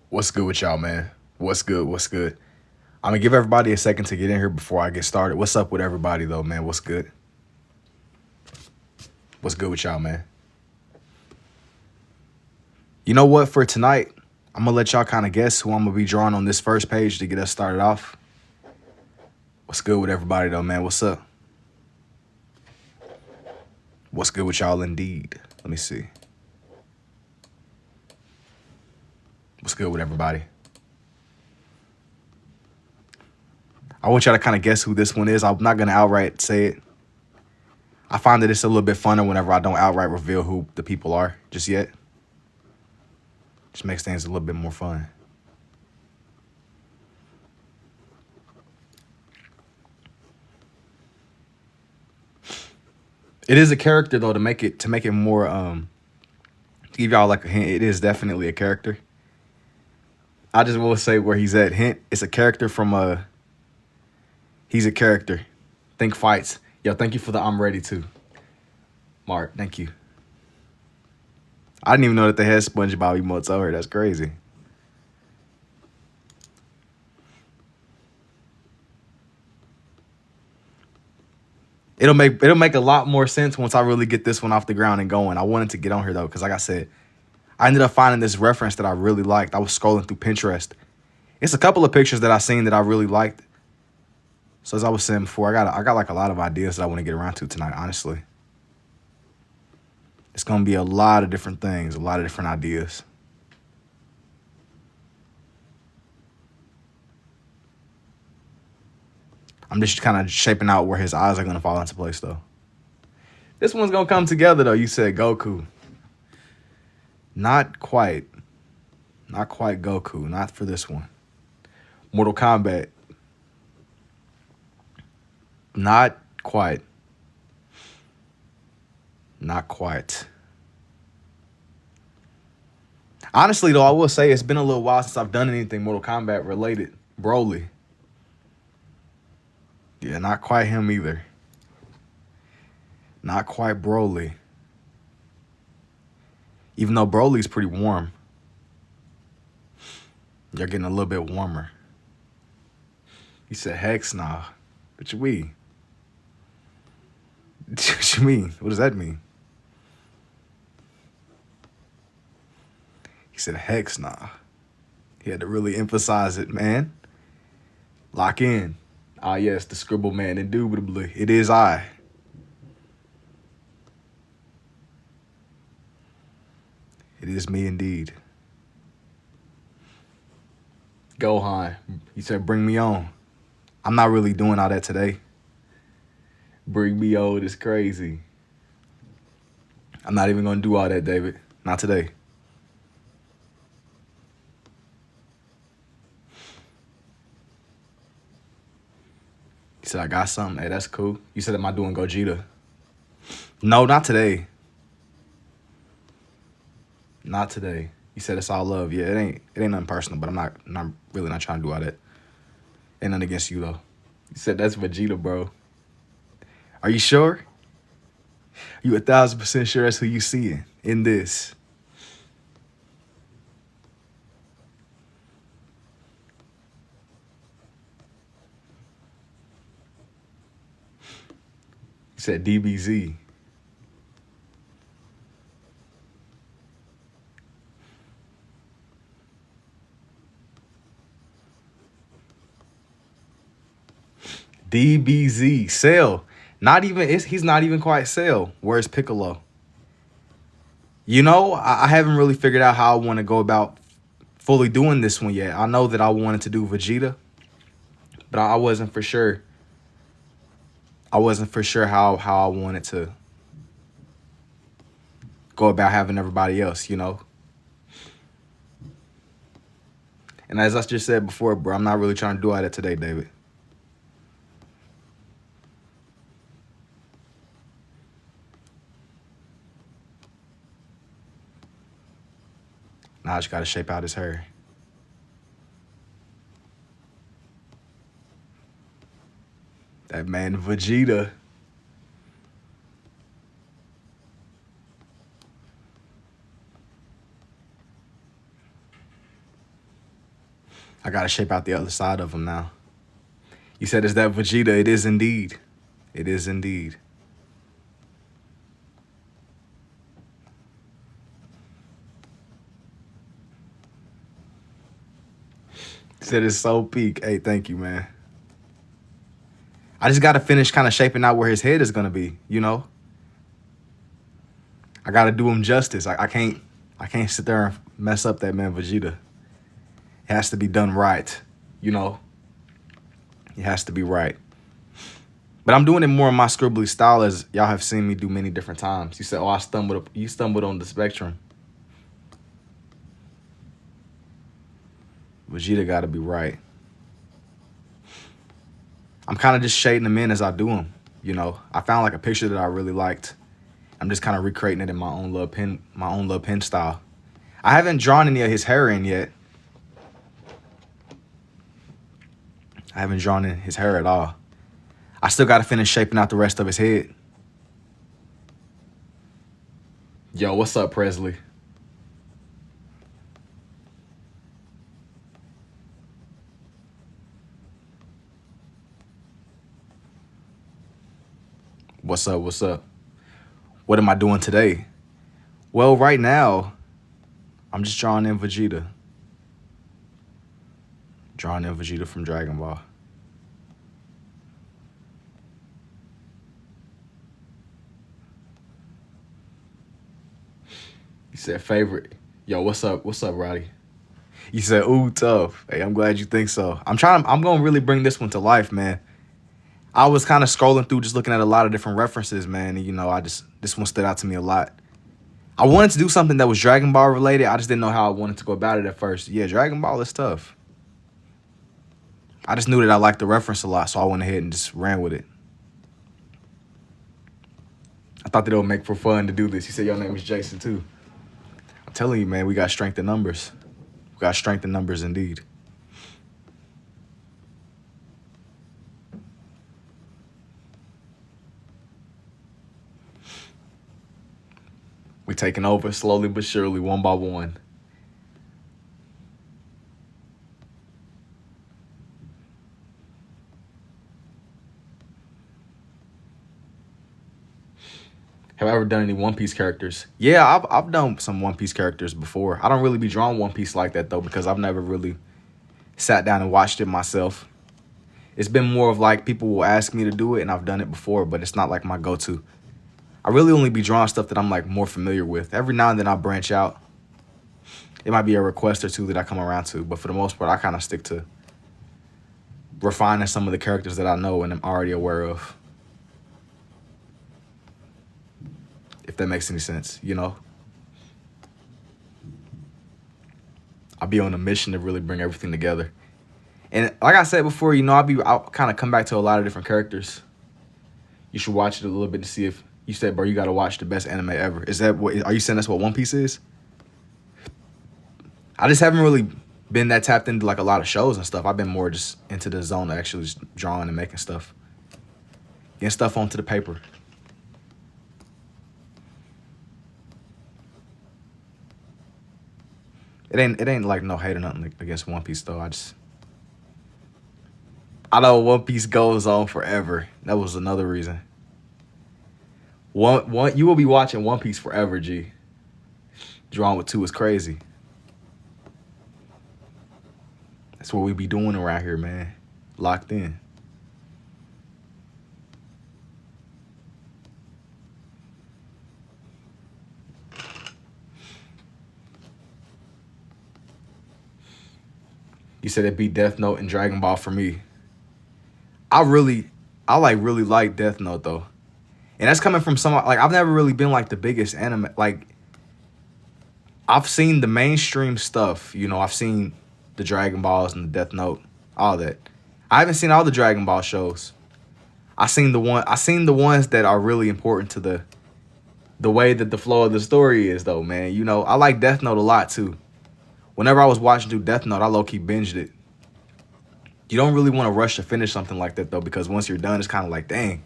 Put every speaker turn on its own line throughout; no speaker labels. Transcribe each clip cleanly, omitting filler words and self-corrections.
What's good with y'all, man? What's good? What's good? I'm gonna give everybody a second to get in here before I get started. What's up with everybody, though, man? What's good? What's good with y'all, man? You know what? For tonight, I'm gonna let y'all kind of guess who I'm gonna be drawing on this first page to get us started off. What's good with everybody, though, man? What's up? What's good with y'all, indeed? Let me see. What's good with everybody? I want y'all to kind of guess who this one is. I'm not gonna outright say it. I find that it's a little bit funner whenever I don't outright reveal who the people are just yet. Just makes things a little bit more fun. It is a character though to make it more to give y'all like a hint. It is definitely a character. I just will say where he's at. Hint: it's a character from he's a character. Think fights. Yo, thank you for the I'm ready to. Mark, thank you. I didn't even know that they had SpongeBob emotes over here. That's crazy. It'll make a lot more sense once I really get this one off the ground and going. I wanted to get on here though, because like I said, I ended up finding this reference that I really liked. I was scrolling through Pinterest. It's a couple of pictures that I seen that I really liked. So as I was saying before, I got like a lot of ideas that I want to get around to tonight, honestly. It's gonna be a lot of different things, a lot of different ideas. I'm just kind of shaping out where his eyes are gonna fall into place though. This one's gonna come together though. You said Goku. Not quite. Not quite Goku. Not for this one. Mortal Kombat. Not quite. Not quite. Honestly, though, I will say it's been a little while since I've done anything Mortal Kombat related. Broly. Yeah, not quite him either. Not quite Broly. Even though Broly's pretty warm. You're getting a little bit warmer. He said, Hex, nah. What you mean? What you mean? What does that mean? He said, Hex, nah. He had to really emphasize it, man. Lock in. Ah, yes, the scribble man, indubitably. It is I. It is me indeed. Gohan. He said, bring me on. I'm not really doing all that today. Bring me on is crazy. I'm not even going to do all that, David. Not today. He said, I got something. Hey, that's cool. You said, am I doing Gogeta? No, not today. Not today. You said it's all love. Yeah, it ain't nothing personal, but I'm really not trying to do all that. Ain't nothing against you though. You said that's Vegeta, bro. Are you sure? You 1,000% sure that's who you seeing in this? You said DBZ. DBZ. Cell. Not even, he's not even quite Cell. Where's Piccolo? You know, I haven't really figured out how I want to go about fully doing this one yet. I know that I wanted to do Vegeta, but I wasn't for sure. I wasn't for sure how I wanted to go about having everybody else, you know? And as I just said before, bro, I'm not really trying to do all that today, David. Now I just got to shape out his hair. That man Vegeta. I gotta shape out the other side of him now. You said, is that Vegeta? It is indeed. It is indeed. He said it's so peak. Hey, thank you, man. I just gotta finish kind of shaping out where his head is gonna be, you know? I gotta do him justice. I can't sit there and mess up that man Vegeta. It has to be done right, you know? It has to be right. But I'm doing it more in my scribbly style, as y'all have seen me do many different times. You said, oh, you stumbled on the spectrum. Vegeta gotta be right. I'm kind of just shading them in as I do them, you know? I found like a picture that I really liked. I'm just kind of recreating it in my own little pen style. I haven't drawn any of his hair in yet. I haven't drawn in his hair at all. I still got to finish shaping out the rest of his head. Yo, what's up, Presley? What's up? What's up? What am I doing today? Well, right now, I'm just drawing in Vegeta. Drawing in Vegeta from Dragon Ball. You said favorite. Yo, what's up? What's up, Roddy? You said, ooh, tough. Hey, I'm glad you think so. I'm going to really bring this one to life, man. I was kind of scrolling through, just looking at a lot of different references, man. And, you know, this one stood out to me a lot. I wanted to do something that was Dragon Ball related. I just didn't know how I wanted to go about it at first. Yeah, Dragon Ball is tough. I just knew that I liked the reference a lot, so I went ahead and just ran with it. I thought that it would make for fun to do this. You said your name is Jason, too. I'm telling you, man, we got strength in numbers. We got strength in numbers indeed. We're taking over slowly but surely, one by one. Have I ever done any One Piece characters? Yeah, I've done some One Piece characters before. I don't really be drawing One Piece like that, though, because I've never really sat down and watched it myself. It's been more of like people will ask me to do it, and I've done it before, but it's not like my go-to. I really only be drawing stuff that I'm like more familiar with. Every now and then I branch out. It might be a request or two that I come around to, but for the most part, I kind of stick to refining some of the characters that I know and I'm already aware of. If that makes any sense, you know? I'll be on a mission to really bring everything together. And like I said before, you know, I'll kind of come back to a lot of different characters. You should watch it a little bit to see if, you said, bro, you got to watch the best anime ever. Is that what, are you saying that's what One Piece is? I just haven't really been that tapped into like a lot of shows and stuff. I've been more just into the zone of actually just drawing and making stuff. Getting stuff onto the paper. It ain't like no hate or nothing against One Piece though. I know One Piece goes on forever. That was another reason. You will be watching One Piece forever, G. Drawing with two is crazy. That's what we be doing around here, man. Locked in. You said it'd be Death Note and Dragon Ball for me. I really like Death Note though. And that's coming from someone, like, I've never really been, like, the biggest anime. Like, I've seen the mainstream stuff. You know, I've seen the Dragon Balls and the Death Note, all that. I haven't seen all the Dragon Ball shows. I seen the ones that are really important to the way that the flow of the story is, though, man. You know, I like Death Note a lot, too. Whenever I was watching through Death Note, I low-key binged it. You don't really want to rush to finish something like that, though, because once you're done, it's kind of like, dang.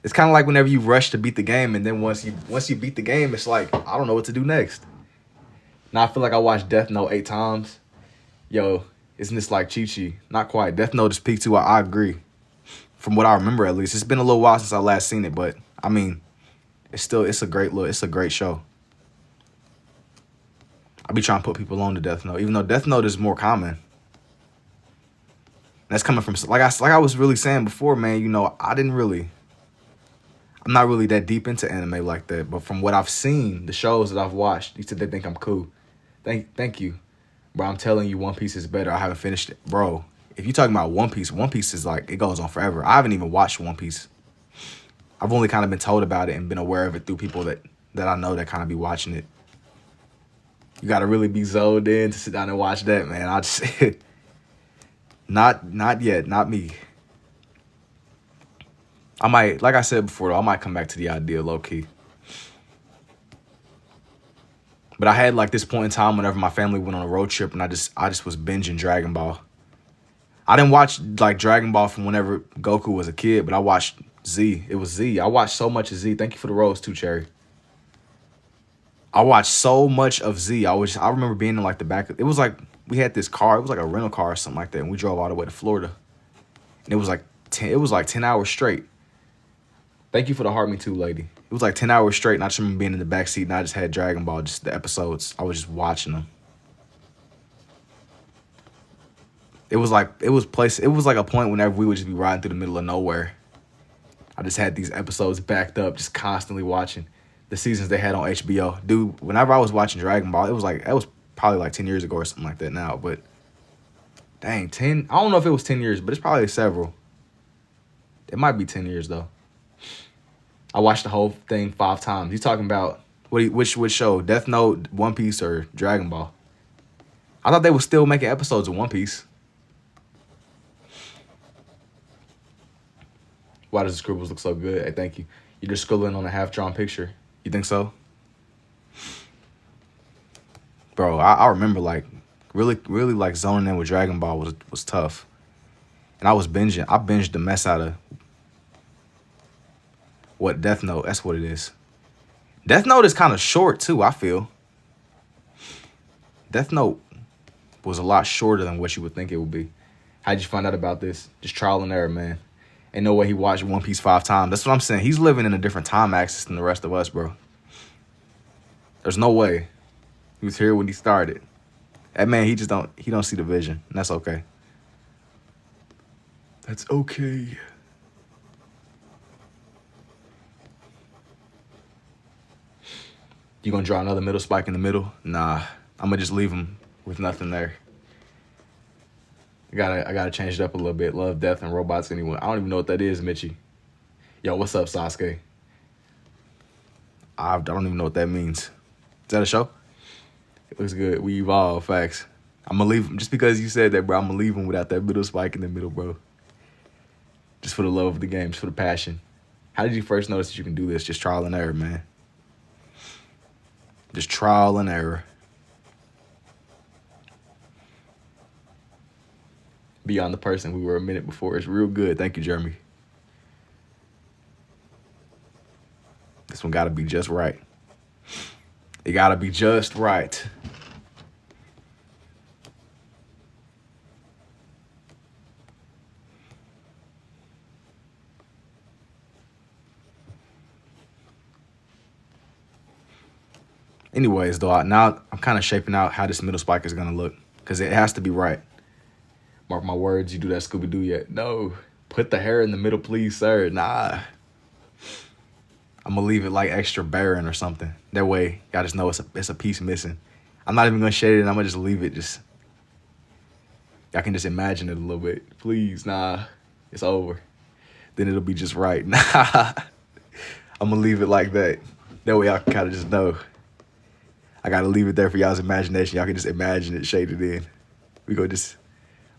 It's kind of like whenever you rush to beat the game, and then once you beat the game, it's like, I don't know what to do next. Now I feel like I watched Death Note 8 times. Yo, Isn't this like Chi-Chi? Not quite. Death Note is peak too. I agree. From what I remember, at least, it's been a little while since I last seen it, but I mean, it's a great look. It's a great show. I be trying to put people on to Death Note, even though Death Note is more common. That's coming from like I was really saying before, man. You know, I'm not really that deep into anime like that. But from what I've seen, the shows that I've watched, you said they think I'm cool. Thank you, bro. I'm telling you, One Piece is better. I haven't finished it, bro. If you're talking about One Piece is like, it goes on forever. I haven't even watched One Piece. I've only kind of been told about it and been aware of it through people that I know that kind of be watching it. You got to really be zoned in to sit down and watch that, man. I just not yet, not me. I might, like I said before, though, I might come back to the idea low key. But I had like this point in time whenever my family went on a road trip and I just was binging Dragon Ball. I didn't watch like Dragon Ball from whenever Goku was a kid, but I watched Z. It was Z. I watched so much of Z. Thank you for the rose too, Cherry. I watched so much of Z. I remember being in like the back. It was like we had this car. It was like a rental car or something like that, and we drove all the way to Florida. And it was like 10 hours straight. Thank you for the heart me too, lady. It was like 10 hours straight, and I just remember being in the back seat, and I just had Dragon Ball, just the episodes. I was just watching them. It was like a point whenever we would just be riding through the middle of nowhere. I just had these episodes backed up, just constantly watching the seasons they had on HBO. Dude, whenever I was watching Dragon Ball, that was probably like 10 years ago or something like that now. But dang, 10, I don't know if it was 10 years, but it's probably several. It might be 10 years though. I watched the whole thing 5 times. You talking about which show? Death Note, One Piece, or Dragon Ball? I thought they were still making episodes of One Piece. Why does the scribbles look so good? Hey, thank you. You're just scribbling on a half-drawn picture. You think so? Bro, I remember like really like zoning in with Dragon Ball was tough. And I was binging. I binged the mess out of what Death Note. That's what it is. Death Note is kind of short too, I feel. Death Note was a lot shorter than what you would think it would be. How'd you find out about this? Just trial and error, man. Ain't no way he watched One Piece 5 times. That's what I'm saying. He's living in a different time axis than the rest of us, bro. There's no way. He was here when he started. That man, he don't see the vision. And that's okay. That's okay. You gonna draw another middle spike in the middle? Nah. I'm gonna just leave him with nothing there. I gotta change it up a little bit. Love, Death, and Robots anyway. I don't even know what that is, Mitchie. Yo, what's up, Sasuke? I don't even know what that means. Is that a show? It looks good. We evolve, facts. I'm gonna leave him. Just because you said that, bro, I'm gonna leave him without that middle spike in the middle, bro. Just for the love of the game, just for the passion. How did you first notice that you can do this? Just trial and error, man. Just trial and error. Beyond the person we were a minute before. It's real good. Thank you, Jeremy. This one gotta be just right. It gotta be just right. Anyways, though, now I'm kind of shaping out how this middle spike is gonna look. Because it has to be right. Mark my words, you do that Scooby-Doo yet? No. Put the hair in the middle, please, sir. Nah. I'm going to leave it like extra barren or something. That way, y'all just know it's a piece missing. I'm not even going to shade it. I'm going to just leave it. Y'all can just imagine it a little bit. Please, nah. It's over. Then it'll be just right. Nah. I'm going to leave it like that. That way, y'all can kind of just know. I got to leave it there for y'all's imagination. Y'all can just imagine it shaded in.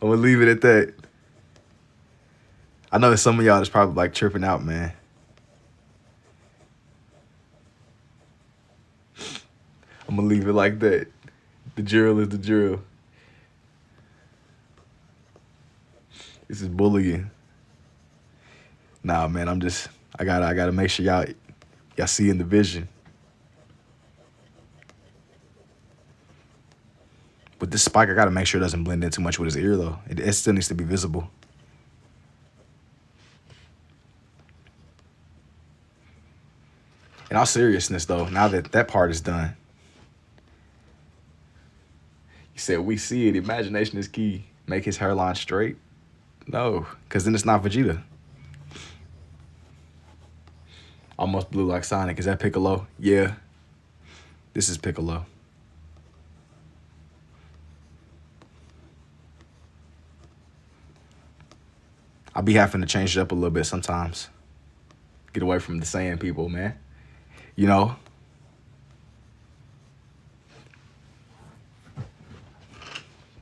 I'm going to leave it at that. I know some of y'all that's probably like tripping out, man. I'm going to leave it like that. The drill is the drill. This is bullying. Nah, man, I gotta make sure y'all see in the vision. With this spike, I got to make sure it doesn't blend in too much with his ear, though. It still needs to be visible. In all seriousness, though, now that that part is done, you said we see it. Imagination is key. Make his hairline straight? No, because then it's not Vegeta. Almost blue like Sonic. Is that Piccolo? Yeah. This is Piccolo. I'll be having to change it up a little bit sometimes. Get away from the Saiyan people, man. You know?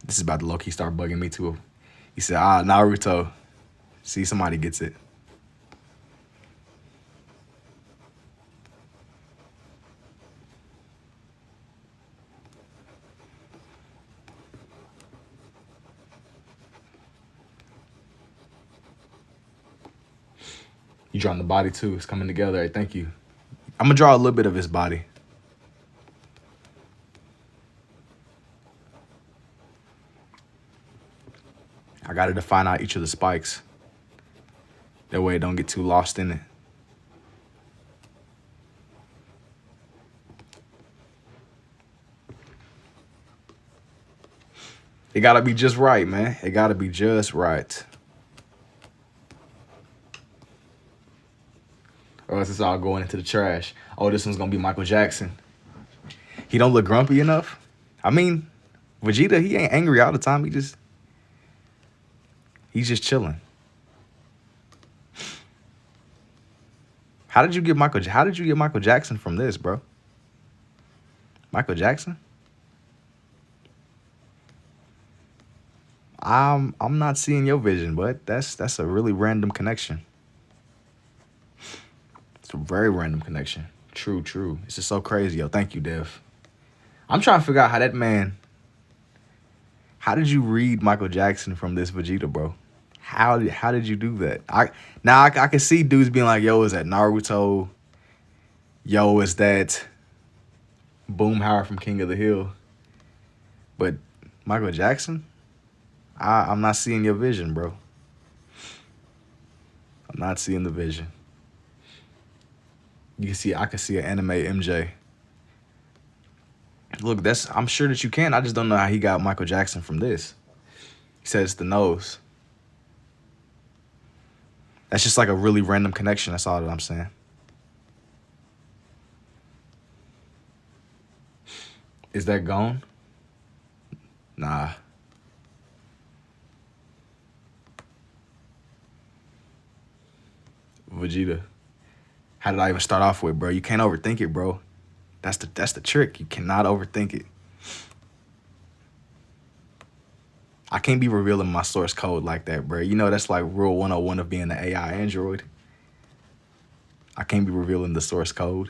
This is about to low-key start bugging me, too. He said, Naruto. See, somebody gets it. You drawing the body too. It's coming together. Hey, thank you. I'm gonna draw a little bit of his body. I gotta define out each of the spikes. That way it don't get too lost in it. It gotta be just right, man. It gotta be just right. Or else it's all going into the trash. Oh, this one's gonna be Michael Jackson. He don't look grumpy enough. I mean, Vegeta, he ain't angry all the time. He's just chilling. How did you get Michael Jackson from this, bro? Michael Jackson? I'm not seeing your vision, but that's a really random connection. It's a very random connection. True. It's just so crazy, yo. Thank you, Dev. I'm trying to figure out how that man... How did you read Michael Jackson from this Vegeta, bro? How did you do that? I can see dudes being like, yo, is that Naruto? Yo, is that Boomhauer from King of the Hill? But Michael Jackson? I'm not seeing your vision, bro. I'm not seeing the vision. I can see an anime MJ. Look, I'm sure that you can. I just don't know how he got Michael Jackson from this. He said it's the nose. That's just like a really random connection. That's all that I'm saying. Is that gone? Nah. Vegeta. How did I even start off with, bro? You can't overthink it, bro. That's the trick. You cannot overthink it. I can't be revealing my source code like that, bro. You know that's like rule 101 of being an AI android. I can't be revealing the source code.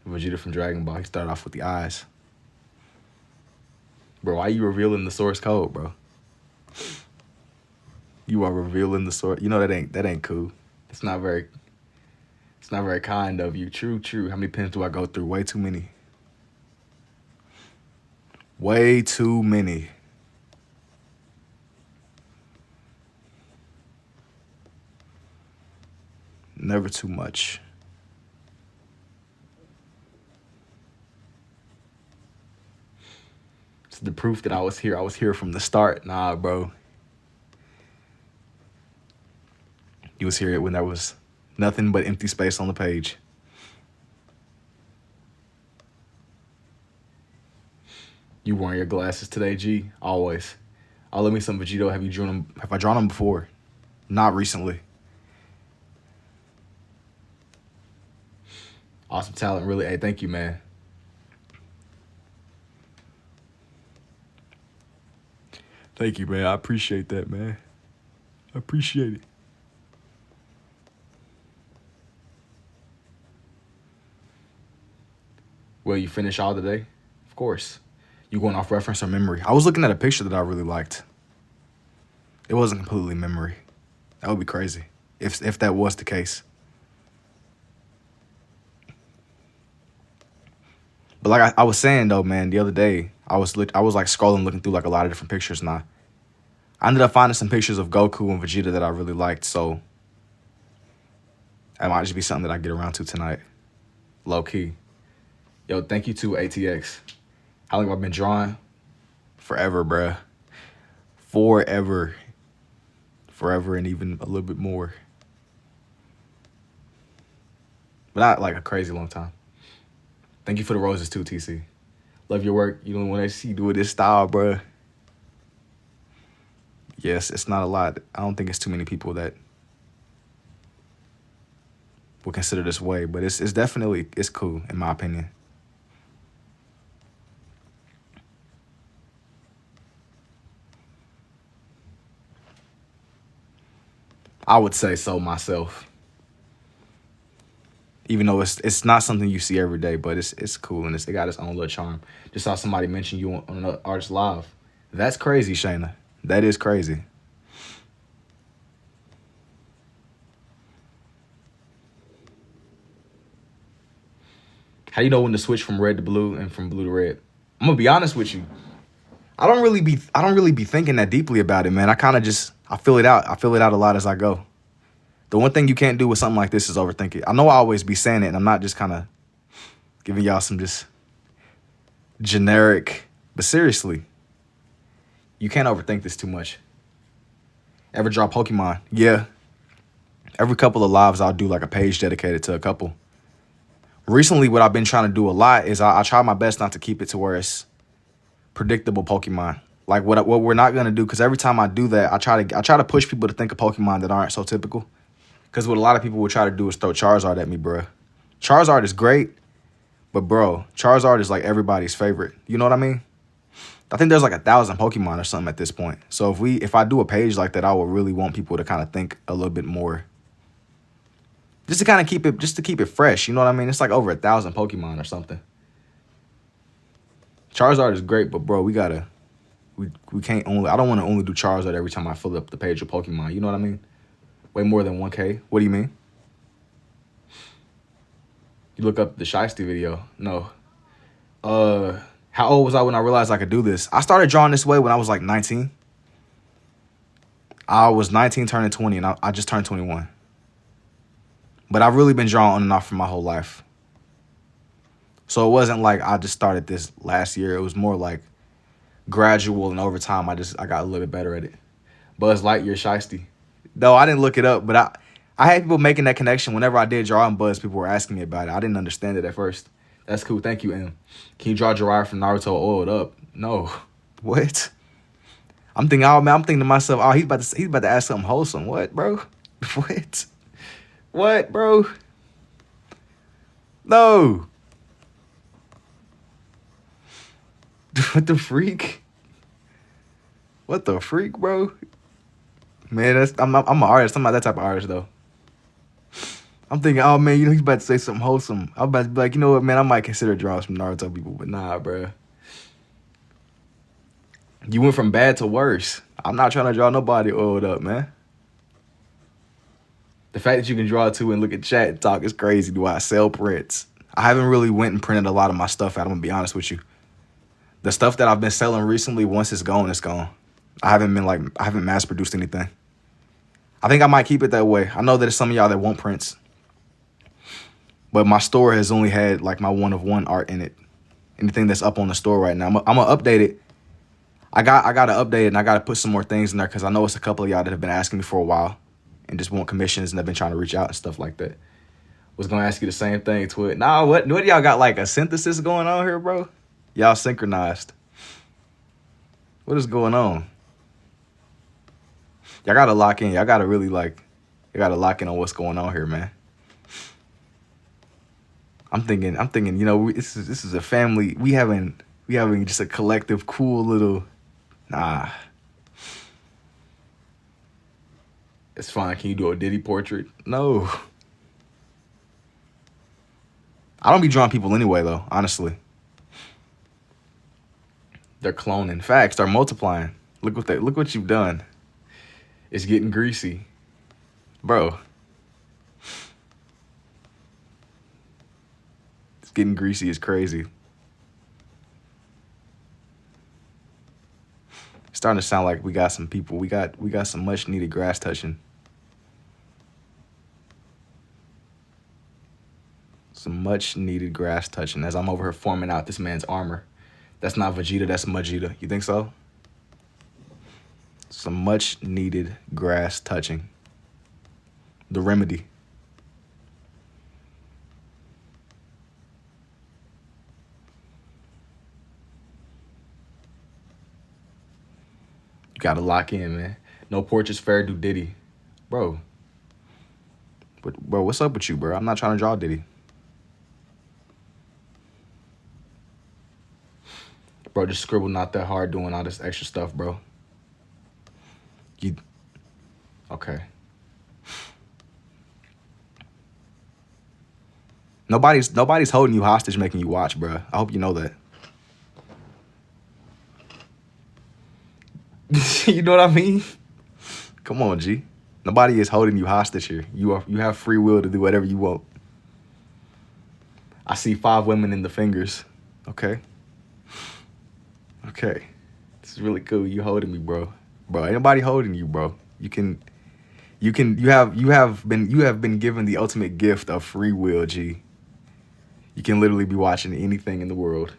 Vegeta from Dragon Ball, he started off with the eyes. Bro, why are you revealing the source code, bro? You are revealing the source. You know that ain't cool. It's not very kind of you. True. How many pens do I go through? Way too many. Way too many. Never too much. It's the proof that I was here. I was here from the start. Nah, bro. You was here when there was nothing but empty space on the page. You wearing your glasses today, G? Always. Oh, let me some Vegito. Have I drawn them before? Not recently. Awesome talent, really. Hey, thank you, man. Thank you, man. I appreciate that, man. I appreciate it. Will you finish all today? Of course. You going off reference or memory? I was looking at a picture that I really liked. It wasn't completely memory. That would be crazy if that was the case. But like I was saying though, man, the other day I was like scrolling, looking through like a lot of different pictures, and I ended up finding some pictures of Goku and Vegeta that I really liked. So that might just be something that I get around to tonight, low key. Yo, thank you to ATX. How long have I been drawing? Forever, bruh. Forever. Forever and even a little bit more. But not like a crazy long time. Thank you for the roses too, TC. Love your work. You don't want to see you do it this style, bruh. Yes, it's not a lot. I don't think it's too many people that will consider this way, but it's definitely, it's cool in my opinion. I would say so myself. Even though it's not something you see every day, but it's cool and it got its own little charm. Just saw somebody mention you on an Artist Live. That's crazy, Shayna. That is crazy. How you know when to switch from red to blue and from blue to red? I'm gonna be honest with you. I don't really be thinking that deeply about it, man. I kind of just I feel it out. I feel it out a lot as I go. The one thing you can't do with something like this is overthink it. I know I always be saying it, and I'm not just kind of giving y'all some just generic, but seriously, you can't overthink this too much. Ever draw Pokemon? Yeah. Every couple of lives, I'll do like a page dedicated to a couple. Recently, what I've been trying to do a lot is I try my best not to keep it to where it's predictable Pokemon. Like what we're not gonna do, because every time I do that, I try to push people to think of Pokemon that aren't so typical. Because what a lot of people will try to do is throw Charizard at me, bruh. Charizard is great, but bro, Charizard is like everybody's favorite. You know what I mean? I think there's like 1,000 Pokemon or something at this point. So if I do a page like that, I will really want people to kind of think a little bit more. Just to kind of keep it fresh. You know what I mean? It's like over 1,000 Pokemon or something. Charizard is great, but bro, we can't only, I don't want to only do Charizard every time I fill up the page of Pokemon. You know what I mean? Way more than 1K. What do you mean? You look up the Shiesty video. No. How old was I when I realized I could do this? I started drawing this way when I was like 19. I was 19 turning 20, and I just turned 21. But I've really been drawing on and off for my whole life. So it wasn't like I just started this last year. It was more like gradual, and over time, I got a little bit better at it. Buzz Lightyear Shiesty. No, I didn't look it up, but I had people making that connection. Whenever I did draw on Buzz, people were asking me about it. I didn't understand it at first. That's cool. Thank you, M. Can you draw Jiraiya from Naruto oiled up? No. What? I'm thinking to myself, oh, he's about to ask something wholesome. What, bro? What? What, bro? No. What the freak? What the freak, bro? Man, I'm an artist. I'm not that type of artist, though. I'm thinking, oh, man, he's about to say something wholesome. I'm about to be like, you know what, man, I might consider drawing some Naruto people, but nah, bro. You went from bad to worse. I'm not trying to draw nobody oiled up, man. The fact that you can draw too and look at chat and talk is crazy. Do I sell prints? I haven't really went and printed a lot of my stuff out. I'm going to be honest with you. The stuff that I've been selling recently, once it's gone, it's gone. I haven't mass produced anything. I think I might keep it that way. I know that there's some of y'all that want prints. But my store has only had like my one-of-one art in it. Anything that's up on the store right now. I'm going to update it. I got to update it, and I got to put some more things in there because I know it's a couple of y'all that have been asking me for a while and just want commissions, and they've been trying to reach out and stuff like that. Was going to ask you the same thing, Twit. Nah, what y'all got, like a synthesis going on here, bro? Y'all synchronized. What is going on? Y'all got to lock in. Y'all got to really you got to lock in on what's going on here, man. I'm thinking, you know, this is a family. We having just a collective, cool little, nah. It's fine. Can you do a Diddy portrait? No. I don't be drawing people anyway, though, honestly. They're cloning. Facts, they're multiplying. Look what you've done. It's getting greasy. Bro. It's getting greasy is crazy. starting to sound like we got some people. We got some much needed grass touching. Some much needed grass touching as I'm over here forming out this man's armor. That's not Vegeta, that's Majita. You think so? Some much needed grass touching. The remedy. You gotta lock in, man. No portraits fair, do Diddy. Bro. Bro, what's up with you, bro? I'm not trying to draw Diddy. Bro, just scribble not that hard doing all this extra stuff, bro. Okay. Nobody's holding you hostage making you watch, bro. I hope you know that. You know what I mean? Come on, G. Nobody is holding you hostage here. You have free will to do whatever you want. I see 5 women in the fingers. Okay. Okay. This is really cool. You holding me, bro. Bro, ain't nobody holding you, bro. You have been given the ultimate gift of free will, G. You can literally be watching anything in the world.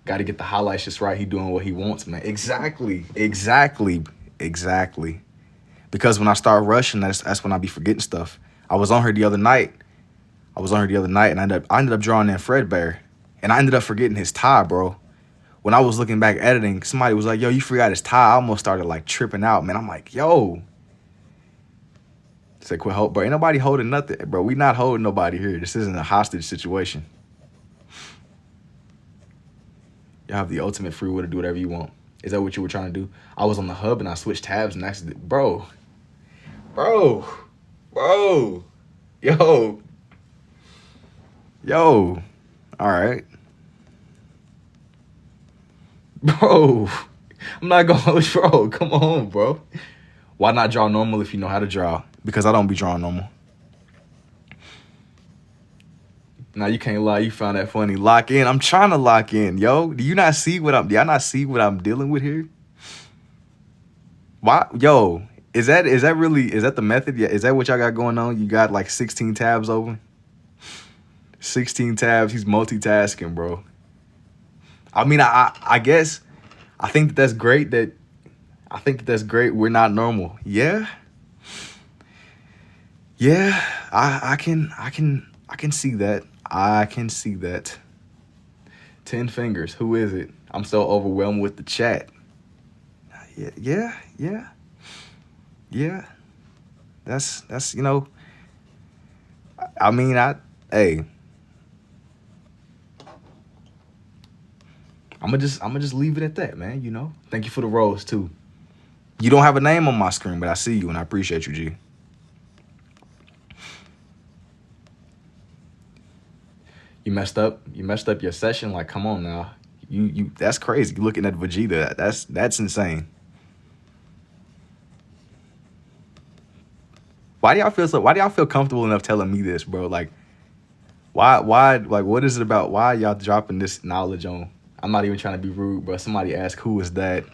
Got to get the highlights just right. He doing what he wants, man. Exactly. Because when I start rushing, that's when I be forgetting stuff. I was on her the other night, and I ended up drawing in Fredbear, and I ended up forgetting his tie, bro. When I was looking back editing, somebody was like, yo, you forgot his tie. I almost started like tripping out, man. I'm like, yo. Say, quit hold, bro. Ain't nobody holding nothing, bro. We not holding nobody here. This isn't a hostage situation. You have the ultimate free will to do whatever you want. Is that what you were trying to do? I was on the hub and I switched tabs and actually, bro. Yo. All right. Bro, I'm not gonna, bro, come on, bro. Why not draw normal if you know how to draw? Because I don't be drawing normal. Now you can't lie, you found that funny. Lock in. I'm trying to lock in, yo. Do y'all not see what I'm dealing with here? Why, yo, is that the method? Yeah, is that what y'all got going on? You got like 16 tabs open? 16 tabs, he's multitasking, bro. I mean, I guess I think that's great we're not normal. Yeah. I can see that. 10 fingers. Who is it? I'm so overwhelmed with the chat. Yeah. That's you know. I mean, hey. I'm gonna just leave it at that, man, you know? Thank you for the rose, too. You don't have a name on my screen, but I see you, and I appreciate you, G. You messed up your session? Like, come on now. You that's crazy. You looking at Vegeta. That's insane. Why do y'all feel comfortable enough telling me this, bro? Like, why, like, what is it about? Why y'all dropping this knowledge on? I'm not even trying to be rude, bro. Somebody asked, who is that?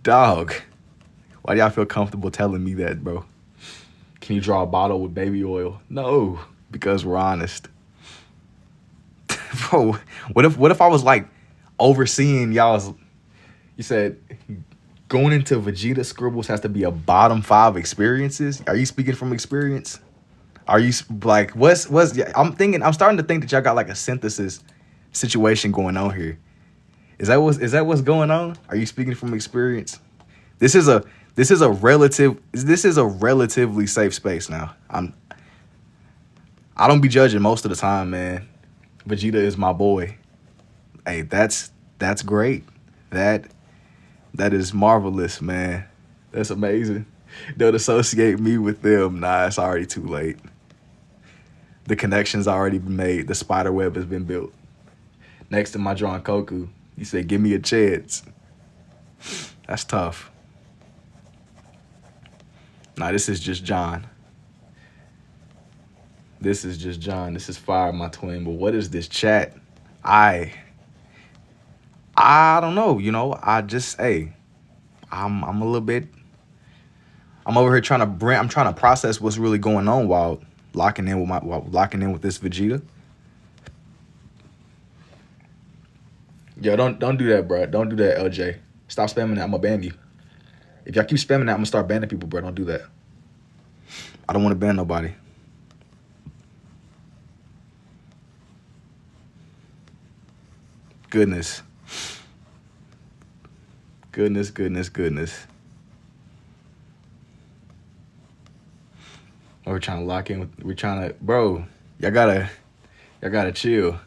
Dog. Why do y'all feel comfortable telling me that, bro? Can you draw a bottle with baby oil? No, because we're honest. Bro, what if I was like overseeing y'all's, you said going into Vegeta scribbles has to be a bottom 5 experiences? Are you speaking from experience? Are you like, what's I'm starting to think that y'all got like a synthesis situation going on here. Is that what's going on? Are you speaking from experience? This is a relatively safe space now. I don't be judging most of the time, man. Vegeta is my boy. Hey, that's great. That is marvelous, man. That's amazing. Don't associate me with them. Nah, it's already too late. The connection's already been made. The spider web has been built. Next to my drawing Goku, you said, give me a chance. That's tough. Nah, this is just John. This is just John. This is Fire, my twin. But what is this chat? I I don't know. I just hey, I'm a little bit. I'm over here trying to bring. I'm trying to process what's really going on while locking in with this Vegeta. Yo, don't do that, bro. Don't do that, LJ. Stop spamming that. I'm gonna ban you. If y'all keep spamming that, I'm gonna start banning people, bro. Don't do that. I don't want to ban nobody. Goodness. Goodness. We're trying to lock in. We're trying to, bro. Y'all gotta chill.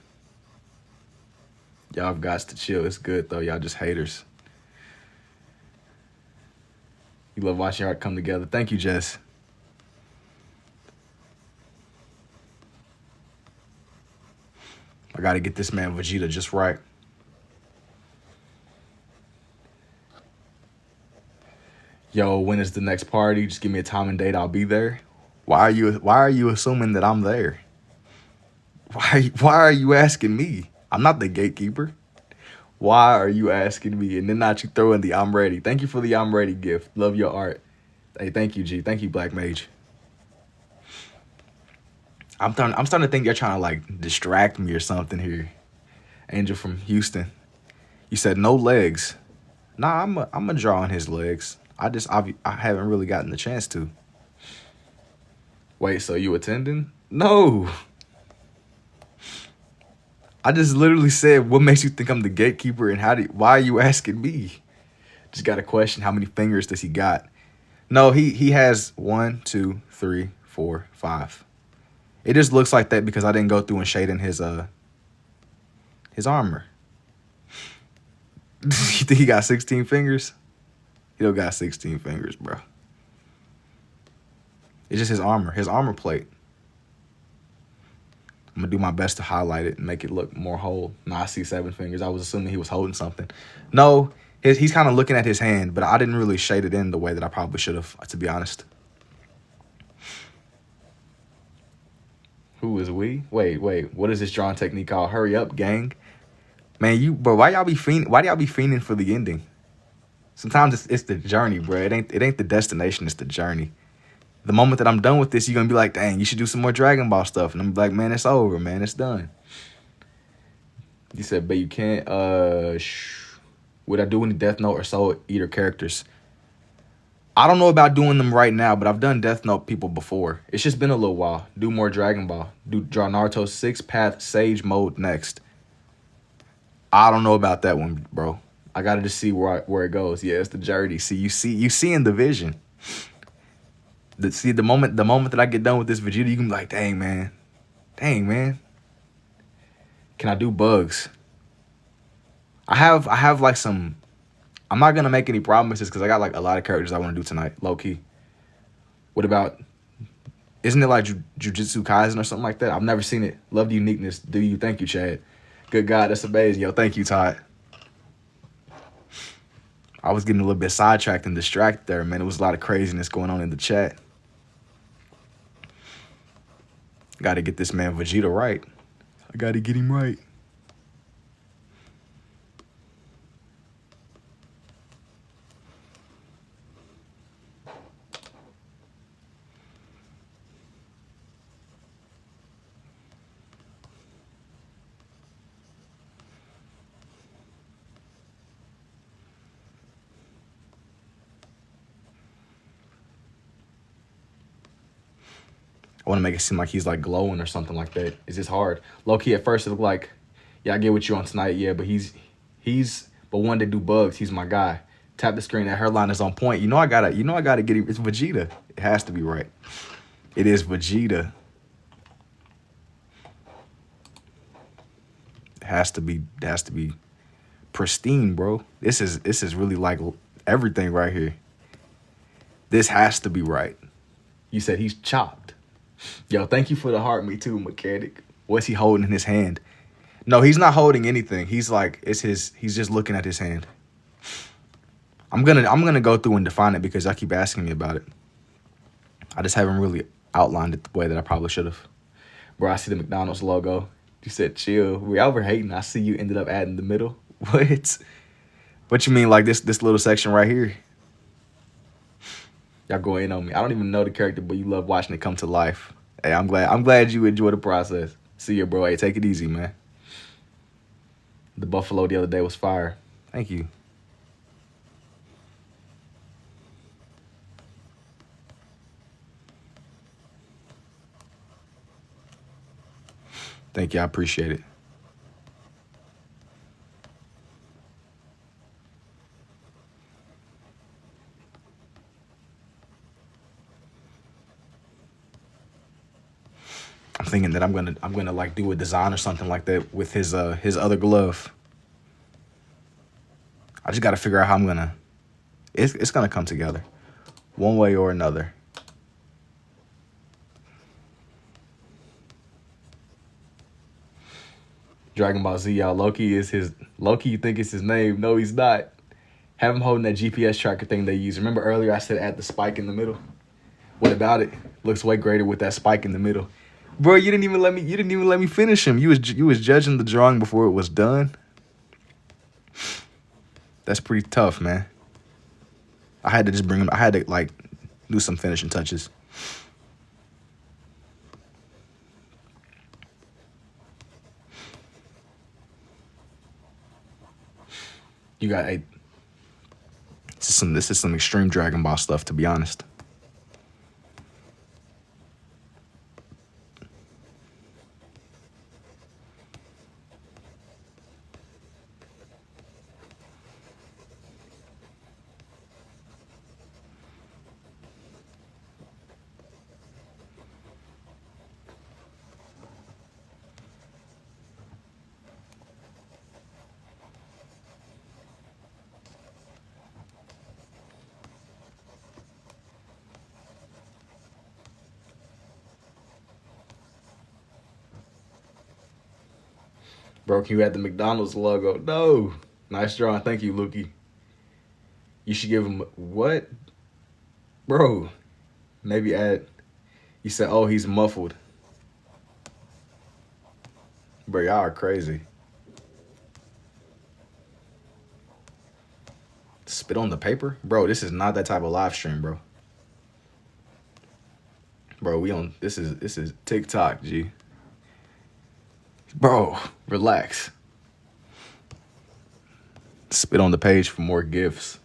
Y'all have got to chill. It's good though. Y'all just haters. You love watching art come together. Thank you, Jess. I gotta get this man Vegeta just right. Yo, when is the next party? Just give me a time and date. I'll be there. Why are you assuming that I'm there? Why are you asking me? I'm not the gatekeeper. Why are you asking me? And then not you throw in the I'm ready. Thank you for the I'm ready gift. Love your art. Hey, thank you, G. Thank you, Black Mage. I'm starting to think you're trying to like distract me or something here. Angel from Houston. You said no legs. Nah, I'm a draw on his legs. I haven't really gotten the chance to. Wait, so you attending? No. I just literally said, what makes you think I'm the gatekeeper and why are you asking me? Just got a question. How many fingers does he got? No, he has 1, 2, 3, 4, 5. It just looks like that because I didn't go through and shade in his armor. You think he got 16 fingers? He don't got 16 fingers, bro. It's just his armor plate. I'm gonna do my best to highlight it and make it look more whole. Nah, I see 7 fingers. I was assuming he was holding something. No, he's kind of looking at his hand, but I didn't really shade it in the way that I probably should have, to be honest. Who is we? Wait. What is this drawing technique called? Hurry up, gang. Man, why y'all be fiending for the ending? Sometimes it's the journey, bro. It ain't the destination, it's the journey. The moment that I'm done with this, you're gonna be like, dang, you should do some more Dragon Ball stuff. And I'm like, man, it's over, man. It's done. You said, but you can't, would I do any Death Note or Soul Eater characters? I don't know about doing them right now, but I've done Death Note people before. It's just been a little while. Do more Dragon Ball. Draw Naruto 6-path Sage mode next. I don't know about that one, bro. I gotta just see where it goes. Yeah, it's the journey. See, you see in the vision. The moment that I get done with this Vegeta, you can be like, dang man. Can I do bugs? I have like some. I'm not gonna make any promises because I got like a lot of characters I want to do tonight, low key. What about? Isn't it like Jujutsu Kaisen or something like that? I've never seen it. Love the uniqueness. Do you? Thank you, Chad. Good God, that's amazing. Yo, thank you, Todd. I was getting a little bit sidetracked and distracted there, man. There was a lot of craziness going on in the chat. Got to get this man Vegeta right. I got to get him right. I want to make it seem like he's like glowing or something like that. It's just hard. Low key at first it looked like, yeah, I get what you on tonight, yeah, but but one to do bugs, he's my guy. Tap the screen, that hairline is on point. You know I gotta get him. It's Vegeta. It has to be right. It is Vegeta. It has to be pristine, bro. This is really like everything right here. This has to be right. You said he's chopped. Yo, thank you for the heart. Me too, mechanic. What's he holding in his hand? No, he's not holding anything. He's like, he's just looking at his hand. I'm gonna go through and define it because y'all keep asking me about it. I just haven't really outlined it the way that I probably should have. Bro, I see the McDonald's logo. You said chill. We're over hating. I see you ended up adding the middle. What? What you mean, like this little section right here? Y'all go in on me. I don't even know the character, but you love watching it come to life. Hey, I'm glad. I'm glad you enjoy the process. See ya, bro. Hey, take it easy, man. The buffalo the other day was fire. Thank you. Thank you. I appreciate it. I'm thinking that I'm gonna like do a design or something like that with his other glove. I just gotta figure out how I'm gonna. It's gonna come together, one way or another. Dragon Ball Z, y'all. Loki is his. Loki, you think it's his name? No, he's not. Have him holding that GPS tracker thing they use. Remember earlier I said add the spike in the middle? What about it? Looks way greater with that spike in the middle. Bro, you didn't even let me. You didn't even let me finish him. You was judging the drawing before it was done. That's pretty tough, man. I had to just bring him. I had to like do some finishing touches. You got a. This is some extreme Dragon Ball stuff, to be honest. Bro, can you add the McDonald's logo? No. Nice drawing. Thank you, Lukey. You should give him what? Bro, maybe add. You said, oh, he's muffled. Bro, y'all are crazy. Spit on the paper? Bro, this is not that type of live stream, bro. Bro, we on this is TikTok, G. Bro, relax. Spit on the page for more gifts.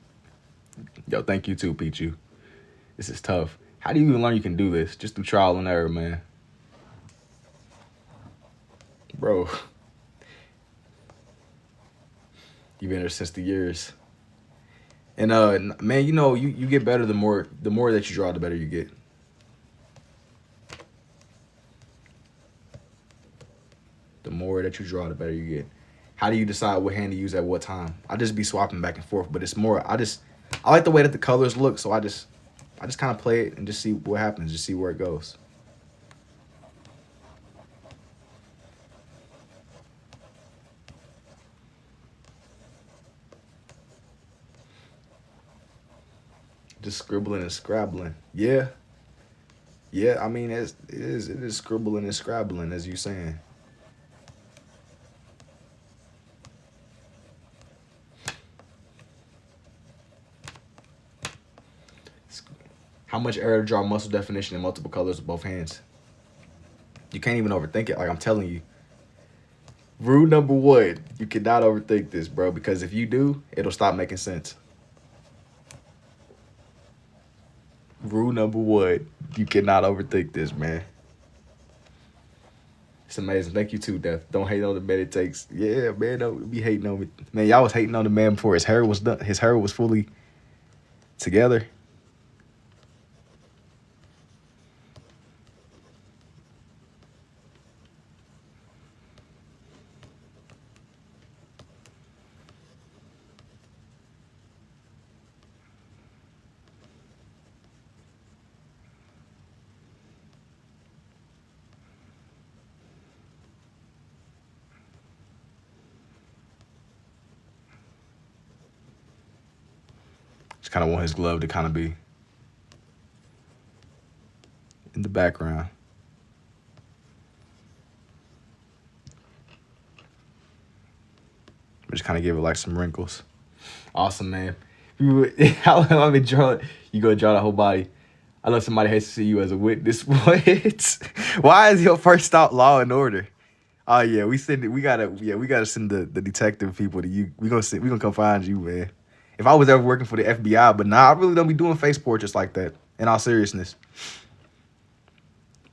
Yo, thank you too, Pichu. This is tough. How do you even learn you can do this? Just through trial and error, man. Bro. You've been here since the years. And man, you know, you get better the more that you draw, the better you get. The more that you draw, the better you get. How do you decide what hand to use at what time? I just be swapping back and forth, but it's more I like the way that the colors look, so I just kind of play it and just see what happens, just see where it goes. Just scribbling and scrabbling. Yeah. Yeah, I mean it is scribbling and scrabbling, as you saying. How much error to draw muscle definition in multiple colors with both hands? You can't even overthink it, like I'm telling you. Rule number 1, you cannot overthink this, bro, because if you do, it'll stop making sense. Rule number 1, you cannot overthink this, man. It's amazing. Thank you too, Death. Don't hate on the man it takes. Yeah, man, don't be hating on me. Man, y'all was hating on the man before his hair was done. His hair was fully together. Just kind of want his glove to kind of be in the background. Just kind of give it like some wrinkles. Awesome, man. Let me draw it. You go draw the whole body. I know somebody hates to see you as a witness. What? Why is your first stop Law and Order? Oh yeah, we gotta send the detective people to you. We gonna come find you, man. If I was ever working for the FBI, but nah, I really don't be doing face portraits like that. In all seriousness.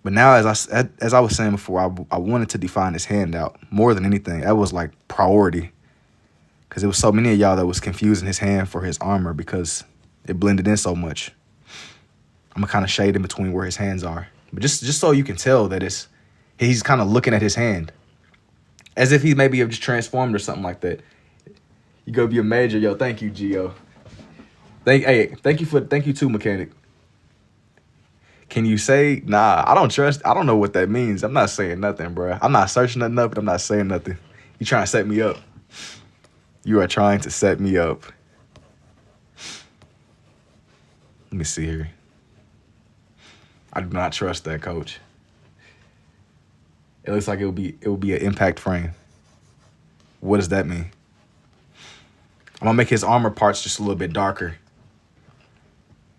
But now, as I was saying before, I wanted to define his handout more than anything. That was like priority, because there was so many of y'all that was confusing his hand for his armor because it blended in so much. I'm gonna kind of shade in between where his hands are, but just so you can tell that he's kind of looking at his hand, as if he maybe have just transformed or something like that. You go be a major, yo. Thank you, Gio. Thank you too, mechanic. Can you say, nah, I don't know what that means. I'm not saying nothing, bro. I'm not searching nothing up, but I'm not saying nothing. You trying to set me up. You are trying to set me up. Let me see here. I do not trust that, coach. It looks like it will be an impact frame. What does that mean? I'm gonna make his armor parts just a little bit darker.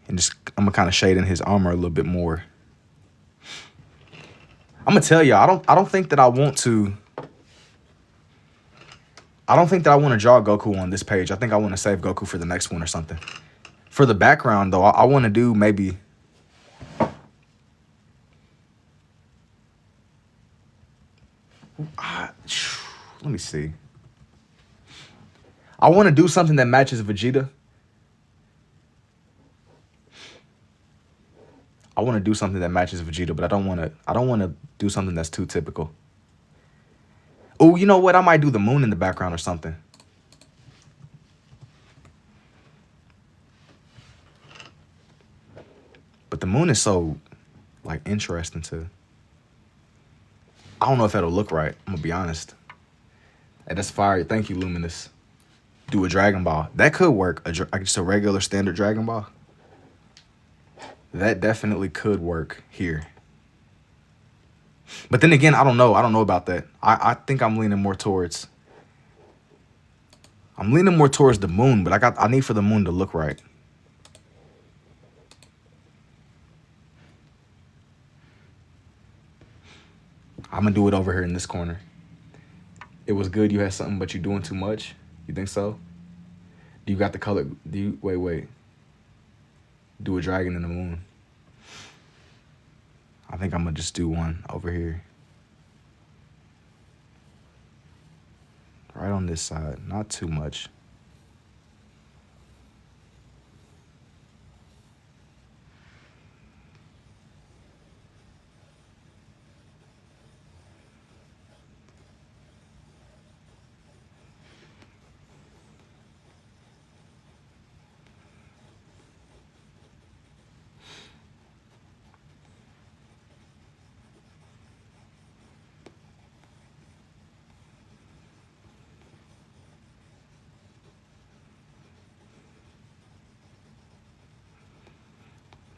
And I'm gonna kind of shade in his armor a little bit more. I'm gonna tell you, I don't think that I want to draw Goku on this page. I think I want to save Goku for the next one or something. For the background though, I want to do maybe let me see. I want to do something that matches Vegeta. I want to do something that matches Vegeta, but I don't want to do something that's too typical. Oh, you know what? I might do the moon in the background or something. But the moon is so like interesting to. I don't know if that'll look right. I'm gonna be honest. Hey, that's fire. Thank you, Luminous. Do a Dragon Ball. That could work. Just a regular standard Dragon Ball. That definitely could work here. But then again, I don't know. I don't know about that. I think I'm leaning more towards the moon, but I need for the moon to look right. I'm gonna do it over here in this corner. It was good you had something, but you're doing too much. You think so? Do you got the color? Wait. Do a dragon in the moon. I think I'm gonna just do one over here. Right on this side, not too much.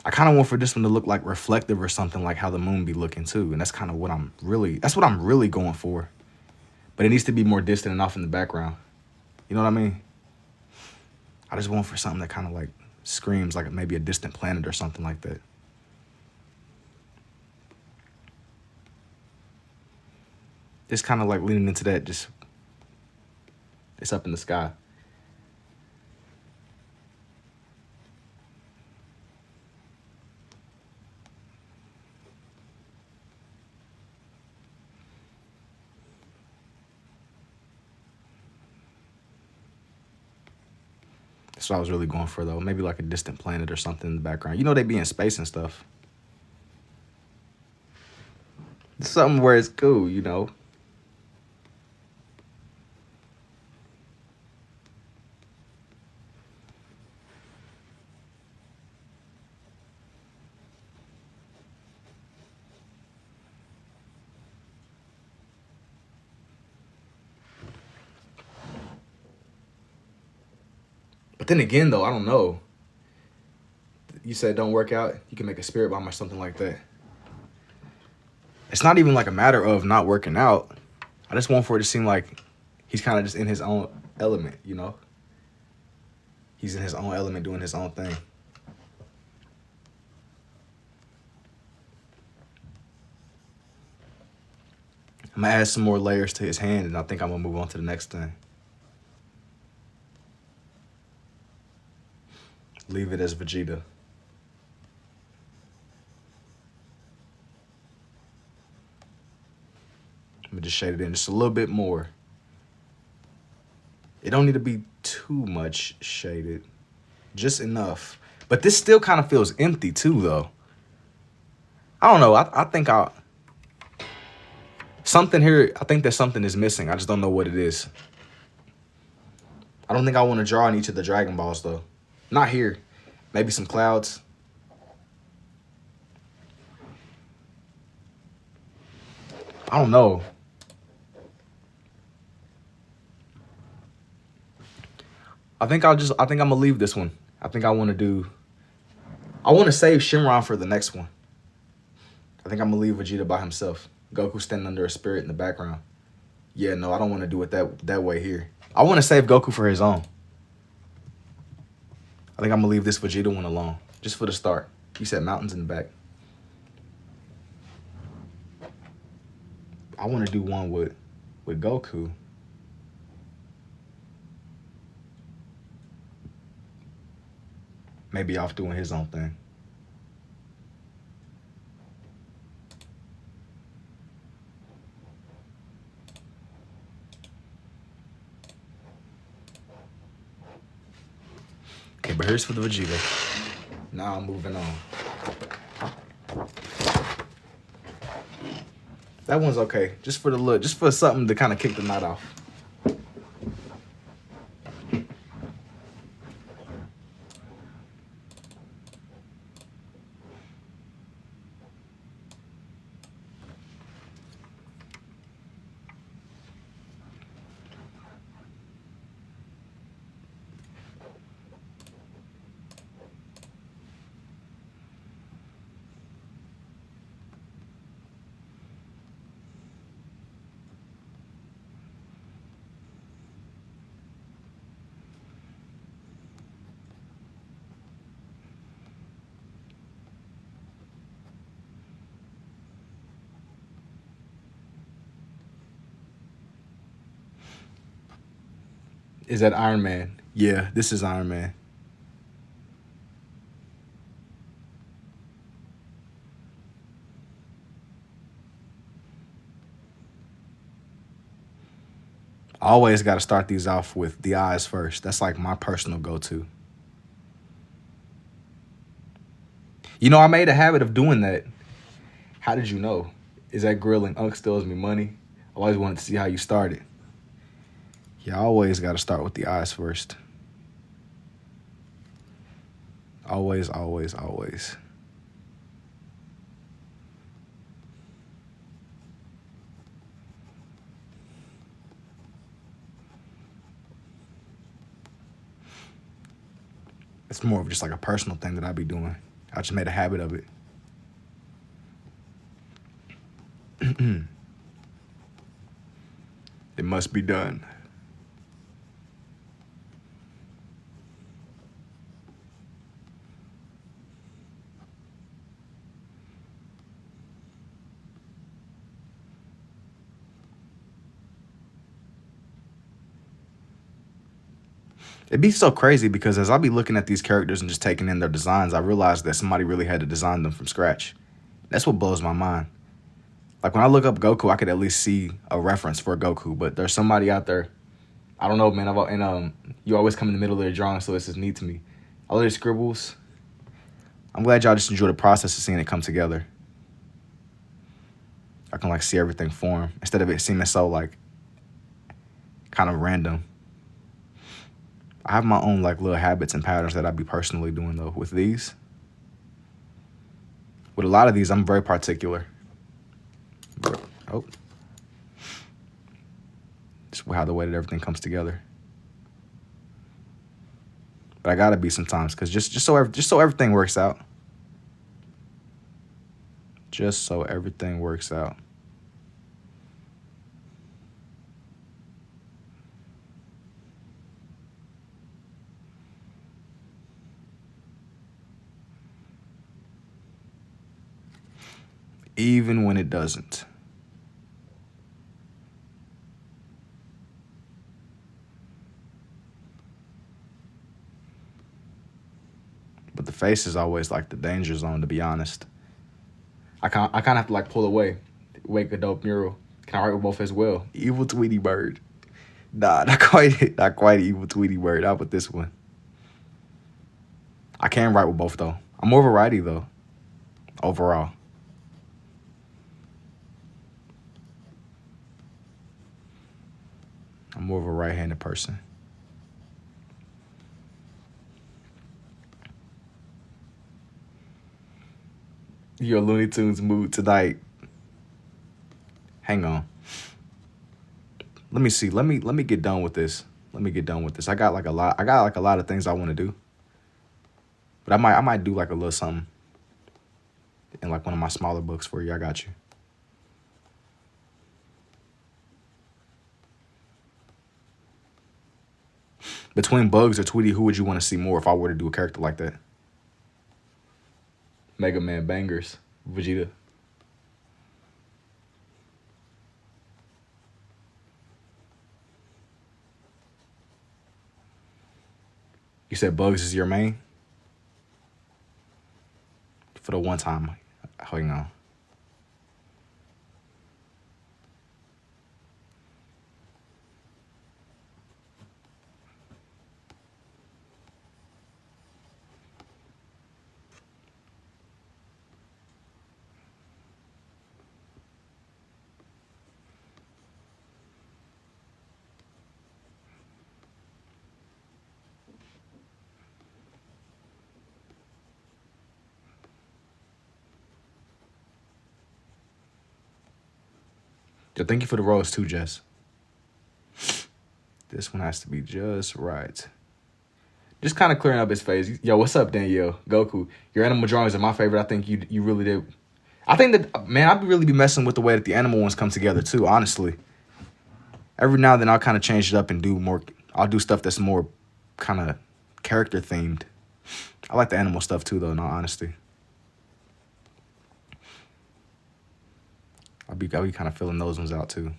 I kind of want for this one to look like reflective or something, like how the moon be looking too. And that's kind of what I'm really going for. But it needs to be more distant and off in the background. You know what I mean? I just want for something that kind of like screams like maybe a distant planet or something like that. It's kind of like leaning into that, just it's up in the sky. That's what I was really going for, though. Maybe like a distant planet or something in the background. You know, they be in space and stuff. Something where it's cool, you know. But then again, though, I don't know. You said don't work out. You can make a spirit bomb or something like that. It's not even like a matter of not working out. I just want for it to seem like he's kind of just in his own element, you know? He's in his own element doing his own thing. I'm gonna add some more layers to his hand, and I think I'm gonna move on to the next thing. Leave it as Vegeta. I'm gonna just shade it in just a little bit more. It don't need to be too much shaded, just enough. But this still kind of feels empty too, though. I don't know. I think something here. I think that something is missing. I just don't know what it is. I don't think I want to draw on each of the Dragon Balls though. Not here. Maybe some clouds. I don't know. I think I'm gonna leave this one. I think I want to save Shenron for the next one. I think I'm gonna leave Vegeta by himself. Goku standing under a spirit in the background. Yeah, no, I don't want to do it that way here. I want to save Goku for his own. I think I'm gonna leave this Vegeta one alone, just for the start. You said mountains in the back. I want to do one with Goku. Maybe off doing his own thing. Okay, but here's for the Vegeta. Now I'm moving on. That one's okay. Just for the look. Just for something to kind of kick the knot off. Is that Iron Man? Yeah, this is Iron Man. I always got to start these off with the eyes first. That's like my personal go-to. You know, I made a habit of doing that. How did you know? Is that grilling? Unc still owes me money. I always wanted to see how you started. Yeah, I always got to start with the eyes first. Always, always, always. It's more of just like a personal thing that I be doing. I just made a habit of it. It must be done. It'd be so crazy because as I be looking at these characters and just taking in their designs, I realize that somebody really had to design them from scratch. That's what blows my mind. Like when I look up Goku, I could at least see a reference for Goku, but there's somebody out there. I don't know, man. You always come in the middle of their drawing, so it's just neat to me. All their scribbles. I'm glad y'all just enjoy the process of seeing it come together. I can like see everything form instead of it seeming so like kind of random. I have my own like little habits and patterns that I be personally doing though with these. With a lot of these, I'm very particular. Oh. Just how the way that everything comes together. But I gotta be sometimes because just so everything works out. Just so everything works out. even when it doesn't. But the face is always like the danger zone, to be honest. I kind of have to like pull away, wake a dope mural. Can I write with both as well? Evil Tweety Bird. Nah, not quite evil Tweety Bird. How about this one? I can write with both though. I'm more of a righty though, overall. I'm more of a right-handed person. Your Looney Tunes mood tonight. Hang on. Let me see. Let me get done with this. I got like a lot of things I want to do. But I might do like a little something in like one of my smaller books for you. I got you. Between Bugs or Tweety, who would you want to see more if I were to do a character like that? Mega Man Bangers, Vegeta. You said Bugs is your main? For the one time. Hang on. Yo, thank you for the rose too, Jess. This one has to be just right. Just kind of clearing up his face. Yo, what's up, Danielle? Goku. Your animal drawings are my favorite. I think you really did. I think that, man, I'd really be messing with the way that the animal ones come together too, honestly. Every now and then I'll kind of change it up and do more. I'll do stuff that's more kind of character themed. I like the animal stuff too, though, in all honesty. I'll be kind of filling those ones out too.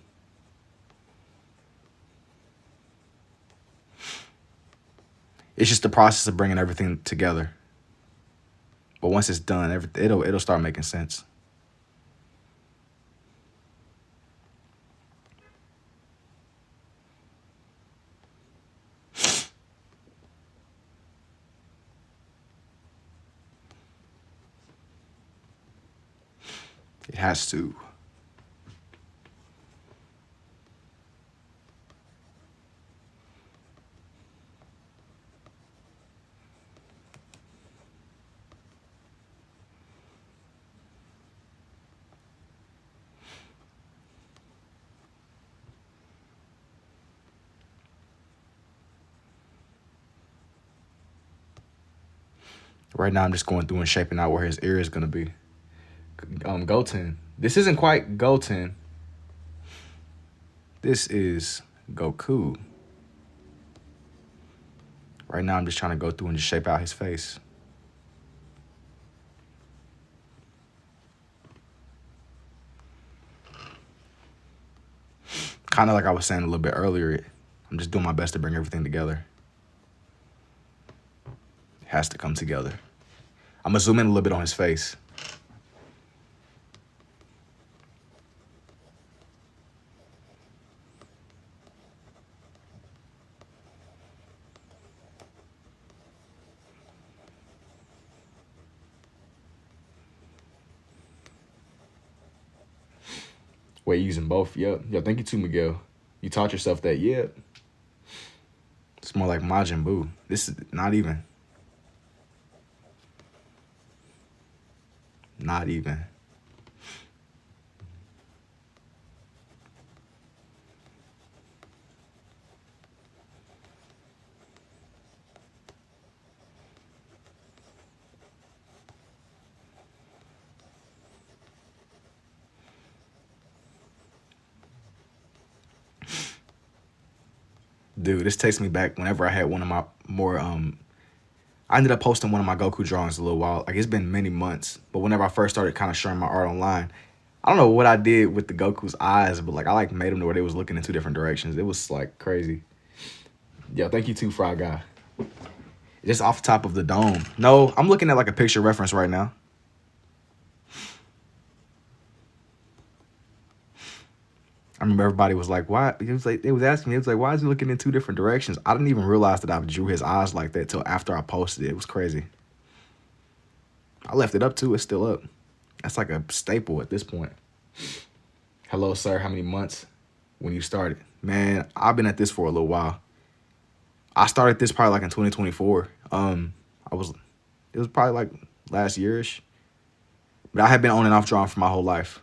It's just the process of bringing everything together. But once it's done, it'll start making sense. It has to. Right now, I'm just going through and shaping out where his ear is going to be. Goten. This isn't quite Goten. This is Goku. Right now, I'm just trying to go through and just shape out his face. Kind of like I was saying a little bit earlier, I'm just doing my best to bring everything together. It has to come together. I'm going to zoom in a little bit on his face. Wait, using both? Yep. Yo, thank you too, Miguel. You taught yourself that? Yep. It's more like Majin Buu. This is not even. Not even. Dude, this takes me back whenever I had one of my more I ended up posting one of my Goku drawings a little while. Like, it's been many months, but whenever I first started kind of sharing my art online, I don't know what I did with the Goku's eyes, but like I like made them to where they was looking in two different directions. It was like crazy. Yeah, thank you too, Fry Guy. Just off the top of the dome. No, I'm looking at like a picture reference right now. I remember everybody was like, why? He was like, they was asking me, it was like, why is he looking in two different directions? I didn't even realize that I drew his eyes like that till after I posted it. It was crazy. I left it up too. It's still up. That's like a staple at this point. Hello, sir. How many months when you started? Man, I've been at this for a little while. I started this probably like in 2024. It was probably like last yearish. But I had been on and off drawing for my whole life.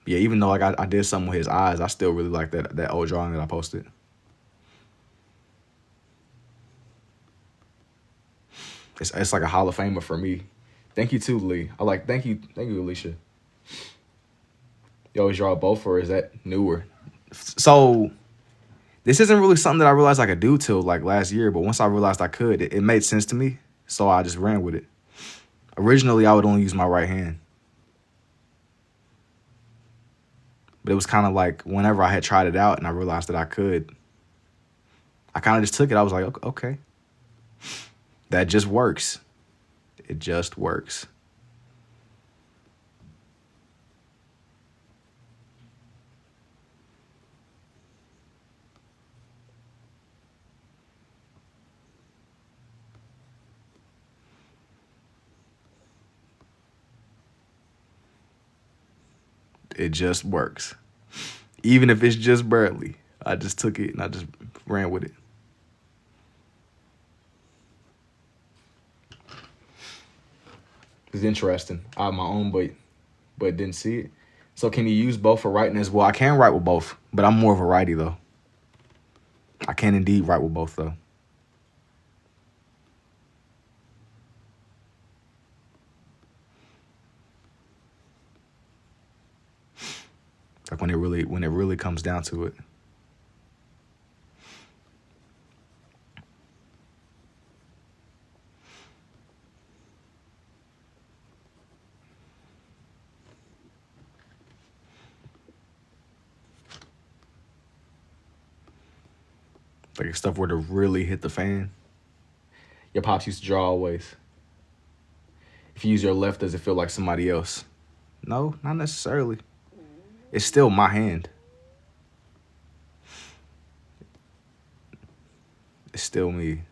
Yeah, even though like I did something with his eyes, I still really like that old drawing that I posted. It's like a Hall of Famer for me. Thank you too, Lee. Thank you, Alicia. You always draw both, or is that newer? So this isn't really something that I realized I could do till like last year, but once I realized I could, it made sense to me, so I just ran with it. Originally, I would only use my right hand. But it was kind of like whenever I had tried it out and I realized that I could, I kind of just took it. I was like, okay, that just works. It just works. It just works. Even if it's just barely. I just took it and I just ran with it. It's interesting. I have my own, but didn't see it. So can you use both for writing as well? I can write with both, but I'm more of a righty though. I can indeed write with both though. Like when it really comes down to it. Like if stuff were to really hit the fan. Your pops used to draw always. If you use your left, does it feel like somebody else? No, not necessarily. It's still my hand. It's still me.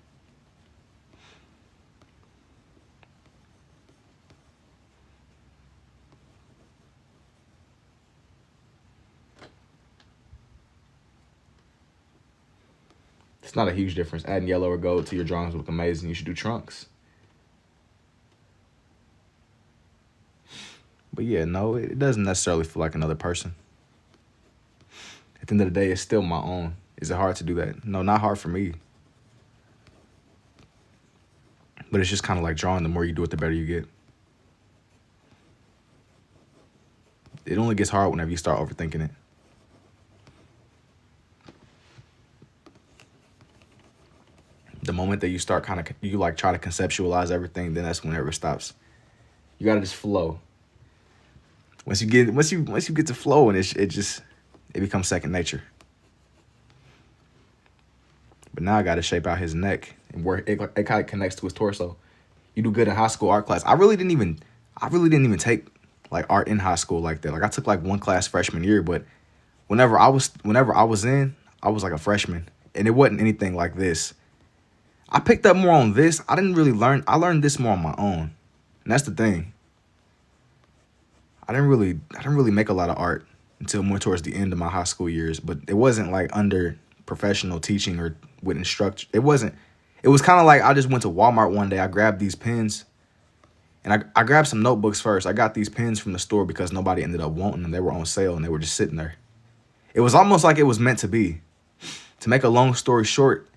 It's not a huge difference. Adding yellow or gold to your drawings would look amazing. You should do trunks. But yeah, no, it doesn't necessarily feel like another person. At the end of the day, it's still my own. Is it hard to do that? No, not hard for me. But it's just kind of like drawing. The more you do it, the better you get. It only gets hard whenever you start overthinking it. The moment that you start try to conceptualize everything, then that's whenever it stops. You gotta just flow. Once you get to flowing, it becomes second nature. But now I gotta shape out his neck and where it kind of connects to his torso. You do good in high school art class. I really didn't even take like art in high school like that. Like I took like one class freshman year, but whenever I was in, I was like a freshman, and it wasn't anything like this. I picked up more on this. I didn't really learn. I learned this more on my own, and that's the thing. I didn't really make a lot of art until more towards the end of my high school years, but it wasn't like under professional teaching or with instruction. It wasn't. It was kind of like I just went to Walmart one day. I grabbed these pens, and I grabbed some notebooks first. I got these pens from the store because nobody ended up wanting them. They were on sale, and they were just sitting there. It was almost like it was meant to be. To make a long story short,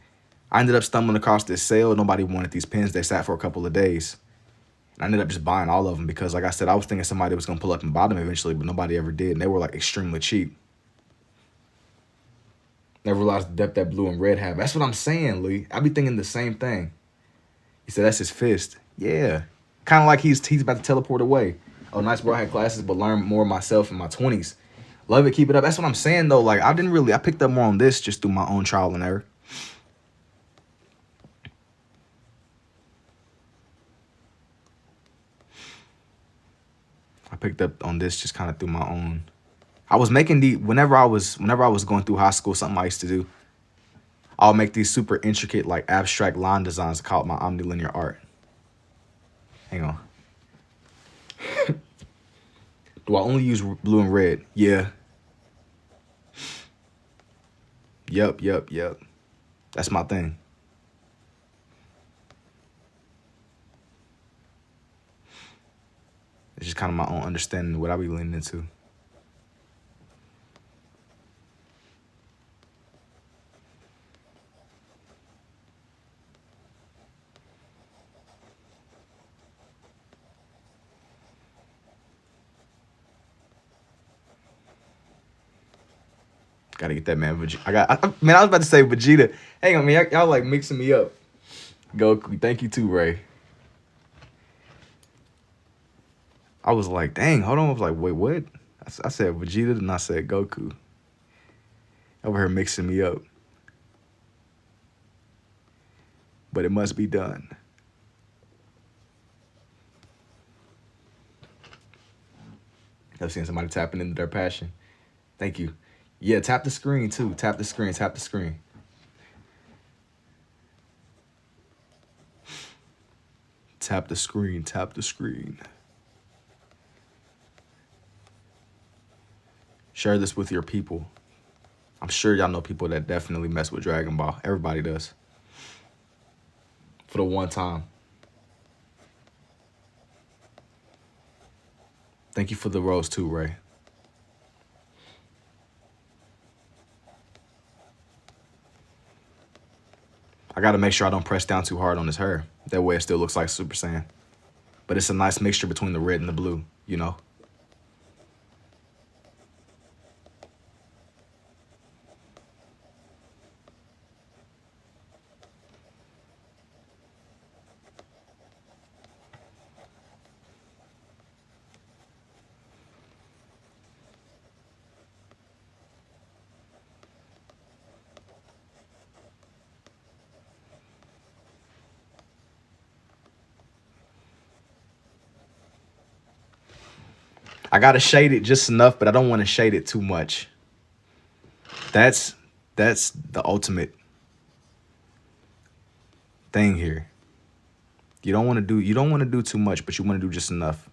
I ended up stumbling across this sale. Nobody wanted these pens. They sat for a couple of days. And I ended up just buying all of them because, like I said, I was thinking somebody was going to pull up and buy them eventually, but nobody ever did. And they were, like, extremely cheap. Never realized the depth that blue and red have. That's what I'm saying, Lee. I be thinking the same thing. He said that's his fist. Yeah. Kind of like he's about to teleport away. Oh, nice, bro. I had classes, but learned more myself in my 20s. Love it. Keep it up. That's what I'm saying, though. Like, I picked up more on this just through my own trial and error. I picked up on this just kind of through my own. I was making whenever I was going through high school, something I used to do, I'll make these super intricate, like, abstract line designs. I call it my omnilinear art. Hang on. Do I only use blue and red? Yeah. Yep. That's my thing. It's just kind of my own understanding of what I be leaning into. Gotta get that man Vegeta. Man, I was about to say Vegeta. Hang on, man. Y'all like mixing me up. Goku. Thank you too, Ray. I was like, dang, hold on. I was like, wait, what? I said Vegeta, then I said Goku. Over here mixing me up. But it must be done. I've seen somebody tapping into their passion. Thank you. Yeah, tap the screen too. Tap the screen. Tap the screen. Tap the screen. Tap the screen. Share this with your people. I'm sure y'all know people that definitely mess with Dragon Ball. Everybody does. For the one time. Thank you for the rose too, Ray. I gotta make sure I don't press down too hard on his hair. That way it still looks like Super Saiyan. But it's a nice mixture between the red and the blue, you know? I gotta shade it just enough, but I don't want to shade it too much. That's the ultimate thing here. You don't want to do too much, but you want to do just enough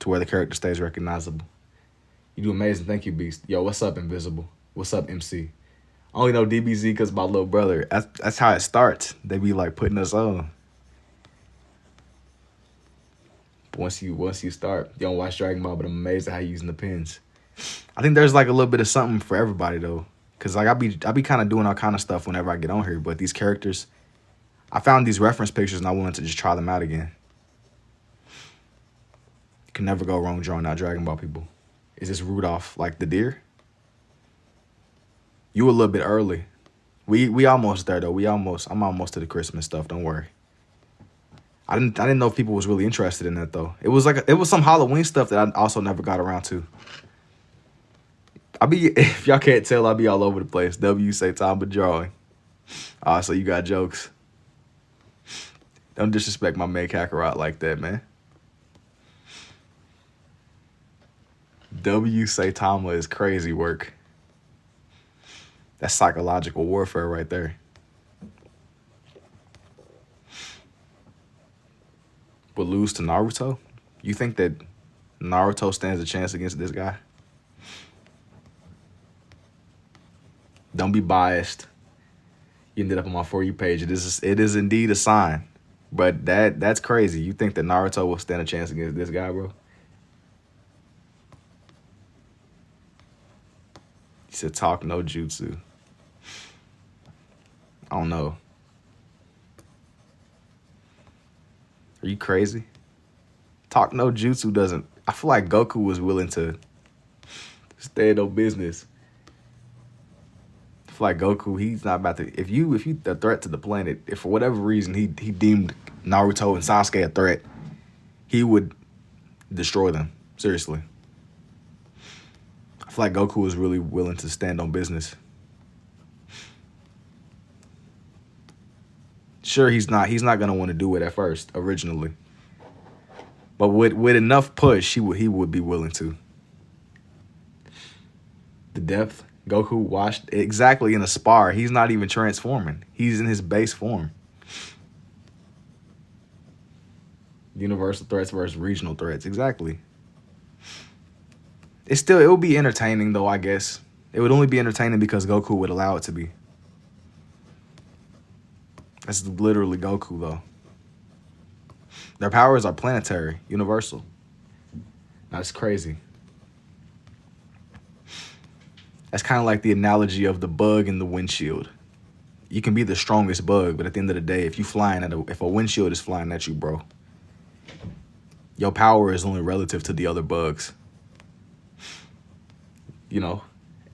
to where the character stays recognizable. You do amazing. Thank you, Beast. Yo, what's up, Invisible? What's up, MC? I only know DBZ because my little brother. That's how it starts. They be like putting us on. Once you start, you don't watch Dragon Ball, but I'm amazed at how you're using the pins. I think there's like a little bit of something for everybody though, cause like I be kind of doing all kind of stuff whenever I get on here. But these characters, I found these reference pictures and I wanted to just try them out again. You can never go wrong drawing out Dragon Ball people. Is this Rudolph like the deer? You a little bit early. We almost there though. I'm almost to the Christmas stuff. Don't worry. I didn't know if people was really interested in that though. It was some Halloween stuff that I also never got around to. If y'all can't tell, I'll be all over the place. W say time but drawing. So you got jokes. Don't disrespect my main Kakarot like that, man. W say Tama is crazy work. That's psychological warfare right there. But lose to Naruto? You think that Naruto stands a chance against this guy? Don't be biased. You ended up on my For You page. It is indeed a sign. But that's crazy. You think that Naruto will stand a chance against this guy, bro? He said talk no jutsu. I don't know. Are you crazy? Talk no jutsu doesn't. I feel like Goku was willing to stay in no business. I feel like Goku, he's not about to. If you the threat to the planet, if for whatever reason he deemed Naruto and Sasuke a threat, he would destroy them. Seriously. I feel like Goku is really willing to stand on business. Sure, he's not gonna want to do it at first, originally. But with enough push, he would be willing to. The depth, Goku watched exactly in a spar. He's not even transforming. He's in his base form. Universal threats versus regional threats. Exactly. It would be entertaining though, I guess. It would only be entertaining because Goku would allow it to be. That's literally Goku though. Their powers are planetary, universal. That's crazy. That's kind of like the analogy of the bug in the windshield. You can be the strongest bug, but at the end of the day, if a windshield is flying at you, bro, your power is only relative to the other bugs. You know,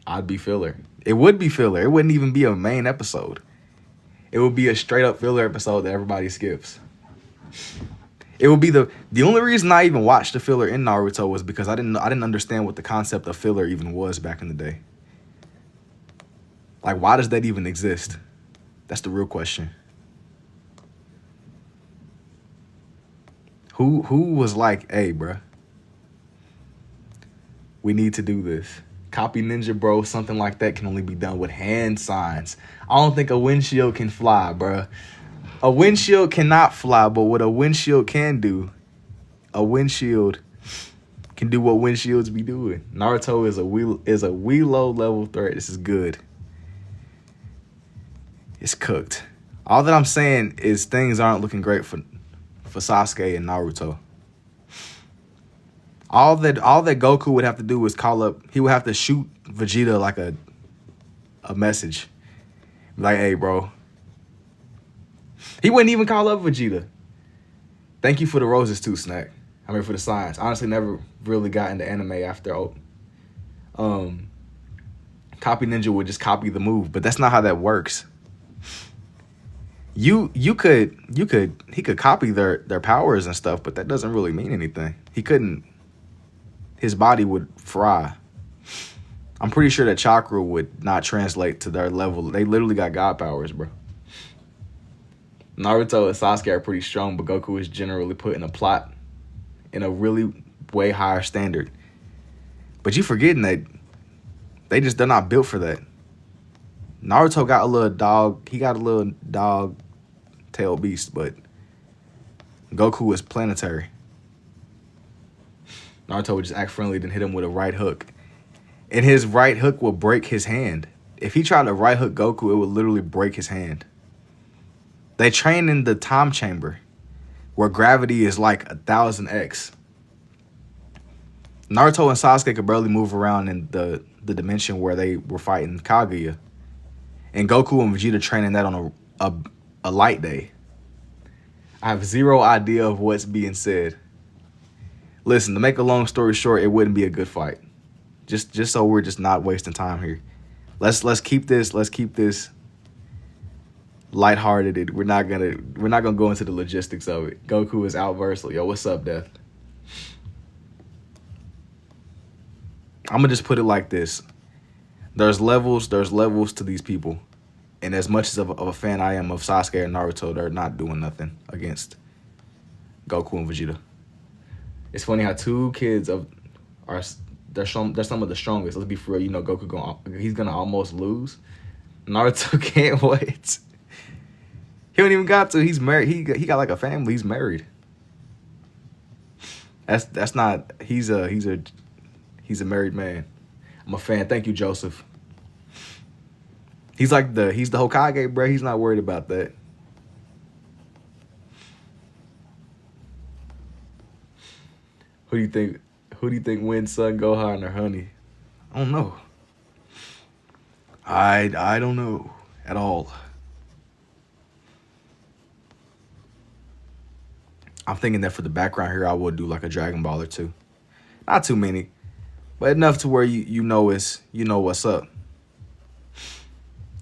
I'd be filler. It would be filler. It wouldn't even be a main episode. It would be a straight up filler episode that everybody skips. It would be the only reason I even watched the filler in Naruto was because I didn't understand what the concept of filler even was back in the day. Like, why does that even exist? That's the real question. Who was like, hey, bruh, we need to do this. Copy Ninja Bro, something like that can only be done with hand signs. I don't think a windshield can fly, bruh. A windshield cannot fly, but what a windshield can do, a windshield can do what windshields be doing. Naruto is a low level threat. This is good. It's cooked. All that I'm saying is things aren't looking great for Sasuke and Naruto. All that Goku would have to do is call up. He would have to shoot Vegeta like a message, like, "Hey, bro." He wouldn't even call up Vegeta. Thank you for the roses too, Snack. I mean, for the science. Honestly, never really got into anime after Copy Ninja would just copy the move, but that's not how that works. He could copy their powers and stuff, but that doesn't really mean anything. He couldn't. His body would fry. I'm pretty sure that chakra would not translate to their level. They literally got god powers, bro. Naruto and Sasuke are pretty strong, but Goku is generally put in a plot in a really way higher standard. But you forgetting that they're not built for that. Naruto got a little dog. He got a little dog tail beast, but Goku is planetary. Naruto would just act friendly, then hit him with a right hook. And his right hook will break his hand. If he tried to right hook Goku, it would literally break his hand. They train in the time chamber, where gravity is like 1,000x. Naruto and Sasuke could barely move around in the dimension where they were fighting Kaguya. And Goku and Vegeta training that on a light day. I have zero idea of what's being said. Listen, to make a long story short, it wouldn't be a good fight. Just so we're just not wasting time here. Let's keep this lighthearted. We're not gonna go into the logistics of it. Goku is outversed. Yo, what's up, Death? I'm gonna just put it like this. There's levels to these people. And as much as of a fan I am of Sasuke and Naruto, they're not doing nothing against Goku and Vegeta. It's funny how two kids they're some of the strongest. Let's be for real. You know, Goku he's gonna almost lose. Naruto can't wait. He don't even got to. He's married. He got like a family. He's married. That's not. He's a married man. I'm a fan. Thank you, Joseph. He's the Hokage, bro. He's not worried about that. Who do you think wins, Son Gohan or Honey? I don't know. I don't know at all. I'm thinking that for the background here, I would do like a Dragon Ball or two. Not too many, but enough to where you know what's up.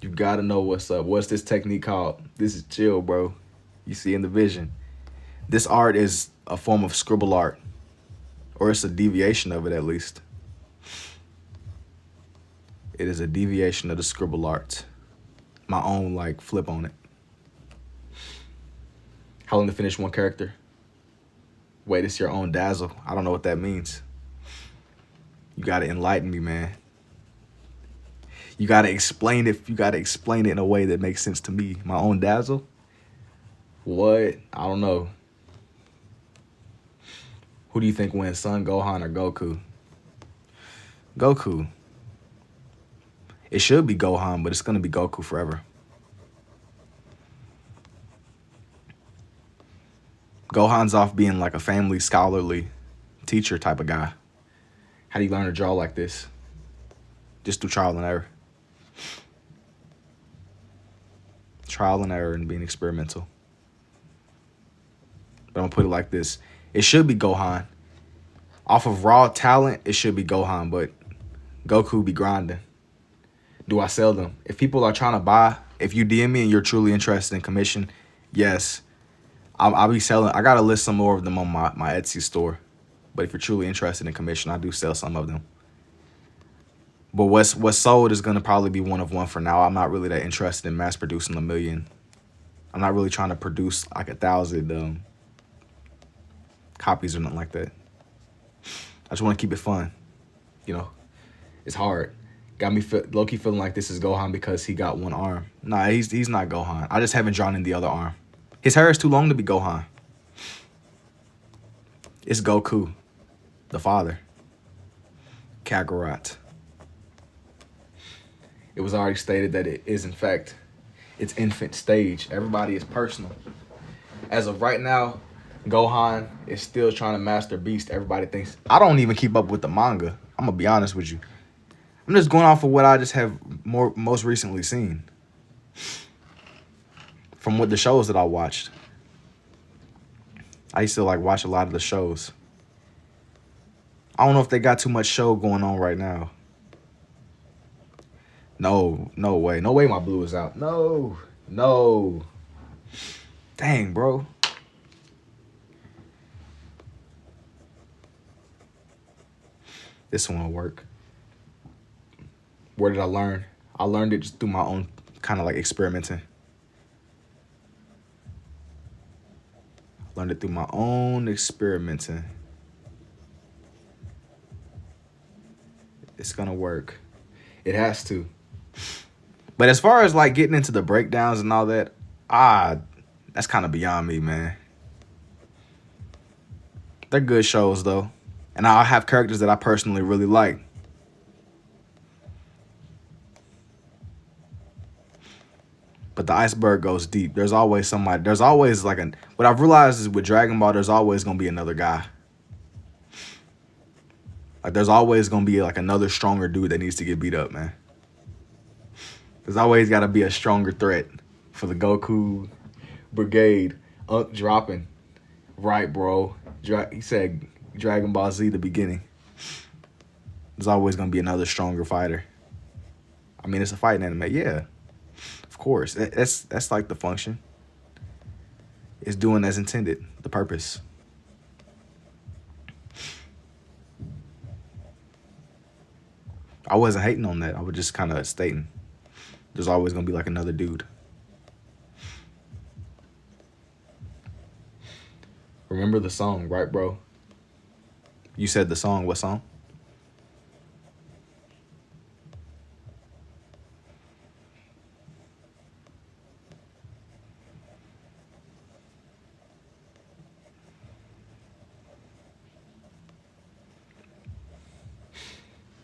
You gotta know what's up. What's this technique called? This is chill, bro. You see in the vision. This art is a form of scribble art, or it's a deviation of it at least. It is a deviation of the scribble art. My own like flip on it. How long to finish one character? Wait, it's your own dazzle. I don't know what that means. You gotta enlighten me, man. You gotta explain it. You gotta explain it in a way that makes sense to me. My own dazzle? What? I don't know. Who do you think wins, Son Gohan or Goku? Goku. It should be Gohan, but it's gonna be Goku forever. Gohan's off being like a family scholarly teacher type of guy. How do you learn to draw like this? Just through trial and error. Trial and error and being experimental. But I'm gonna put it like this. It should be Gohan. Off of raw talent, it should be Gohan, but Goku be grinding. Do I sell them? If people are trying to buy, if you DM me and you're truly interested in commission, yes. I'll be selling. I gotta list some more of them on my Etsy store. But if you're truly interested in commission, I do sell some of them. But what's sold is gonna probably be one of one for now. I'm not really that interested in mass producing a million. I'm not really trying to produce like 1,000 copies or nothing like that. I just want to keep it fun. You know, it's hard. Got me low-key feeling like this is Gohan because he got one arm. Nah, he's not Gohan. I just haven't drawn in the other arm. His hair is too long to be Gohan. It's Goku, the father. Kakarot. It was already stated that it is, in fact, its infant stage. Everybody is personal. As of right now, Gohan is still trying to master Beast. Everybody thinks. I don't even keep up with the manga. I'm going to be honest with you. I'm just going off of what I just have most recently seen. From what the shows that I watched. I used to like watch a lot of the shows. I don't know if they got too much show going on right now. No way. No way my blue is out. No. Dang, bro. This one will work. Where did I learn? I learned it just through my own kind of like experimenting. Learned it through my own experimenting. It's gonna work. It has to. But as far as like getting into the breakdowns and all that, that's kind of beyond me, man. They're good shows though. And I have characters that I personally really like. But the iceberg goes deep. There's always somebody. There's always like what I've realized is with Dragon Ball, there's always going to be another guy. Like there's always going to be like another stronger dude that needs to get beat up, man. There's always got to be a stronger threat for the Goku brigade. Dropping. Right, bro. He said Dragon Ball Z, the beginning. There's always going to be another stronger fighter. I mean, it's a fighting anime. Yeah. Of course, that's like the function. It's doing as intended, the purpose. I wasn't hating on that. I was just kind of stating there's always going to be like another dude. Remember the song, right, bro? You said the song. What song?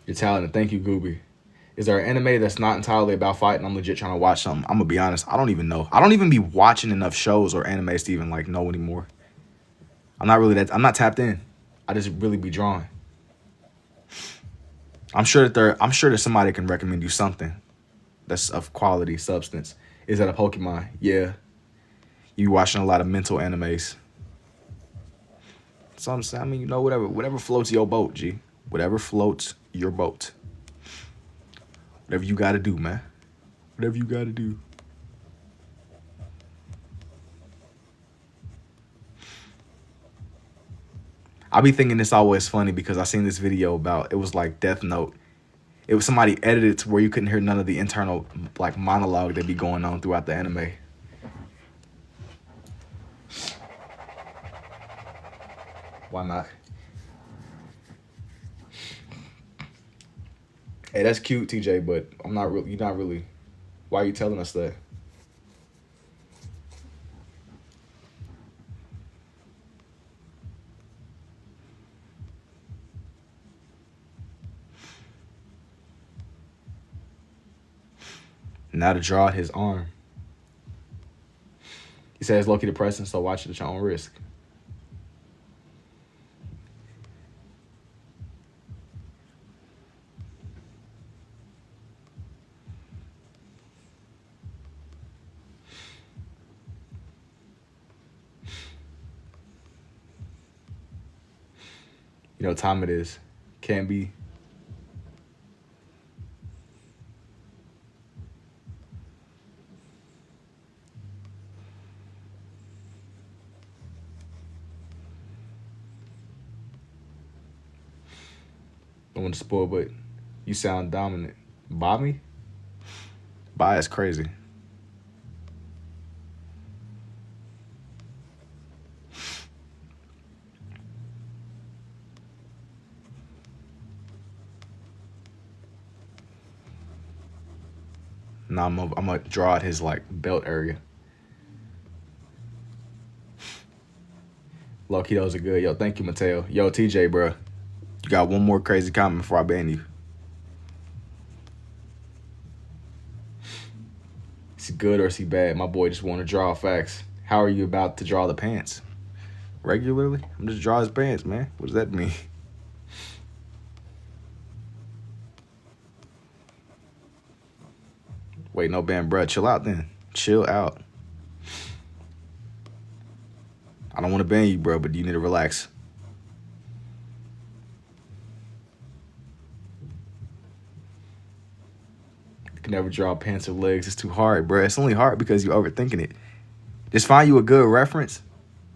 You're talented. Thank you, Gooby. Is there an anime that's not entirely about fighting? I'm legit trying to watch something. I'm going to be honest. I don't even know. I don't even be watching enough shows or animes to even like know anymore. I'm not tapped in. I just really be drawing. I'm sure that somebody can recommend you something that's of quality substance. Is that a Pokemon? Yeah. You watching a lot of mental animes. So I'm saying, I mean, you know, whatever floats your boat, G. Whatever floats your boat. Whatever you got to do, man. Whatever you got to do. I be thinking it's always funny because I seen this video about, it was like Death Note. It was somebody edited to where you couldn't hear none of the internal like monologue that be going on throughout the anime. Why not? Hey, that's cute, TJ, but I'm not really. You're not really. Why are you telling us that? Now to draw out his arm. He says low-key depressing, so watch it at your own risk. You know what time it is. Can't be. Don't want to spoil, but you sound dominant. Buy me? Buy is crazy. Now I'm gonna draw out his like belt area. Low-key, those are good. Yo, thank you, Mateo. Yo, TJ, bro. You got one more crazy comment before I ban you. Is he good or is he bad? My boy just want to draw facts. How are you about to draw the pants? Regularly? I'm just draw his pants, man. What does that mean? Wait, no ban, bro. Chill out then. Chill out. I don't want to ban you, bro, but you need to relax. You can never draw pants or legs. It's too hard, bro. It's only hard because you're overthinking it. Just find you a good reference.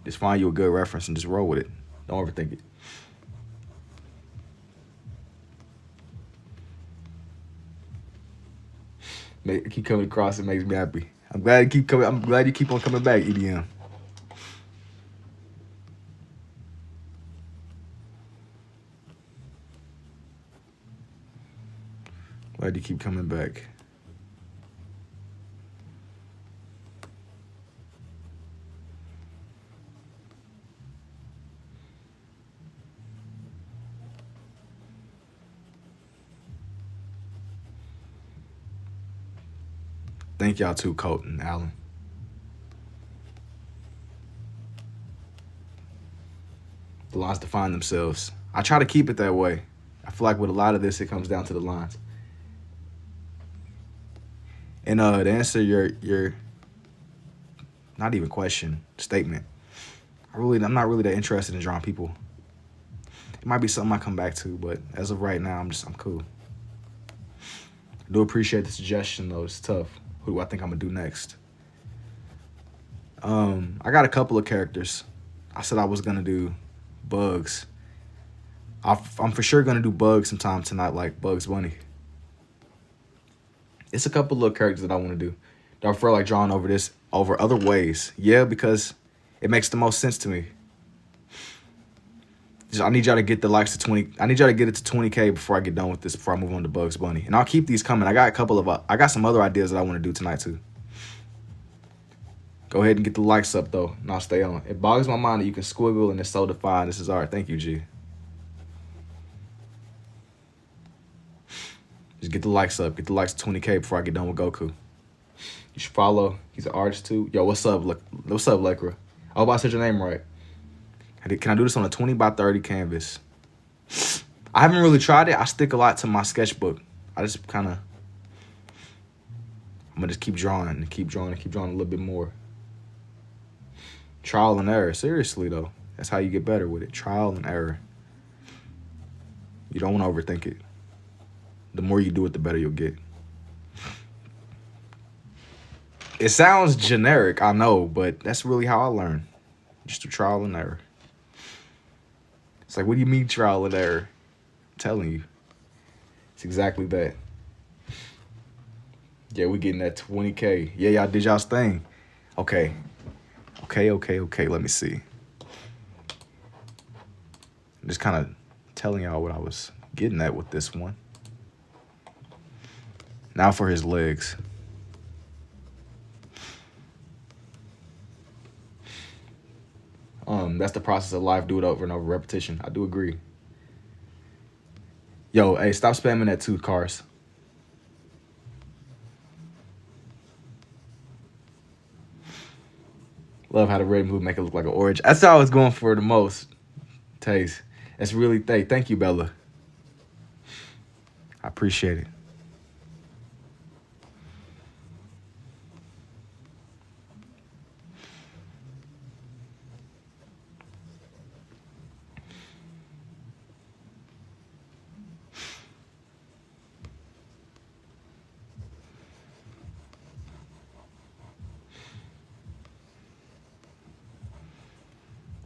Just find you a good reference and just roll with it. Don't overthink it. Keep coming across. It makes me happy. I'm glad you keep coming. I'm glad you keep on coming back, EDM. Glad you keep coming back. Thank y'all too, Colt and Allen. The lines define themselves. I try to keep it that way. I feel like with a lot of this, it comes down to the lines. And to answer your not even question, statement, I'm not really that interested in drawing people. It might be something I come back to, but as of right now, I'm cool. I do appreciate the suggestion though. It's tough. Who do I think I'm gonna do next? I got a couple of characters. I said I was gonna do Bugs. I'm for sure gonna do Bugs sometime tonight, like Bugs Bunny. It's a couple of characters that I want to do. Do I prefer like drawing over other ways? Yeah, because it makes the most sense to me. I need y'all to get the likes to 20. I need y'all to get it to 20K before I get done with this, before I move on to Bugs Bunny. And I'll keep these coming. I got some other ideas that I want to do tonight too. Go ahead and get the likes up though, and I'll stay on. It boggles my mind that you can squiggle and it's so defined. This is art. Thank you, G. Just get the likes up. Get the likes to 20K before I get done with Goku. You should follow. He's an artist too. Yo, what's up? What's up, Lekra? I hope I said your name right. Can I do this on a 20 by 30 canvas? I haven't really tried it. I stick a lot to my sketchbook. I just kind of, I'm going to just keep drawing and keep drawing and keep drawing a little bit more. Trial and error. Seriously, though. That's how you get better with it. Trial and error. You don't want to overthink it. The more you do it, the better you'll get. It sounds generic, I know, but that's really how I learn. Just through trial and error. It's like, what do you mean trial and error? I'm telling you. It's exactly that. Yeah, we getting that 20K. Yeah, y'all did y'all's thing. Okay. Okay. Let me see. I'm just kind of telling y'all what I was getting at with this one. Now for his legs. That's the process of life. Do it over and over. Repetition. I do agree. Yo, hey, stop spamming that too, cars. Love how the red move make it look like an orange. That's what I was going for the most. Taste. That's really thank you, Bella. I appreciate it.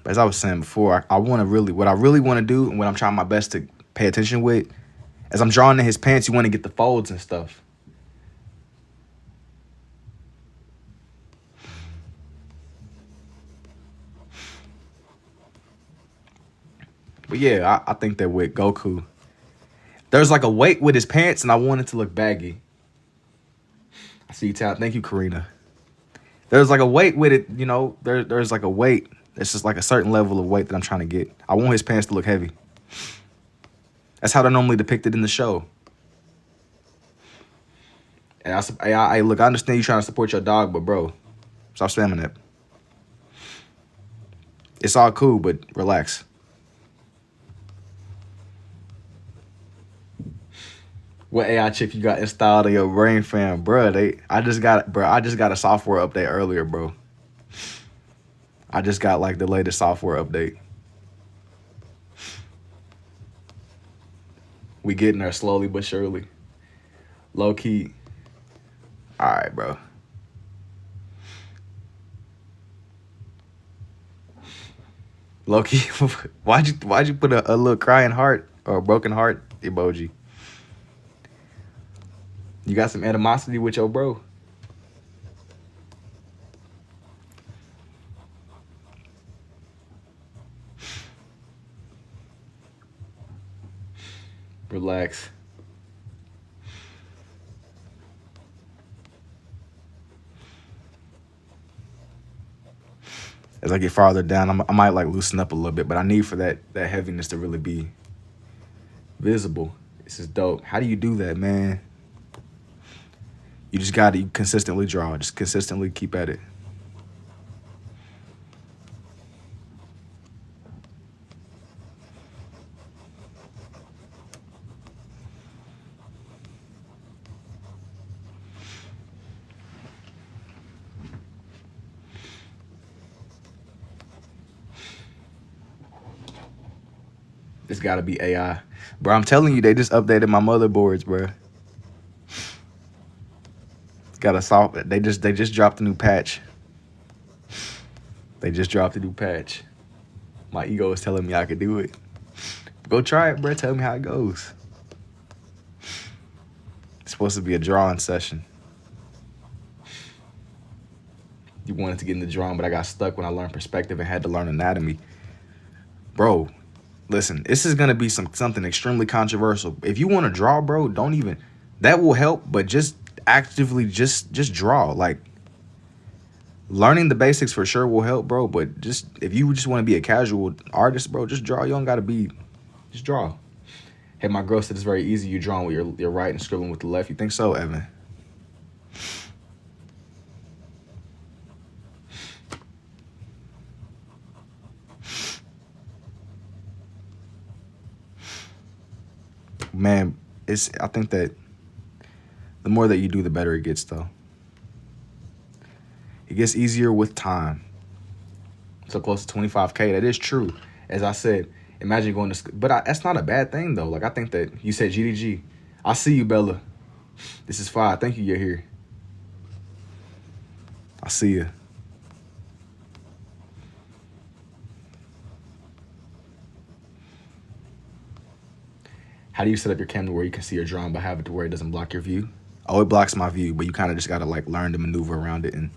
As I was saying before, I want to what I really want to do and what I'm trying my best to pay attention with, as I'm drawing in his pants, you want to get the folds and stuff. But yeah, I think that with Goku, there's like a weight with his pants, and I want it to look baggy. I see you, Tal. Thank you, Karina. There's like a weight with it, you know. There's like a weight. It's just like a certain level of weight that I'm trying to get. I want his pants to look heavy. That's how they're normally depicted in the show. And I look, I understand you trying to support your dog, but bro, stop spamming that. It's all cool, but relax. What AI chip you got installed on your brain, fam, bro? I just got a software update earlier, bro. I just got like the latest software update. We getting there slowly but surely. Low key. All right, bro. Low key. why'd you put a little crying heart or a broken heart emoji? You got some animosity with your bro. Relax. As I get farther down, I might like loosen up a little bit, but I need for that heaviness to really be visible. This is dope. How do you do that, man? You just got to consistently draw. Just consistently keep at it. It's got to be AI. Bro, I'm telling you, they just updated my motherboards, bro. Got a soft. They just dropped a new patch. They just dropped a new patch. My ego is telling me I could do it. Go try it, bro. Tell me how it goes. It's supposed to be a drawing session. You wanted to get into drawing, but I got stuck when I learned perspective and had to learn anatomy. Bro, listen, this is gonna be something extremely controversial. If you want to draw, bro, don't even. That will help, but just actively just draw. Like, learning the basics for sure will help, bro. But just if you just want to be a casual artist, bro, just draw. You don't gotta be. Just draw. Hey, my girl said it's very easy. You drawing with your right and scribbling with the left. You think so, Evan? Man, I think that the more that you do, the better it gets, though. It gets easier with time. So close to 25K. That is true. As I said, imagine going to school. But that's not a bad thing, though. Like, I think that you said GDG. I see you, Bella. This is fine. Thank you, you're here. I see you. How do you set up your camera where you can see your drawing but have it to where it doesn't block your view? Oh, it blocks my view, but you kind of just gotta like learn to maneuver around it, and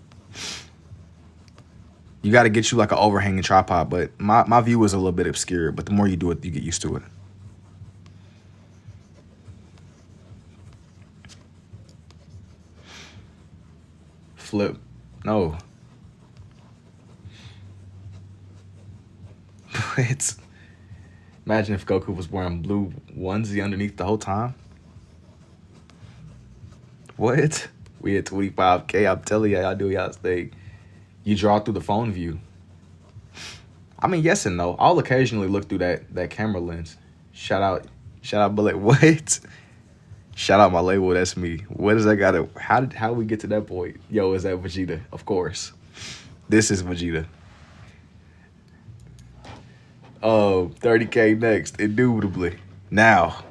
you gotta get you like an overhanging tripod. But my view is a little bit obscure, but the more you do it, you get used to it. Flip, no. It's imagine if Goku was wearing blue onesie underneath the whole time. What? We at 25K. I'm telling y'all do y'all's thing. You draw through the phone view. I mean, yes and no. I'll occasionally look through that camera lens. Shout out Bullet. What? Shout out my label. That's me. What does that gotta? How we get to that point? Yo, is that Vegeta? Of course. This is Vegeta. Oh, 30K next, indubitably. Now,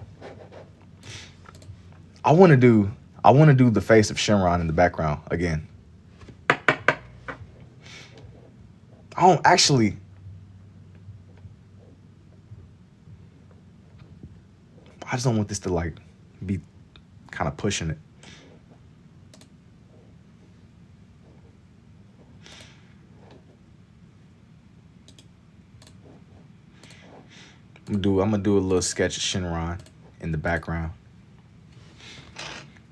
I want to do the face of Shenron in the background again. I don't actually. I just don't want this to like be kind of pushing it. I'm gonna do a little sketch of Shenron in the background.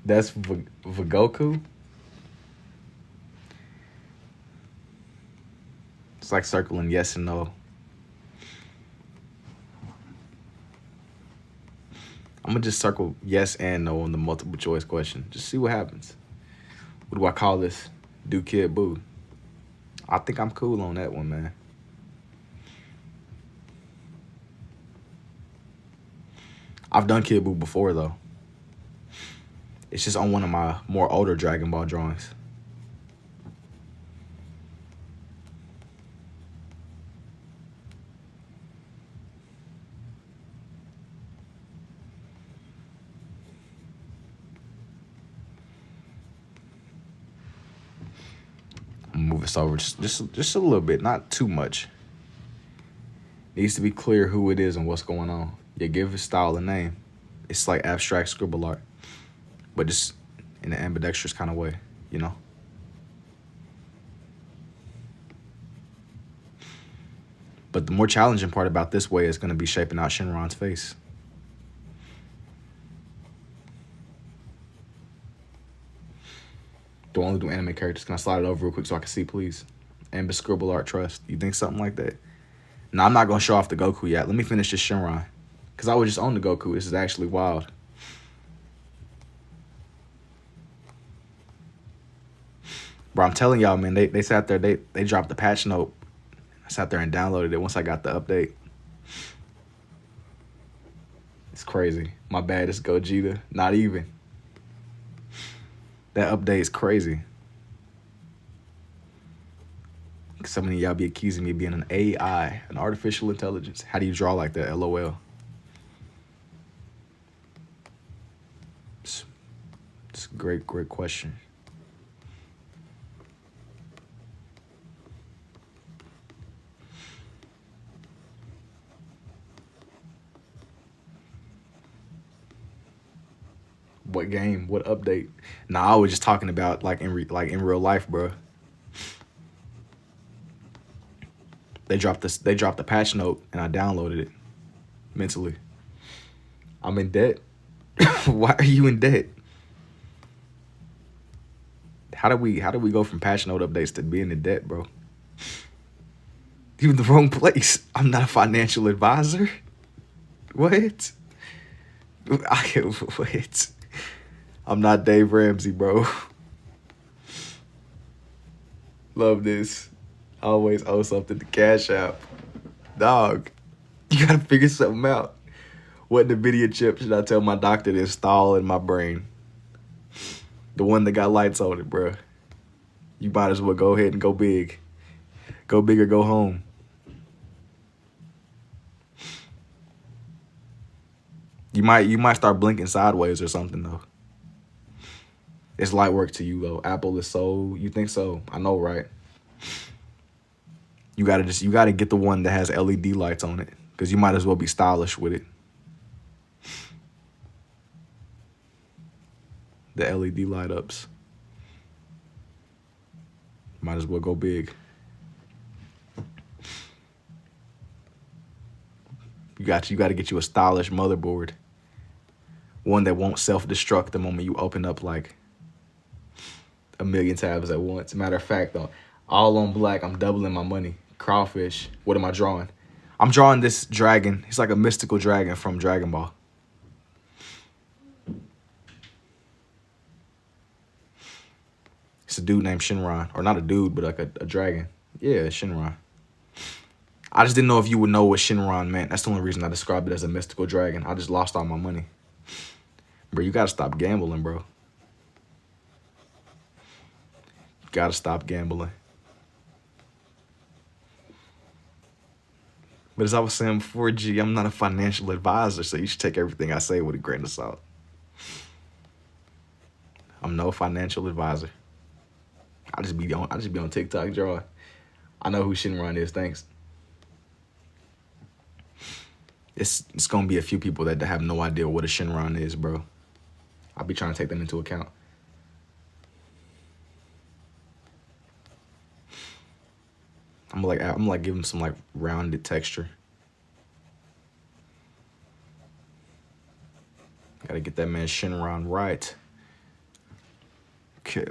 That's Vagoku. It's like circling yes and no. I'm gonna just circle yes and no on the multiple choice question. Just see what happens. What do I call this? Do Kid Boo. I think I'm cool on that one, man. I've done Kid Boo before, though. It's just on one of my more older Dragon Ball drawings. I'm gonna move this over just a little bit, not too much. Needs to be clear who it is and what's going on. Yeah, give his style a name. It's like abstract scribble art, but just in an ambidextrous kind of way, you know? But the more challenging part about this way is going to be shaping out Shenron's face. Do I only do anime characters? Can I slide it over real quick so I can see, please? Ambis scribble art trust. You think something like that? No, I'm not going to show off the Goku yet. Let me finish this Shenron. Because I would just own the Goku. This is actually wild. Bro, I'm telling y'all, man, they sat there, they dropped the patch note. I sat there and downloaded it once I got the update. It's crazy. My bad, it's Gogeta. Not even. That update is crazy. So many of y'all be accusing me of being an AI, an artificial intelligence. How do you draw like that? LOL. It's a great question. What game? What update? Nah, I was just talking about like in real life, bro. They dropped the patch note and I downloaded it mentally. I'm in debt. Why are you in debt? How do we go from patch note updates to being in debt, bro? You in the wrong place. I'm not a financial advisor. What? What? I'm not Dave Ramsey, bro. Love this. Always owe something to Cash App. Dog, you gotta figure something out. What NVIDIA chip should I tell my doctor to install in my brain? The one that got lights on it, bro. You might as well go ahead and go big. Go big or go home. You might start blinking sideways or something, though. It's light work to you, though. Apple is so... You think so? I know, right? You gotta get the one that has LED lights on it, because you might as well be stylish with it. The LED light ups. Might as well go big. You got to get you a stylish motherboard. One that won't self-destruct the moment you open up like a million tabs at once. Matter of fact, though, all on black, I'm doubling my money. Crawfish. What am I drawing? I'm drawing this dragon. He's like a mystical dragon from Dragon Ball. It's a dude named Shinron. Or not a dude, but like a dragon. Yeah, Shinron. I just didn't know if you would know what Shinron meant. That's the only reason I described it as a mystical dragon. I just lost all my money. Bro, you gotta stop gambling, bro. You gotta stop gambling. But as I was saying before, G, I'm not a financial advisor, so you should take everything I say with a grain of salt. I'm no financial advisor. I just be on TikTok drawing. I know who Shinron is, thanks. It's gonna be a few people that have no idea what a Shinron is, bro. I'll be trying to take them into account. I'm like give them some like rounded texture. Gotta get that man Shinron right. Okay.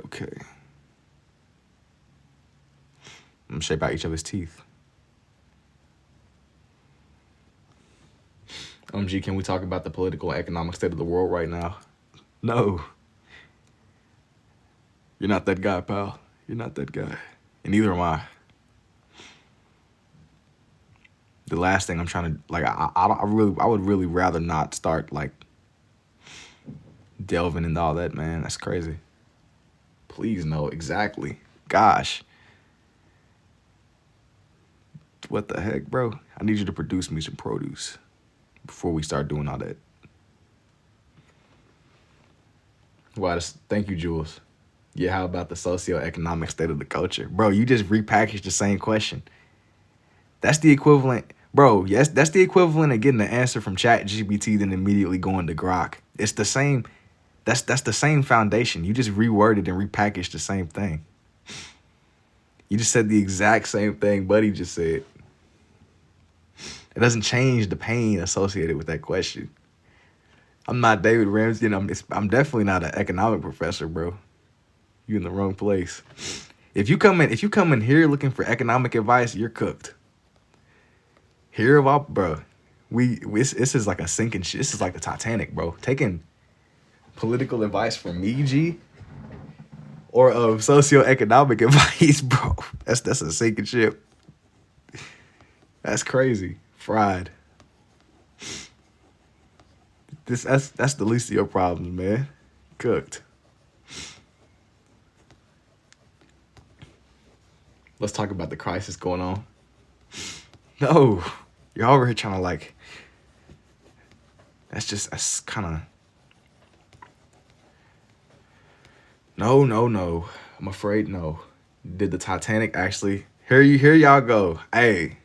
I'm gonna shape out each of his teeth. G, can we talk about the political and economic state of the world right now? No. You're not that guy, pal. You're not that guy. And neither am I. The last thing I'm trying to, like, I would really rather not start, like, delving into all that, man. That's crazy. Please, no. Exactly. Gosh. What the heck, bro? I need you to produce me some produce before we start doing all that. Wow, thank you, Jules. Yeah, how about the socioeconomic state of the culture? Bro, you just repackaged the same question. That's the equivalent, bro, yes, that's the equivalent of getting the answer from ChatGPT then immediately going to Grok. It's the same, that's the same foundation. You just reworded and repackaged the same thing. You just said the exact same thing Buddy just said. It doesn't change the pain associated with that question. I'm not David Ramsey, and I'm definitely not an economic professor, bro. You in the wrong place. If you come in here looking for economic advice, you're cooked. Here about, bro, this is like a sinking ship. This is like the Titanic, bro. Taking political advice from me, G, or of socioeconomic advice, bro. That's a sinking ship. That's crazy. Fried. That's the least of your problems, man. Cooked. Let's talk about the crisis going on. No, you're over here trying to like. That's kind of. No. I'm afraid no. Did the Titanic actually? Here y'all go. Hey.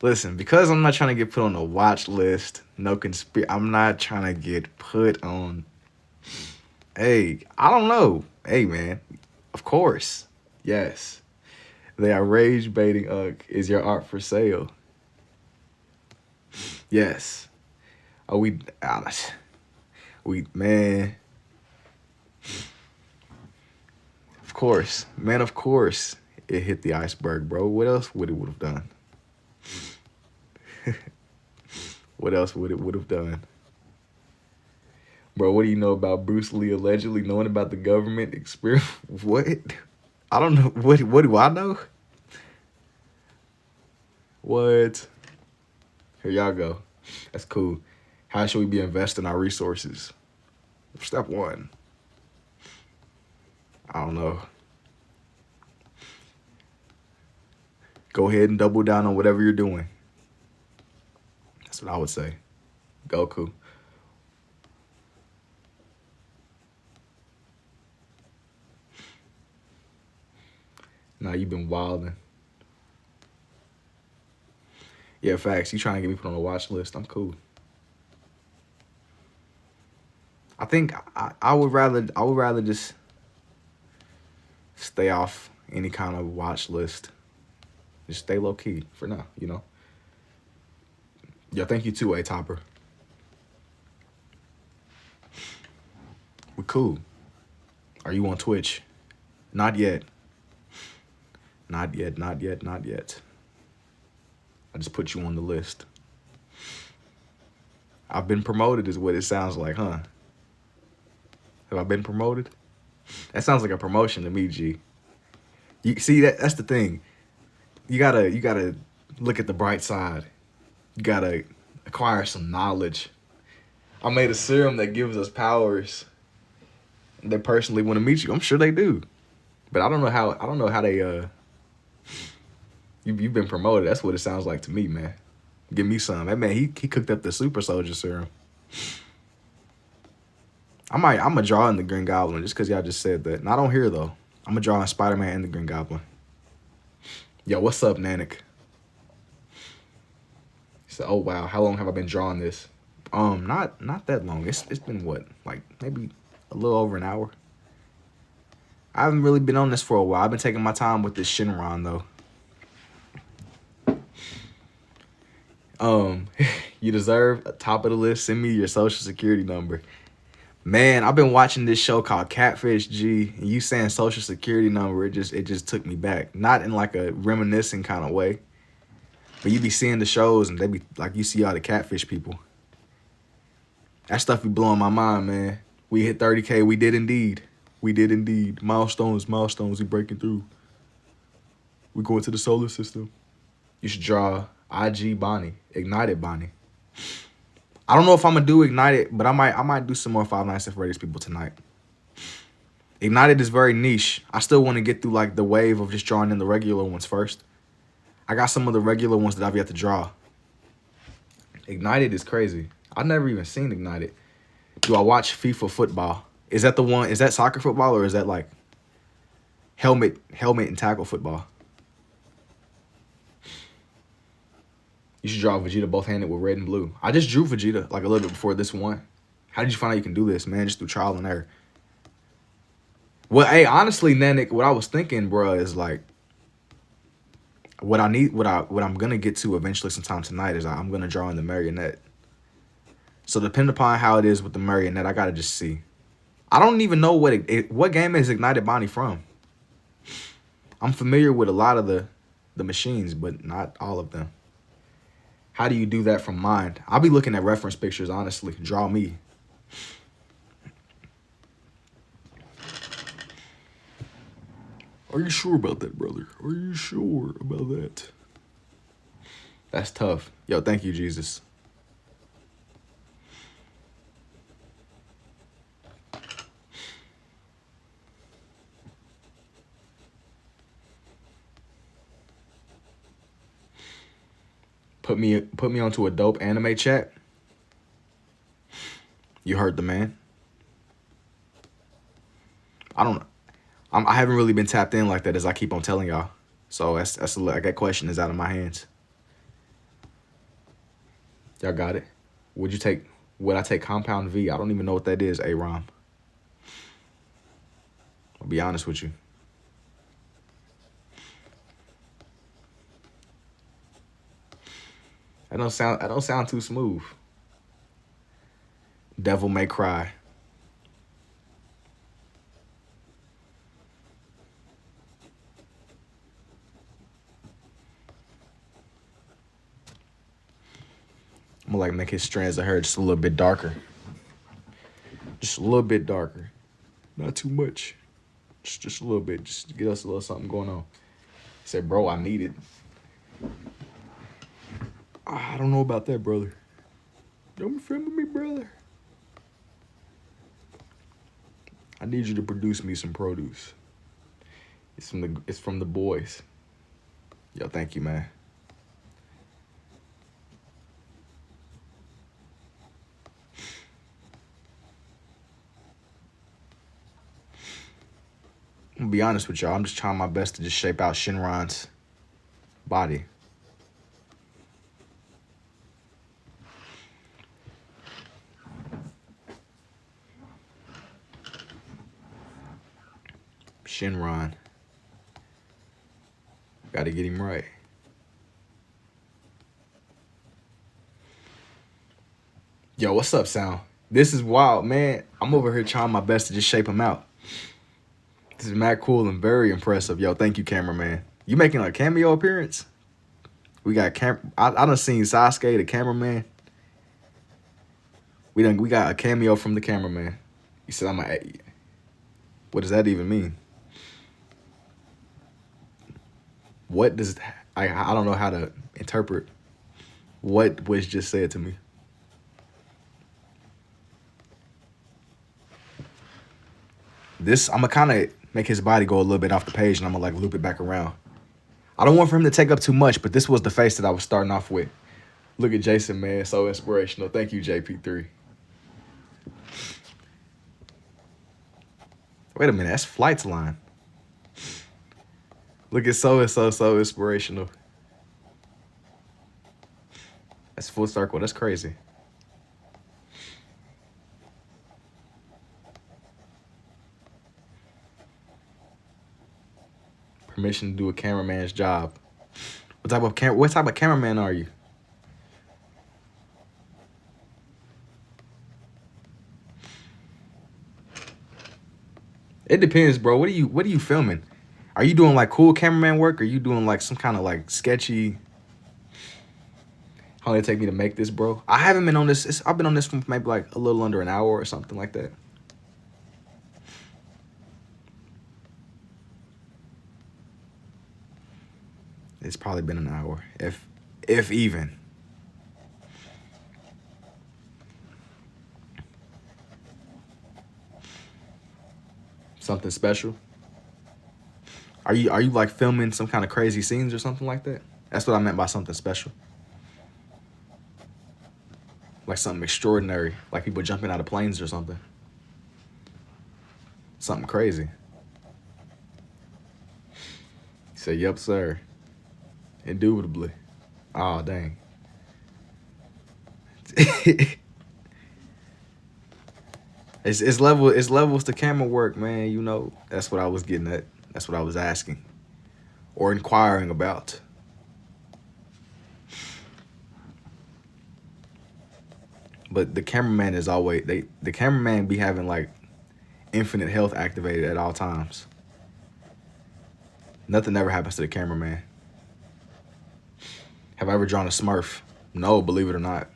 Listen, because I'm not trying to get put on a watch list, I'm not trying to get put on. Hey, I don't know. Hey, man, of course, yes. They are rage baiting. Is your art for sale? Yes. Oh, man. Of course, man. Of course, it hit the iceberg, bro. What else would it have done? What else would it have done? Bro, what do you know about Bruce Lee allegedly knowing about the government experience? What? I don't know. What do I know? What? Here y'all go. That's cool. How should we be investing our resources? Step 1. I don't know. Go ahead and double down on whatever you're doing. That's what I would say. Goku. Nah, you've been wilding. Yeah, facts. You trying to get me put on a watch list. I'm cool. I think I would rather just stay off any kind of watch list. Just stay low key for now, you know. Yo, thank you too, A Topper. We cool. Are you on Twitch? Not yet. Not yet, not yet, not yet. I just put you on the list. I've been promoted is what it sounds like, huh? Have I been promoted? That sounds like a promotion to me, G. You see, that's the thing. You gotta look at the bright side. You gotta acquire some knowledge. I made a serum that gives us powers. They personally want to meet you. I'm sure they do. But I don't know how they you've been promoted. That's what it sounds like to me, man. Give me some. That man, he cooked up the super soldier serum. I'm gonna draw in the Green Goblin just because y'all just said that. Not on here though. I'm gonna draw in Spider-Man and the Green Goblin. Yo, what's up, Nanik? He said, "Oh wow, how long have I been drawing this?" Not that long. It's been what, like maybe a little over an hour. I haven't really been on this for a while. I've been taking my time with this Shinron though. You deserve a top of the list. Send me your social security number. Man, I've been watching this show called Catfish, G. And you saying social security number, it just took me back. Not in like a reminiscing kind of way. But you be seeing the shows and they be like, you see all the catfish people. That stuff be blowing my mind, man. We hit 30K. We did indeed. We did indeed. Milestones. We breaking through. We going to the solar system. You should draw IG Bonnie, Ignited Bonnie. I don't know if I'm gonna do Ignited, but I might do some more Five Nights at Freddy's people tonight. Ignited is very niche. I still want to get through like the wave of just drawing in the regular ones first. I got some of the regular ones that I've yet to draw. Ignited is crazy. I've never even seen Ignited. Do I watch FIFA football? Is that the one? Is that soccer football or is that like helmet and tackle football? You should draw Vegeta both-handed with red and blue. I just drew Vegeta like a little bit before this one. How did you find out you can do this, man? Just through trial and error. Well, hey, honestly, Nanik, what I was thinking, bro, is like what I'm gonna get to eventually sometime tonight is I'm gonna draw in the marionette. So depending upon how it is with the marionette, I gotta just see. I don't even know what game is Ignited Bonnie from. I'm familiar with a lot of the machines, but not all of them. How do you do that from mind? I'll be looking at reference pictures, honestly. Draw me. Are you sure about that, brother? Are you sure about that? That's tough. Yo, thank you, Jesus. Put me onto a dope anime chat. You heard the man. I don't know. I haven't really been tapped in like that, as I keep on telling y'all. So that's like that question is out of my hands. Y'all got it. Would I take Compound V? I don't even know what that is, A-Rom. I'll be honest with you. I don't sound too smooth. Devil May Cry. I'm gonna like make his strands of hair just a little bit darker. Just a little bit darker. Not too much. Just a little bit. Just to get us a little something going on. He said, bro, I need it. I don't know about that, brother. Don't be friend with me, brother. I need you to produce me some produce. It's from the boys. Yo, thank you, man. I'm gonna be honest with y'all. I'm just trying my best to just shape out Shinron's body. Shinron. Gotta get him right. Yo, what's up, Sound? This is wild, man. I'm over here trying my best to just shape him out. This is mad cool and very impressive. Yo, thank you, cameraman. You making a cameo appearance? We got I done seen Sasuke, the cameraman. We got a cameo from the cameraman. He said I'm a. What does that even mean? What does I don't know how to interpret what was just said to me. This I'm gonna kind of make his body go a little bit off the page, and I'm gonna like loop it back around. I don't want for him to take up too much, but this was the face that I was starting off with. Look at Jason, man, so inspirational. Thank you, JP3. Wait a minute, that's Flight's line. Look at so inspirational. That's full circle. That's crazy. Permission to do a cameraman's job. What type of cameraman are you? It depends, bro. What are you filming? Are you doing like cool cameraman work? Or are you doing like some kind of like sketchy? How long did it take me to make this, bro? I haven't been on this. I've been on this for maybe like a little under an hour or something like that. It's probably been an hour, if even. Something special. Are you like filming some kind of crazy scenes or something like that? That's what I meant by something special. Like something extraordinary, like people jumping out of planes or something. Something crazy. He said, "Yep, sir." Indubitably. Oh, dang. It's levels to camera work, man. You know, that's what I was getting at. That's what I was asking or inquiring about. But the cameraman is always the cameraman be having like infinite health activated at all times. Nothing ever happens to the cameraman. Have I ever drawn a Smurf? No, believe it or not.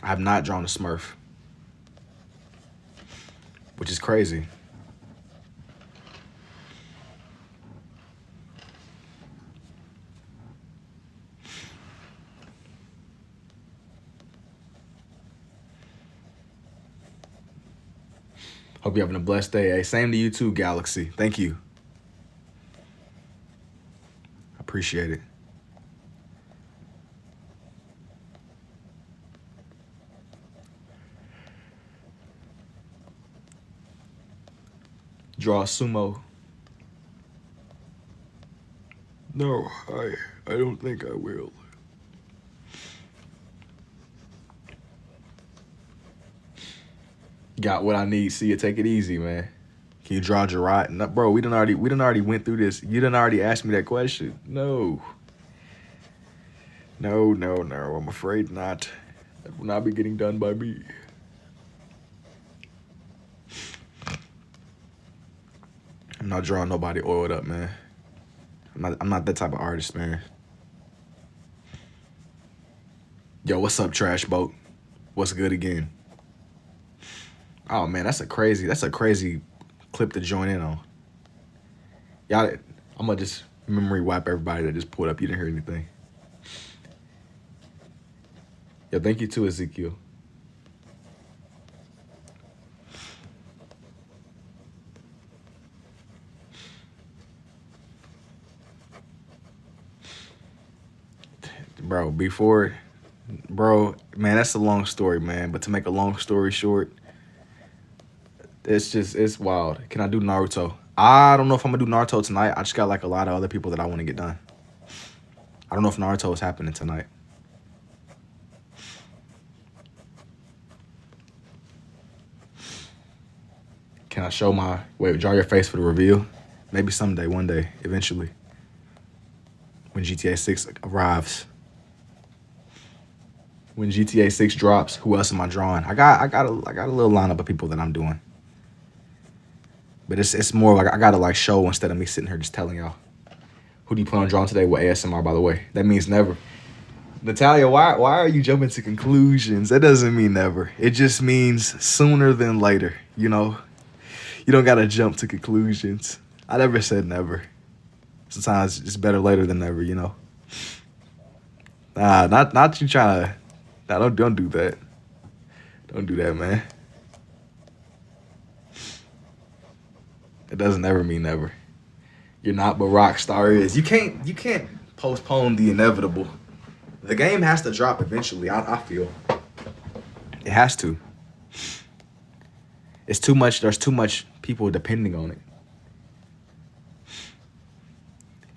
I have not drawn a Smurf. Which is crazy. Hope you're having a blessed day. Hey, same to you too, Galaxy. Thank you. Appreciate it. Draw a sumo. No, I don't think I will. Got what I need. See you. Take it easy, man. Can you draw Gerard? No, bro, we done already went through this. You done already asked me that question. No. No. I'm afraid not. That will not be getting done by me. I'm not drawing nobody oiled up, man. I'm not that type of artist, man. Yo, what's up, Trash Boat? What's good again? Oh man, that's a crazy clip to join in on. Y'all, I'm gonna just memory wipe everybody that just pulled up. You didn't hear anything. Yo, thank you too, Ezekiel. Bro, man, that's a long story, man. But to make a long story short, it's wild. Can I do Naruto? I don't know if I'm gonna do Naruto tonight. I just got like a lot of other people that I want to get done. I don't know if Naruto is happening tonight. Can I show my... Wait, draw your face for the reveal? Maybe someday, one day, eventually. When GTA 6 arrives. When GTA 6 drops, who else am I drawing? I got a little lineup of people that I'm doing. But it's more like I gotta like show instead of me sitting here just telling y'all. Who do you plan on drawing today with ASMR, by the way? That means never. Natalia, why are you jumping to conclusions? That doesn't mean never. It just means sooner than later, you know? You don't gotta jump to conclusions. I never said never. Sometimes it's better later than never, you know? Nah, not you trying to... Nah, don't do that. Don't do that, man. It doesn't ever mean never. You're not, but Rockstar is. You can't postpone the inevitable. The game has to drop eventually, I feel. It has to. It's too much. There's too much people depending on it.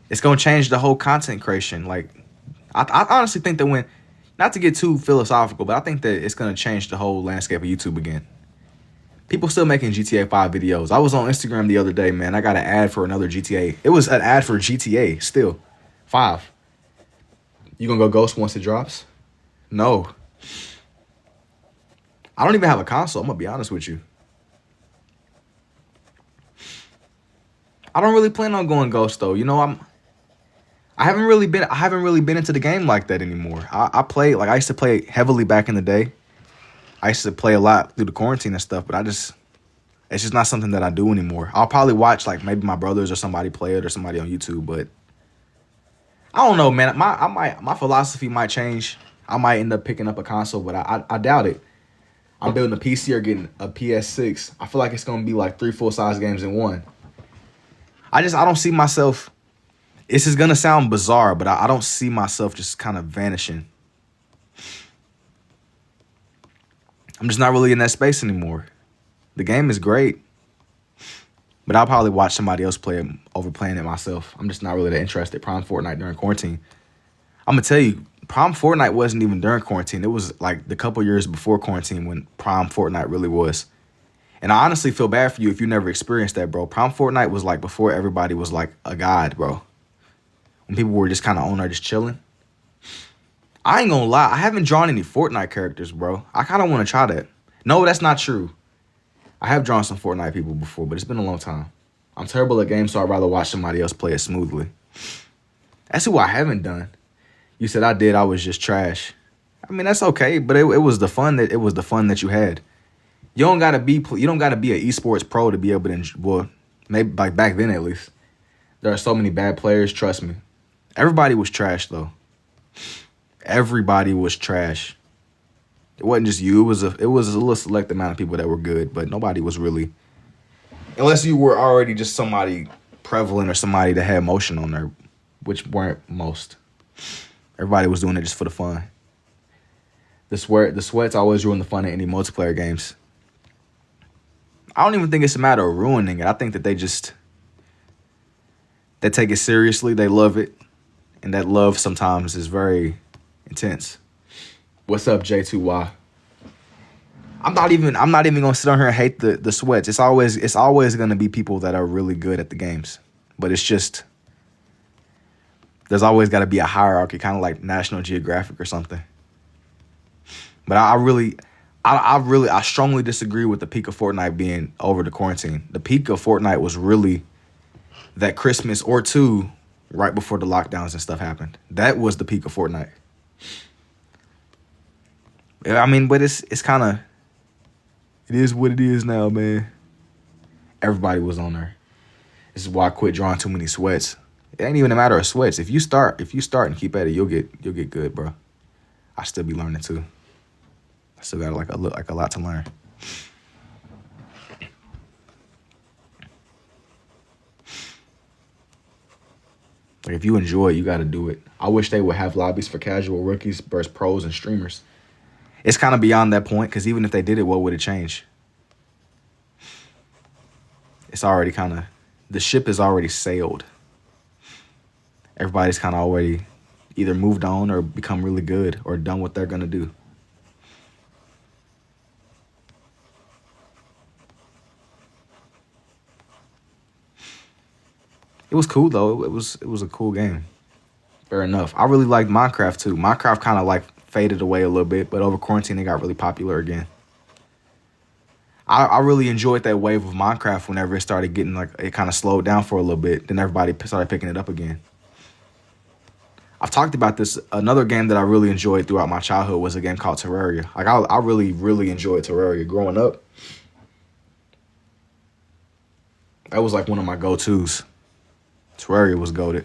It's going to change the whole content creation. Like, I honestly think that when... Not to get too philosophical, but I think that it's going to change the whole landscape of YouTube again. People still making GTA 5 videos. I was on Instagram the other day, man. I got an ad for another GTA. It was an ad for GTA still. 5. You gonna go ghost once it drops? No. I don't even have a console. I'm gonna be honest with you. I don't really plan on going ghost though. You know, I haven't really been into the game like that anymore. I used to play heavily back in the day. I used to play a lot through the quarantine and stuff, but it's just not something that I do anymore. I'll probably watch like maybe my brothers or somebody play it or somebody on YouTube, but I don't know, man. My philosophy might change. I might end up picking up a console, but I doubt it. I'm building a PC or getting a PS6. I feel like it's gonna be like 3 full-size games in one. I don't see myself. This is gonna sound bizarre, but I don't see myself just kind of vanishing. I'm just not really in that space anymore. The game is great, but I'll probably watch somebody else play it over playing it myself. I'm just not really that interested. Prime Fortnite during quarantine. I'm gonna tell you, Prime Fortnite wasn't even during quarantine. It was like the couple years before quarantine when Prime Fortnite really was. And I honestly feel bad for you if you never experienced that, bro. Prime Fortnite was like before everybody was like a god, bro. When people were just kind of on there just chilling. I ain't gonna lie, I haven't drawn any Fortnite characters, bro. I kind of want to try that. No, that's not true. I have drawn some Fortnite people before, but it's been a long time. I'm terrible at games, so I'd rather watch somebody else play it smoothly. That's who I haven't done. You said I did, I was just trash. I mean, that's okay, but it was the fun that you had. You don't gotta be an esports pro to be able to, well, maybe like back then at least. There are so many bad players, trust me. Everybody was trash though. Everybody was trash. It wasn't just you. It was a little select amount of people that were good, but nobody was really, unless you were already just somebody prevalent or somebody that had motion on there, which weren't most. Everybody was doing it just for the fun. The sweats always ruin the fun of any multiplayer games. I don't even think it's a matter of ruining it. I think that they take it seriously. They love it, and that love sometimes is very intense. What's up, J2Y? I'm not even gonna sit on here and hate the sweats. It's always gonna be people that are really good at the games. But it's just there's always gotta be a hierarchy, kind of like National Geographic or something. But I strongly disagree with the peak of Fortnite being over the quarantine. The peak of Fortnite was really that Christmas or two right before the lockdowns and stuff happened. That was the peak of Fortnite. I mean, but it's kind of, it is what it is now, man. Everybody was on there. This is why I quit drawing too many sweats. It ain't even a matter of sweats. If you start and keep at it, you'll get good, bro. I still be learning too. I still got like a lot to learn. Like if you enjoy it, you got to do it. I wish they would have lobbies for casual rookies versus pros and streamers. It's kind of beyond that point because even if they did it, what would it change? It's already kind of, the ship is already sailed. Everybody's kind of already either moved on or become really good or done what they're going to do. It was cool though. It was a cool game. Fair enough. I really liked Minecraft too. Minecraft kind of like faded away a little bit, but over quarantine it got really popular again. I really enjoyed that wave of Minecraft whenever it started getting like it kind of slowed down for a little bit. Then everybody started picking it up again. I've talked about this. Another game that I really enjoyed throughout my childhood was a game called Terraria. Like I really, really enjoyed Terraria growing up. That was like one of my go-tos. Terraria was goated.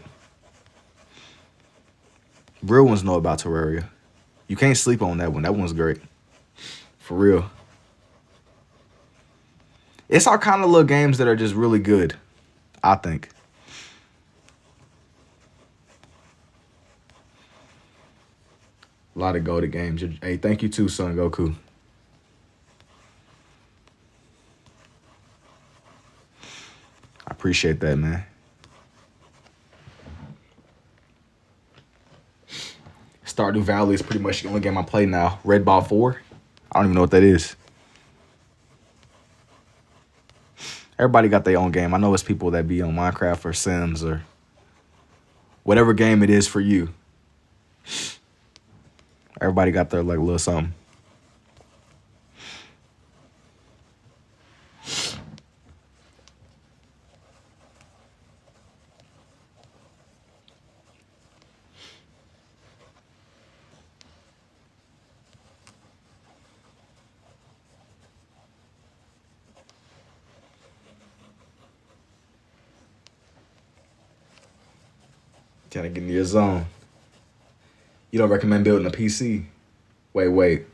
Real ones know about Terraria. You can't sleep on that one. That one's great. For real. It's our kind of little games that are just really good, I think. A lot of goated games. Hey, thank you too, Son Goku. I appreciate that, man. Stardew Valley is pretty much the only game I play now. Red Ball 4. I don't even know what that is. Everybody got their own game. I know it's people that be on Minecraft or Sims or whatever game it is for you. Everybody got their like little something. Trying to get in your zone. You don't recommend building a PC? Wait.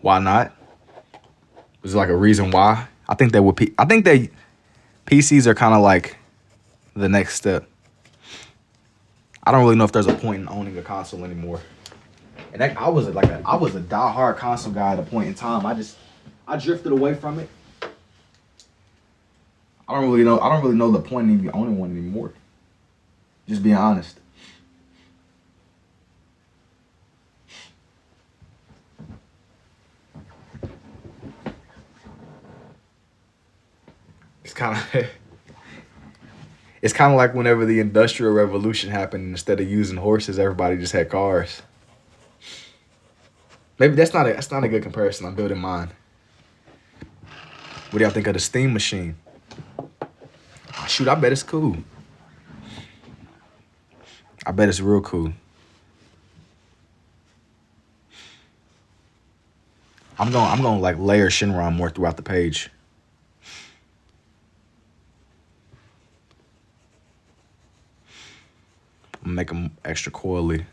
Why not? Was there like a reason why? I think that PCs are kind of like the next step. I don't really know if there's a point in owning a console anymore. And I was a diehard console guy at a point in time. I drifted away from it. I don't really know the point in even owning one anymore. Just being honest. It's kind of like whenever the Industrial Revolution happened, instead of using horses, everybody just had cars. Maybe that's not a good comparison. I'm building mine. What do y'all think of the steam machine? Oh, shoot, I bet it's cool. I bet it's real cool. I'm going like layer Shinron more throughout the page. I'm gonna make them extra coily.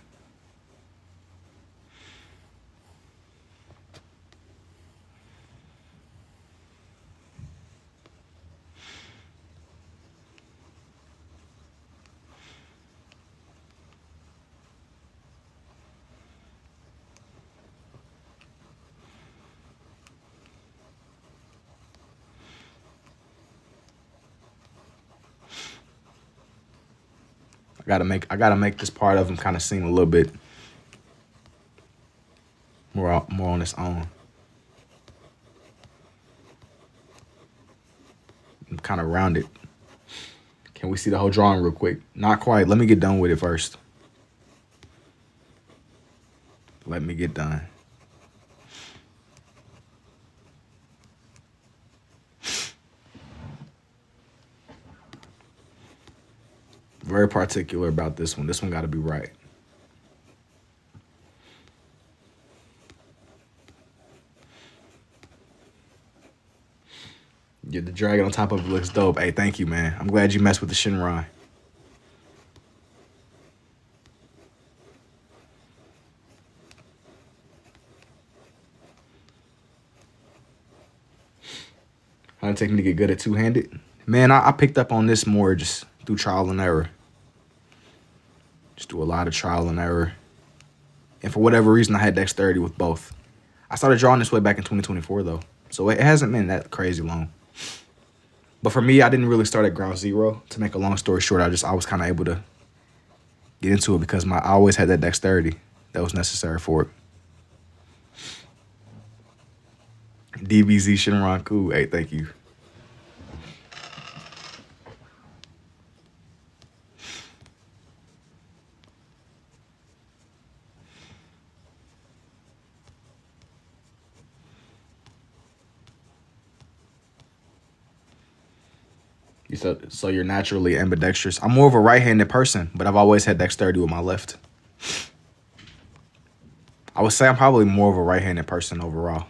I gotta make this part of him kind of seem a little bit more on its own. Kind of rounded. Can we see the whole drawing real quick? Not quite. Let me get done with it first. Let me get done. Very particular about this one. This one got to be right. Yeah, the dragon on top of it looks dope. Hey, thank you, man. I'm glad you messed with the Shinron. How did it take me to get good at two-handed? Man, I picked up on this more just through trial and error. Just do a lot of trial and error. And for whatever reason, I had dexterity with both. I started drawing this way back in 2024, though. So it hasn't been that crazy long. But for me, I didn't really start at ground zero. To make a long story short, I was kind of able to get into it because I always had that dexterity that was necessary for it. DBZ Shinron cool. Hey, thank you. You said so you're naturally ambidextrous. I'm more of a right-handed person, but I've always had dexterity with my left. I would say I'm probably more of a right-handed person overall,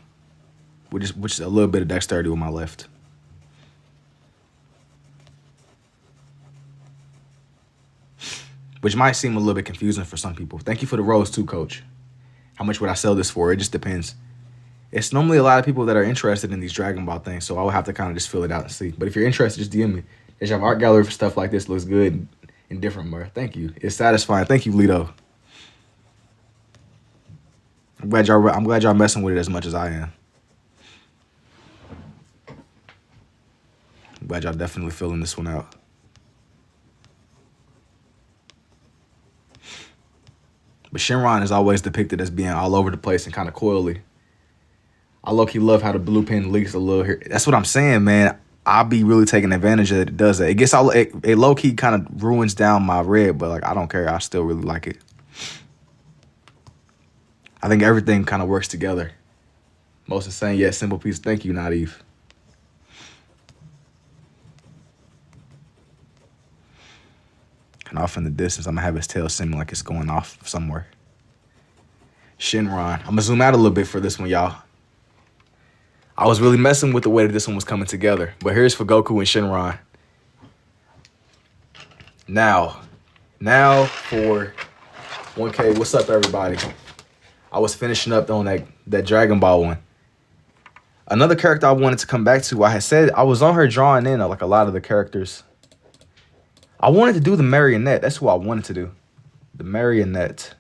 which is a little bit of dexterity with my left. Which might seem a little bit confusing for some people. Thank you for the rose too, Coach. How much would I sell this for? It just depends. It's normally a lot of people that are interested in these Dragon Ball things, so I would have to kind of just fill it out and see. But if you're interested, just DM me. There's your art gallery for stuff like this. Looks good and different, bro. Thank you. It's satisfying. Thank you, Lito. I'm glad y'all messing with it as much as I am. I'm glad y'all definitely filling this one out. But Shenron is always depicted as being all over the place and kind of coily. I low-key love how the blue pen leaks a little here. That's what I'm saying, man. I'll be really taking advantage of it does that. It low-key kind of ruins down my red, but like I don't care. I still really like it. I think everything kind of works together. Most insane yet simple piece. Thank you, Nadiv. And off in the distance, I'm gonna have his tail seeming like it's going off somewhere. Shenron. I'm gonna zoom out a little bit for this one, y'all. I was really messing with the way that this one was coming together. But here's for Goku and Shenron. Now for 1K. What's up, everybody? I was finishing up on that Dragon Ball one. Another character I wanted to come back to, I had said I was on her drawing in like a lot of the characters. I wanted to do the marionette. That's who I wanted to do. The marionette.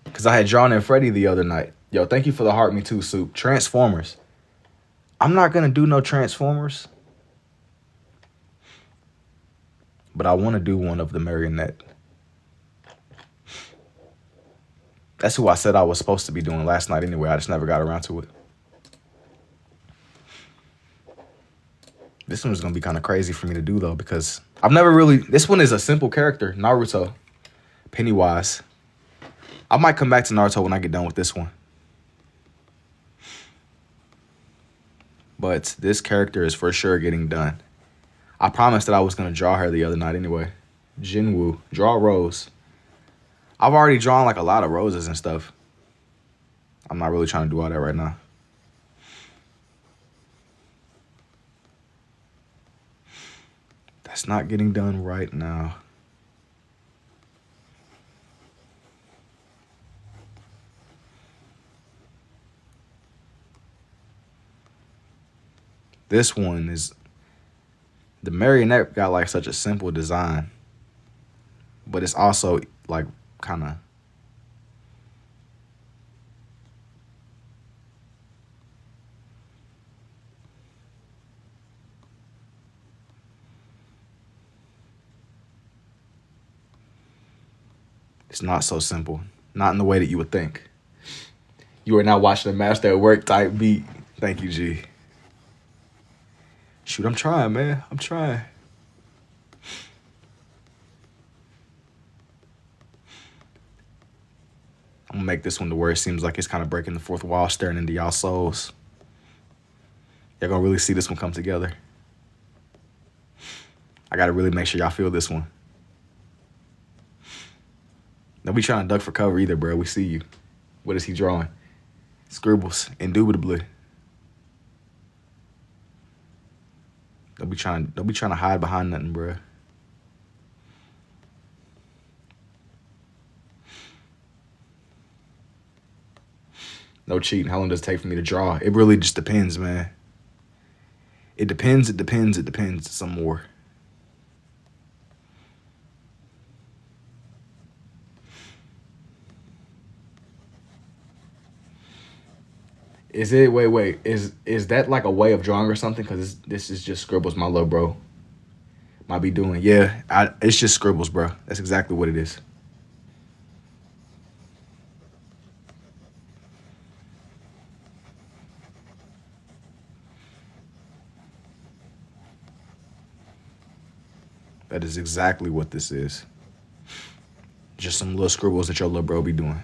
Because I had drawn in Freddy the other night. Yo, thank you for the Heart Me Too soup. Transformers. I'm not going to do no Transformers. But I want to do one of the marionette. That's who I said I was supposed to be doing last night anyway. I just never got around to it. This one's going to be kind of crazy for me to do, though, because I've never really... This one is a simple character, Naruto. Pennywise. I might come back to Naruto when I get done with this one. But this character is for sure getting done. I promised that I was going to draw her the other night anyway. Jinwoo. Draw Rose. I've already drawn like a lot of roses and stuff. I'm not really trying to do all that right now. That's not getting done right now. This one is... The marionette got like such a simple design. But it's also like kind of... It's not so simple. Not in the way that you would think. You are now watching a master at work type beat. Thank you, G. Shoot, I'm trying, man. I'm trying. I'm gonna make this one to where it seems like it's kind of breaking the fourth wall, staring into y'all souls. Y'all gonna really see this one come together. I gotta really make sure y'all feel this one. Don't be trying to duck for cover either, bro. We see you. What is he drawing? Scribbles, indubitably. Don't be trying to hide behind nothing, bro. No cheating. How long does it take for me to draw? It really just depends, man. It depends. Some more. Is it, wait, is that like a way of drawing or something? Because this is just scribbles my little bro might be doing. Yeah, it's just scribbles, bro. That's exactly what it is. That is exactly what this is. Just some little scribbles that your little bro be doing.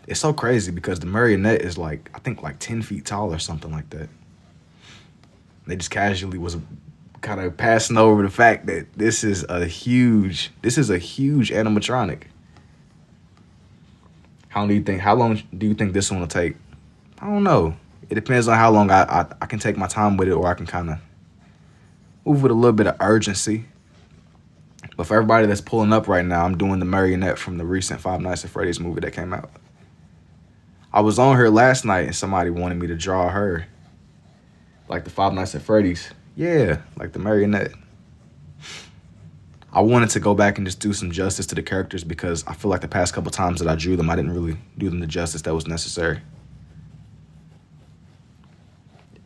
It's so crazy because the marionette is like, I think like 10 feet tall or something like that. They just casually was kind of passing over the fact that this is a huge animatronic. How long do you think this one will take? I don't know. It depends on how long I can take my time with it, or I can kind of move with a little bit of urgency. But for everybody that's pulling up right now, I'm doing the marionette from the recent Five Nights at Freddy's movie that came out. I was on here last night and somebody wanted me to draw her. Like the Five Nights at Freddy's. Yeah, like the marionette. I wanted to go back and just do some justice to the characters because I feel like the past couple times that I drew them, I didn't really do them the justice that was necessary.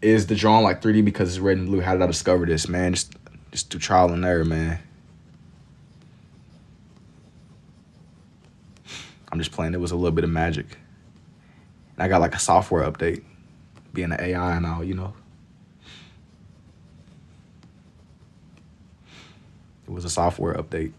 Is the drawing like 3D because it's red and blue? How did I discover this, man? Just through trial and error, man. I'm just playing. It was a little bit of magic. And I got like a software update, being an AI and all, you know. It was a software update.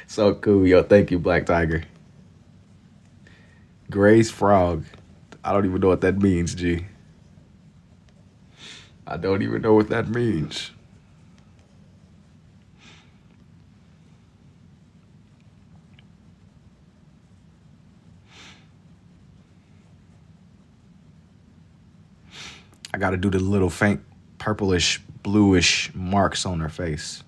So cool, yo. Thank you, Black Tiger. Gray's Frog. I don't even know what that means, G. I don't even know what that means. I got to do the little faint purplish, bluish marks on her face.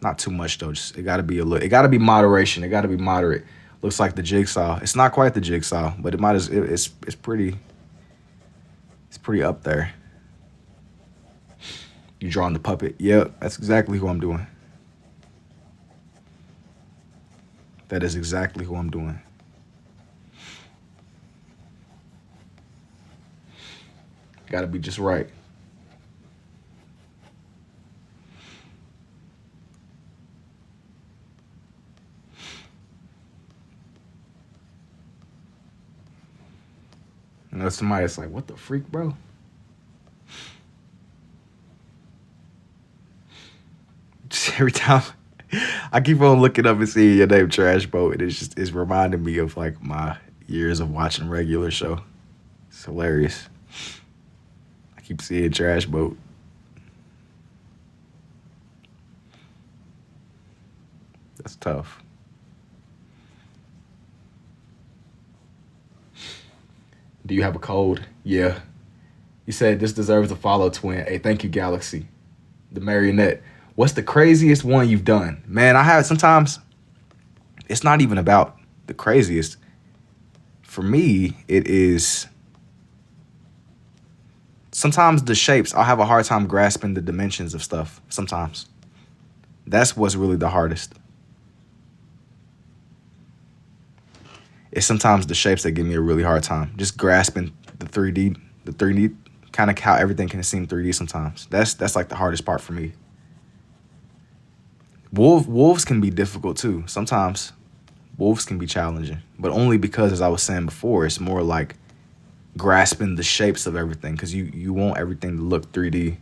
Not too much though. Just it got to be a little. It got to be moderation. It got to be moderate. Looks like the jigsaw. It's not quite the jigsaw, but it might as. It's pretty. It's pretty up there. You drawing the puppet? Yep, that's exactly who I'm doing. That is exactly who I'm doing. Got to be just right. You know, somebody that's like, what the freak, bro? Just every time I keep on looking up and seeing your name, Trash Boat, and it's reminding me of like my years of watching regular show. It's hilarious. I keep seeing Trash Boat. That's tough. Do you have a code? Yeah. You said this deserves a follow, twin. Hey, thank you, Galaxy. The marionette. What's the craziest one you've done? Man, I have sometimes it's not even about the craziest. For me, it is sometimes the shapes. I'll have a hard time grasping the dimensions of stuff sometimes. That's what's really the hardest. It's sometimes the shapes that give me a really hard time. Just grasping the 3D, kind of how everything can seem 3D sometimes. That's like the hardest part for me. Wolves can be difficult too. Sometimes wolves can be challenging, but only because, as I was saying before, it's more like grasping the shapes of everything because you want everything to look 3D.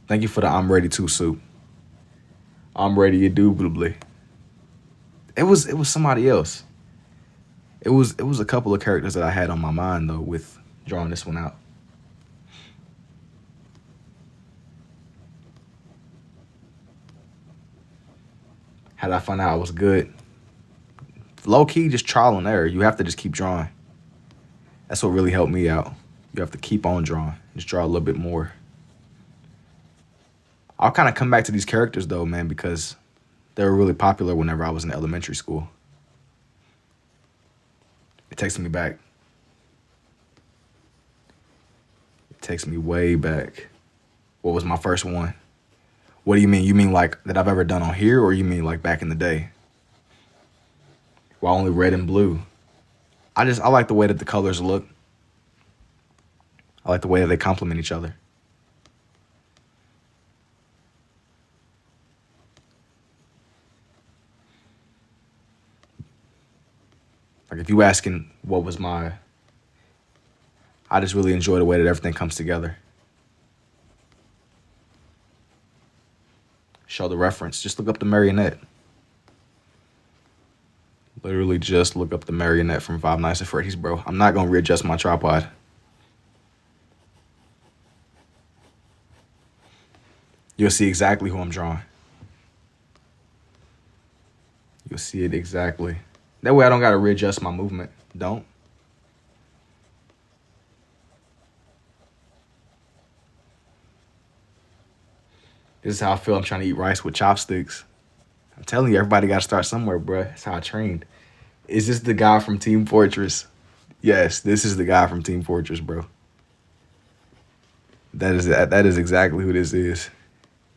Thank you for the I'm ready to soup. I'm ready indubitably. It was somebody else. It was a couple of characters that I had on my mind though with drawing this one out. How did I find out I was good? Low key, just trial and error. You have to just keep drawing. That's what really helped me out. You have to keep on drawing. Just draw a little bit more. I'll kind of come back to these characters though, man, because they were really popular whenever I was in elementary school. It takes me back. It takes me way back. What was my first one? What do you mean? You mean like that I've ever done on here, or you mean like back in the day? Well, only red and blue. I like the way that the colors look. I like the way that they complement each other. Like if you asking what was my, I just really enjoy the way that everything comes together. Show the reference. Just look up the marionette. Literally just look up the marionette from Five Nights at Freddy's, bro. I'm not gonna readjust my tripod. You'll see exactly who I'm drawing. You'll see it exactly. That way I don't gotta readjust my movement. Don't. This is how I feel. I'm trying to eat rice with chopsticks. I'm telling you, everybody gotta start somewhere, bro. That's how I trained. Is this the guy from Team Fortress? Yes, this is the guy from Team Fortress, bro. That is exactly who this is.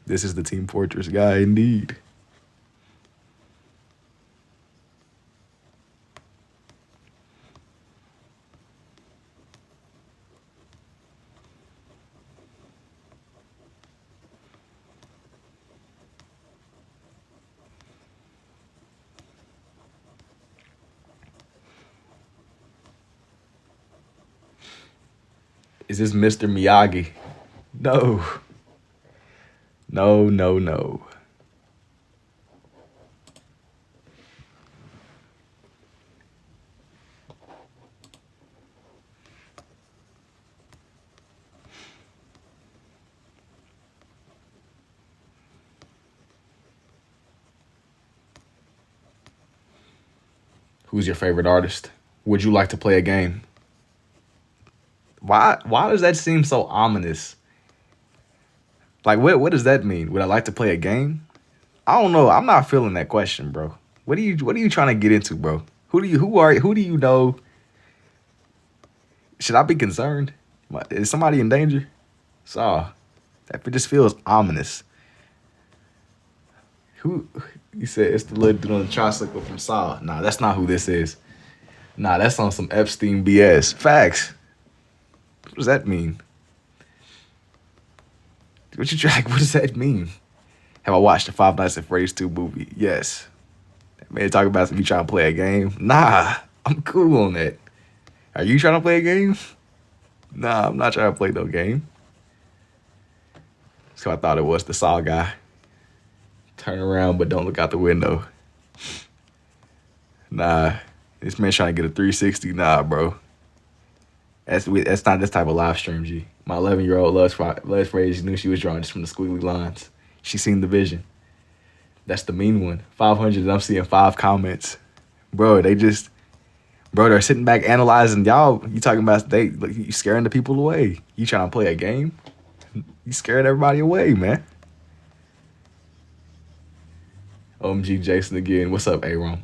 This is the Team Fortress guy, indeed. Is this Mr. Miyagi? No. No, no, no. Who's your favorite artist? Would you like to play a game? Why does that seem so ominous? Like what does that mean? Would I like to play a game? I don't know. I'm not feeling that question, bro. What are you trying to get into, bro? Who do you know? Should I be concerned? Is somebody in danger? So that just feels ominous. Who you said it's the little dude on the tricycle from Saw? Nah, that's not who this is. Nah, that's on some Epstein BS. Facts. What does that mean? What does that mean? Have I watched the Five Nights at Freddy's 2 movie? Yes. That man talking about me trying to play a game. Nah, I'm cool on that. Are you trying to play a game? Nah, I'm not trying to play no game. So I thought it was the Saw guy. Turn around, but don't look out the window. Nah, this man trying to get a 360. Nah, bro. That's not this type of live stream, G. My 11-year-old loves Freddy. She knew she was drawing just from the squiggly lines. She seen the vision. That's the mean one. 500, and I'm seeing 5 comments. Bro, they're sitting back analyzing y'all. You talking about you scaring the people away. You trying to play a game? You scaring everybody away, man. OMG Jason again. What's up, A-Rom?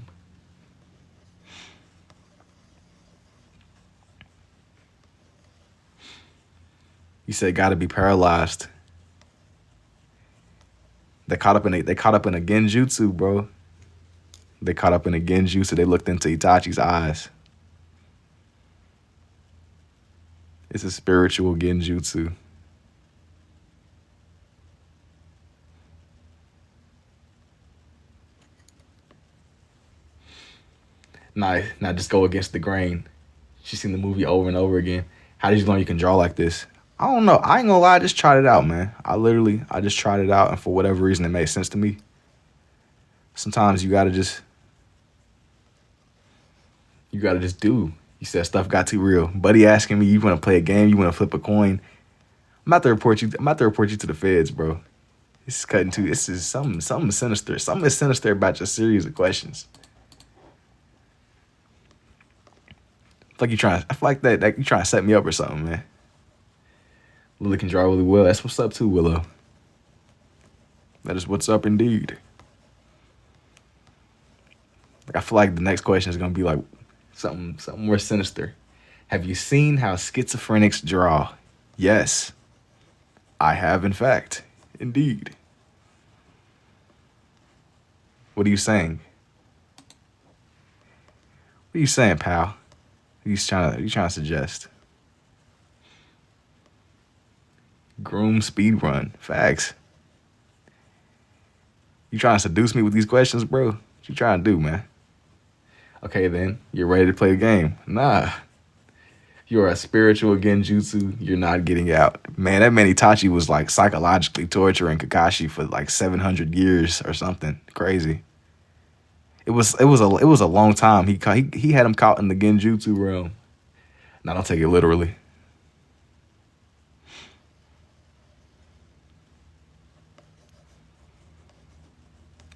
You said gotta be paralyzed. They caught up in a genjutsu, bro. They caught up in a genjutsu. They looked into Itachi's eyes. It's a spiritual genjutsu. Nah, just go against the grain. She's seen the movie over and over again. How did you learn you can draw like this? I don't know. I ain't gonna lie. I just tried it out, man. I just tried it out, and for whatever reason, it made sense to me. Sometimes you gotta just do. You said stuff got too real. Buddy asking me, you want to play a game? You want to flip a coin? I'm about to report you to the feds, bro. This is cutting too. This is something sinister. Something is sinister about your series of questions. I feel like that you trying to set me up or something, man. Lily can draw really well. That's what's up too, Willow. That is what's up indeed. Like I feel like the next question is gonna be like something more sinister. Have you seen how schizophrenics draw? Yes, I have, in fact, indeed. What are you saying? What are you saying, pal? What are you trying to suggest? Groom speed run. Facts. You trying to seduce me with these questions, bro? What you trying to do, man? Okay, then you're ready to play the game. Nah, you're a spiritual genjutsu. You're not getting out, man. That man Itachi was like psychologically torturing Kakashi for like 700 years or something crazy. It was a long time. He had him caught in the genjutsu realm. Now don't take it literally.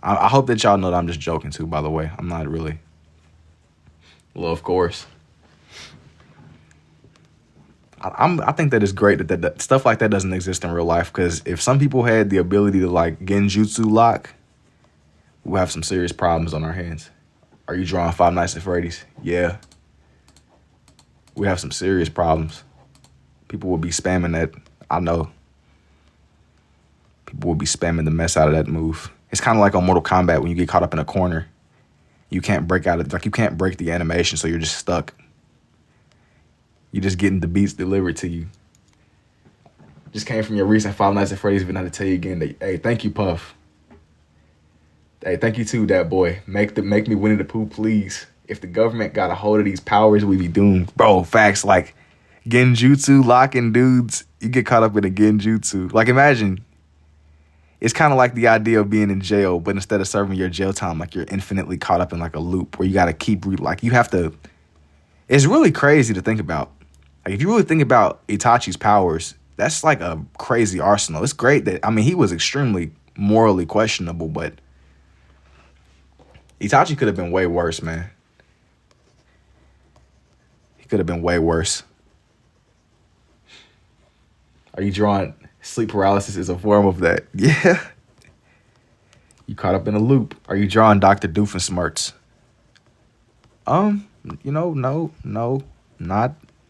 I hope that y'all know that I'm just joking too. By the way, I'm not really. Well, of course. I think that it's great that stuff like that doesn't exist in real life. Because if some people had the ability to like genjutsu lock, we'll have some serious problems on our hands. Are you drawing Five Nights at Freddy's? Yeah, we have some serious problems. People will be spamming that. I know. People will be spamming the mess out of that move. It's kind of like on Mortal Kombat when you get caught up in a corner. You can't break out of like you can't break the animation, so you're just stuck. You're just getting the beats delivered to you. Just came from your recent Five Nights at Freddy's video to tell you again that, hey, thank you, Puff. Hey, thank you too, that boy. Make me Winnie the Pooh, please. If the government got a hold of these powers, we be doomed. Bro, facts like genjutsu locking dudes, you get caught up in a genjutsu. Like imagine, it's kind of like the idea of being in jail, but instead of serving your jail time, like you're infinitely caught up in like a loop where you got to keep, like you have to, it's really crazy to think about. Like if you really think about Itachi's powers, that's like a crazy arsenal. It's great that, I mean, he was extremely morally questionable, but Itachi could have been way worse, man. He could have been way worse. Are you drawing sleep paralysis is a form of that? Yeah. You caught up in a loop. Are you drawing Dr. Doofenshmirtz? No,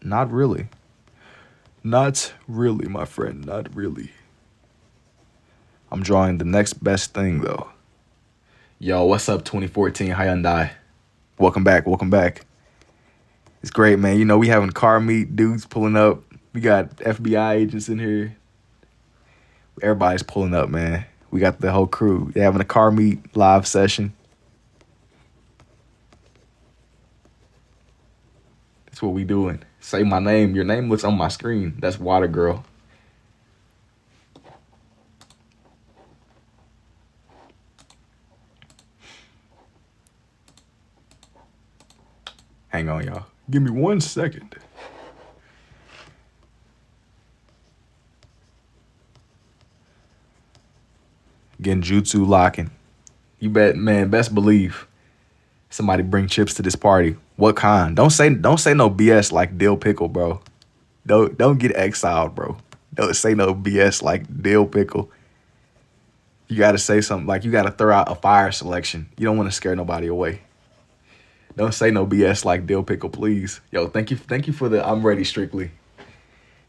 not really. Not really, my friend, not really. I'm drawing the next best thing, though. Yo, what's up, 2014 Hyundai? Welcome back. It's great, man. You know, we having car meet, dudes pulling up. We got FBI agents in here. Everybody's pulling up, man. We got the whole crew. They're having a car meet live session. That's what we doing. Say my name. Your name looks on my screen. That's Water Girl. Hang on, y'all. Give me 1 second. Genjutsu locking. You bet, man. Best believe somebody bring chips to this party. What kind? Don't say no BS like dill pickle, bro. Don't get exiled, bro. Don't say no BS like dill pickle. You gotta say something like you gotta throw out a fire selection. You don't want to scare nobody away. Don't say no BS like dill pickle, please. Yo, thank you for the I'm ready strictly.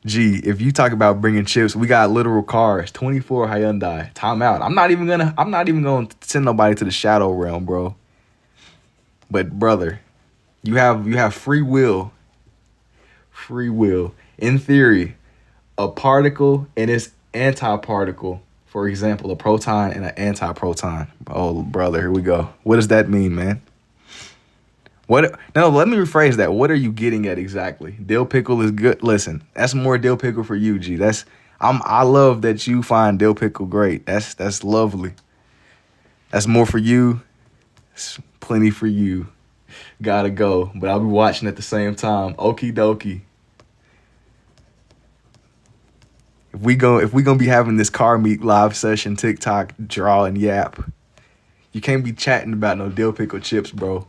Gee, if you talk about bringing chips, we got literal cars. 24 Hyundai. Time out. I'm not even gonna send nobody to the shadow realm, bro. But brother, you have free will. Free will. In theory, a particle and its antiparticle. For example, a proton and an antiproton. Oh, brother, here we go. What does that mean, man? What? No, let me rephrase that. What are you getting at exactly? Dill pickle is good. Listen, that's more dill pickle for you, G. I love that you find dill pickle great. That's lovely. That's more for you. It's plenty for you. Gotta go, but I'll be watching at the same time. Okie dokie. If we gonna be having this car meet live session, TikTok draw and yap, you can't be chatting about no dill pickle chips, bro.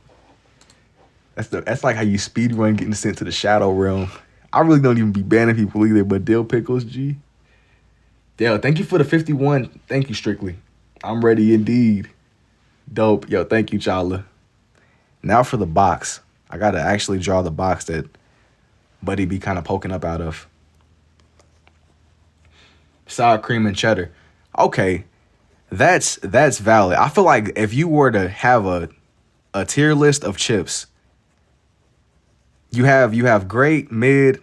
That's like how you speed run getting sent to the shadow realm. I really don't even be banning people either, but dill pickles, G. Yo, thank you for the 51. Thank you, Strictly. I'm ready indeed. Dope. Yo, thank you, Chala. Now for the box. I gotta actually draw the box that Buddy be kind of poking up out of. Sour cream and cheddar. Okay, that's valid. I feel like if you were to have a tier list of chips, you have great, mid,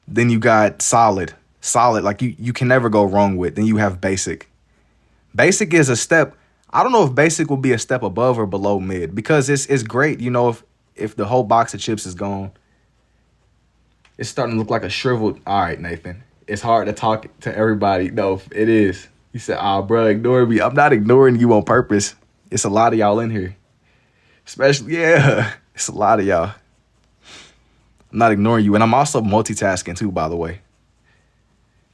then you got solid, like you can never go wrong with. Then you have basic. Basic is a step. I don't know if basic will be a step above or below mid because it's great. You know, if the whole box of chips is gone, it's starting to look like a shriveled. All right, Nathan. It's hard to talk to everybody. No, it is. He said, "Ah, bro, ignore me." I'm not ignoring you on purpose. It's a lot of y'all in here, especially yeah. It's a lot of y'all. I'm not ignoring you, and I'm also multitasking too. By the way,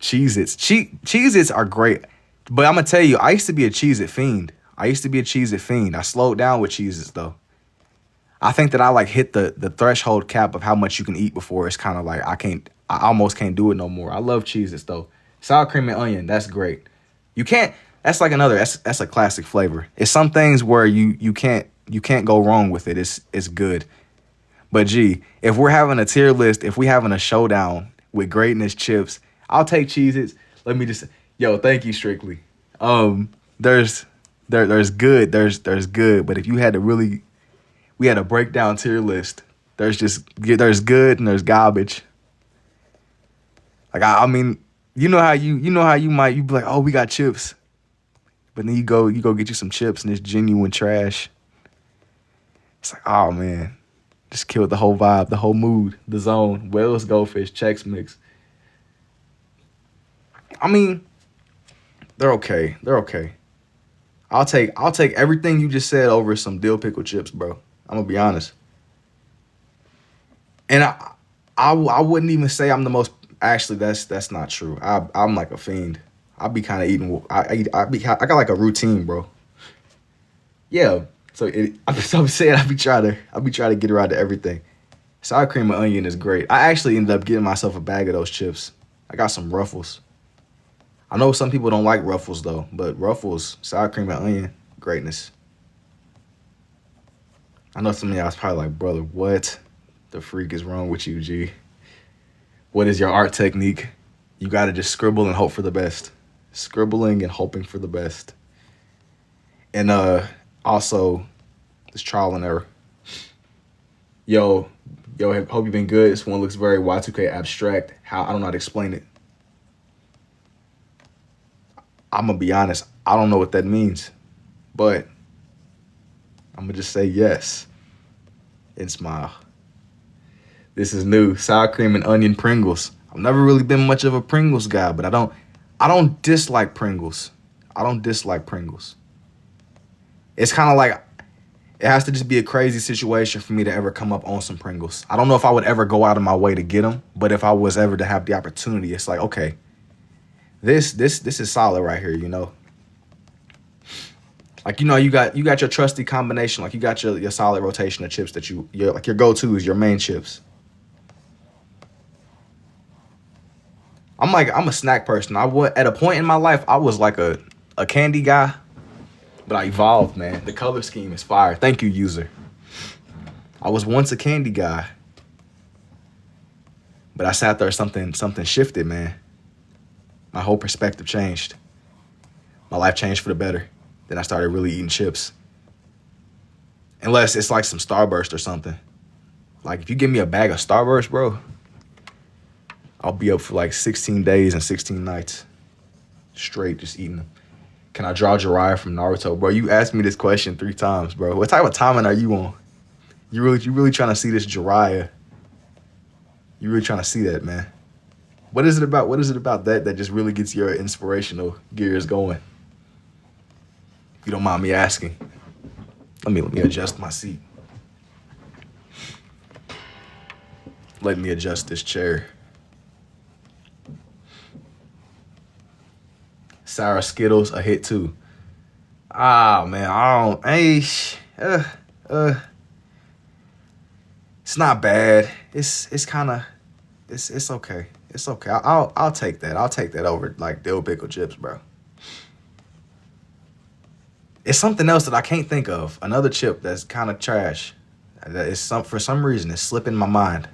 Cheez-Its. Cheez-Its are great, but I'm gonna tell you, I used to be a Cheez-It fiend. I slowed down with Cheez-Its though. I think that I like hit the threshold cap of how much you can eat before it's kind of like I almost can't do it no more. I love Cheez-Its though. Sour cream and onion, that's great. You can't that's like another that's a classic flavor. It's some things where you can't go wrong with it. It's good. But gee, if we're having a tier list, if we having a showdown with greatness chips, I'll take Cheez-Its. Let me just yo, thank you, Strictly. There's there's good, there's good, but if you had to really we had a breakdown tier list. There's good and there's garbage. Like I mean, you be like, oh, we got chips, but then you go get you some chips and it's genuine trash. It's like, oh man, just killed the whole vibe, the whole mood, the zone. Wells Goldfish, Chex Mix. I mean, they're okay. They're okay. I'll take everything you just said over some dill pickle chips, bro. I'm gonna be honest. And I wouldn't even say I'm the most. Actually, that's not true. I'm like a fiend. I be kind of eating. I got like a routine, bro. Yeah. So I'm saying I be trying to get around to everything. Sour cream and onion is great. I actually ended up getting myself a bag of those chips. I got some Ruffles. I know some people don't like Ruffles though, but Ruffles, sour cream and onion, greatness. I know some of y'all's probably like, brother, what the freak is wrong with you, G? What is your art technique? You gotta just scribble and hope for the best. Scribbling and hoping for the best. And also, this trial and error. Yo, hope you've been good. This one looks very Y2K abstract. I don't know how to explain it. I'm gonna be honest, I don't know what that means. But I'm gonna just say yes and smile. This is new. Sour cream and onion Pringles. I've never really been much of a Pringles guy, but I don't dislike Pringles. I don't dislike Pringles. It's kind of like it has to just be a crazy situation for me to ever come up on some Pringles. I don't know if I would ever go out of my way to get them, but if I was ever to have the opportunity, it's like, okay, this is solid right here, you know. Like, you know, you got your trusty combination, like you got your solid rotation of chips that your like your go-tos, your main chips. I'm a snack person. At a point in my life, I was like a candy guy, but I evolved, man. The color scheme is fire. Thank you, user. I was once a candy guy, but I sat there, something shifted, man. My whole perspective changed. My life changed for the better. Then I started really eating chips. Unless it's like some Starburst or something. Like if you give me a bag of Starburst, bro, I'll be up for like 16 days and 16 nights straight just eating them. Can I draw Jiraiya from Naruto? Bro, you asked me this question 3 times, bro. What type of timing are you on? You really trying to see this Jiraiya? You really trying to see that, man? What is it about that just really gets your inspirational gears going? If you don't mind me asking. Let me adjust my seat. Let me adjust this chair. Sour Skittles, a hit too. Ah man, it's not bad. It's kind of, it's okay. It's okay. I'll take that. I'll take that over like dill pickle chips, bro. It's something else that I can't think of. Another chip that's kind of trash. That is for some reason it's slipping my mind.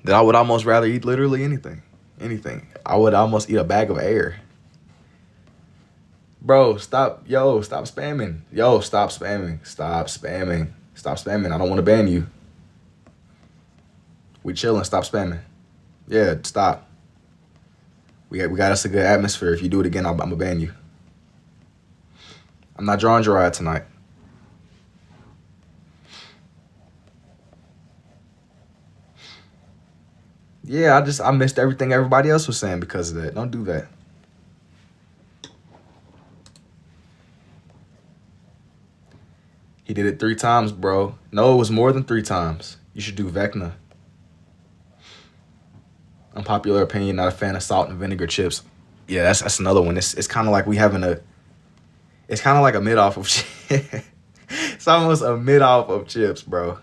That I would almost rather eat literally anything. Anything. I would almost eat a bag of air. Bro, stop. Stop spamming. Stop spamming. Stop spamming. Stop spamming. I don't want to ban you. We chilling. Stop spamming. Yeah, stop. We got us a good atmosphere. If you do it again, I'm going to ban you. I'm not drawing Gerard tonight. Yeah, I missed everything everybody else was saying because of that. Don't do that. He did it 3 times, bro. No, it was more than 3 times. You should do Vecna. Unpopular opinion, not a fan of salt and vinegar chips. Yeah, that's another one. It's kind of like we having a. It's kind of like a mid off of. It's almost a mid off of chips, bro.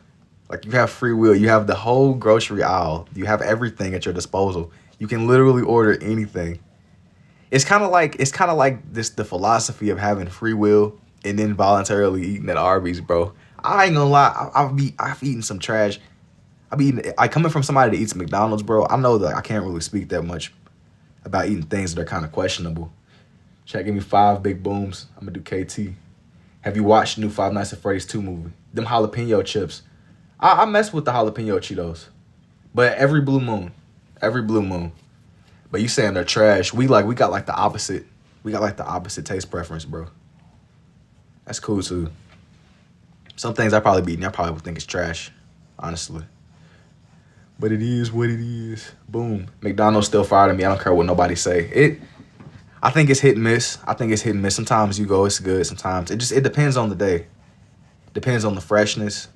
Like you have free will. You have the whole grocery aisle. You have everything at your disposal. You can literally order anything. It's kind of like this the philosophy of having free will and then voluntarily eating at Arby's, bro. I ain't gonna lie. I've eaten some trash. I coming from somebody that eats McDonald's, bro. I know that I can't really speak that much about eating things that are kind of questionable. Check, give me 5 big booms. I'm gonna do KT. Have you watched the new Five Nights at Freddy's 2 movie? Them jalapeno chips. I mess with the jalapeno Cheetos, but every blue moon. But you saying they're trash? We got like the opposite. We got like the opposite taste preference, bro. That's cool too. Some things I probably be eating, I probably would think it's trash, honestly. But it is what it is. Boom. McDonald's still fire to me. I don't care what nobody say. I think it's hit and miss. Sometimes you go, it's good. Sometimes it depends on the day. Depends on the freshness.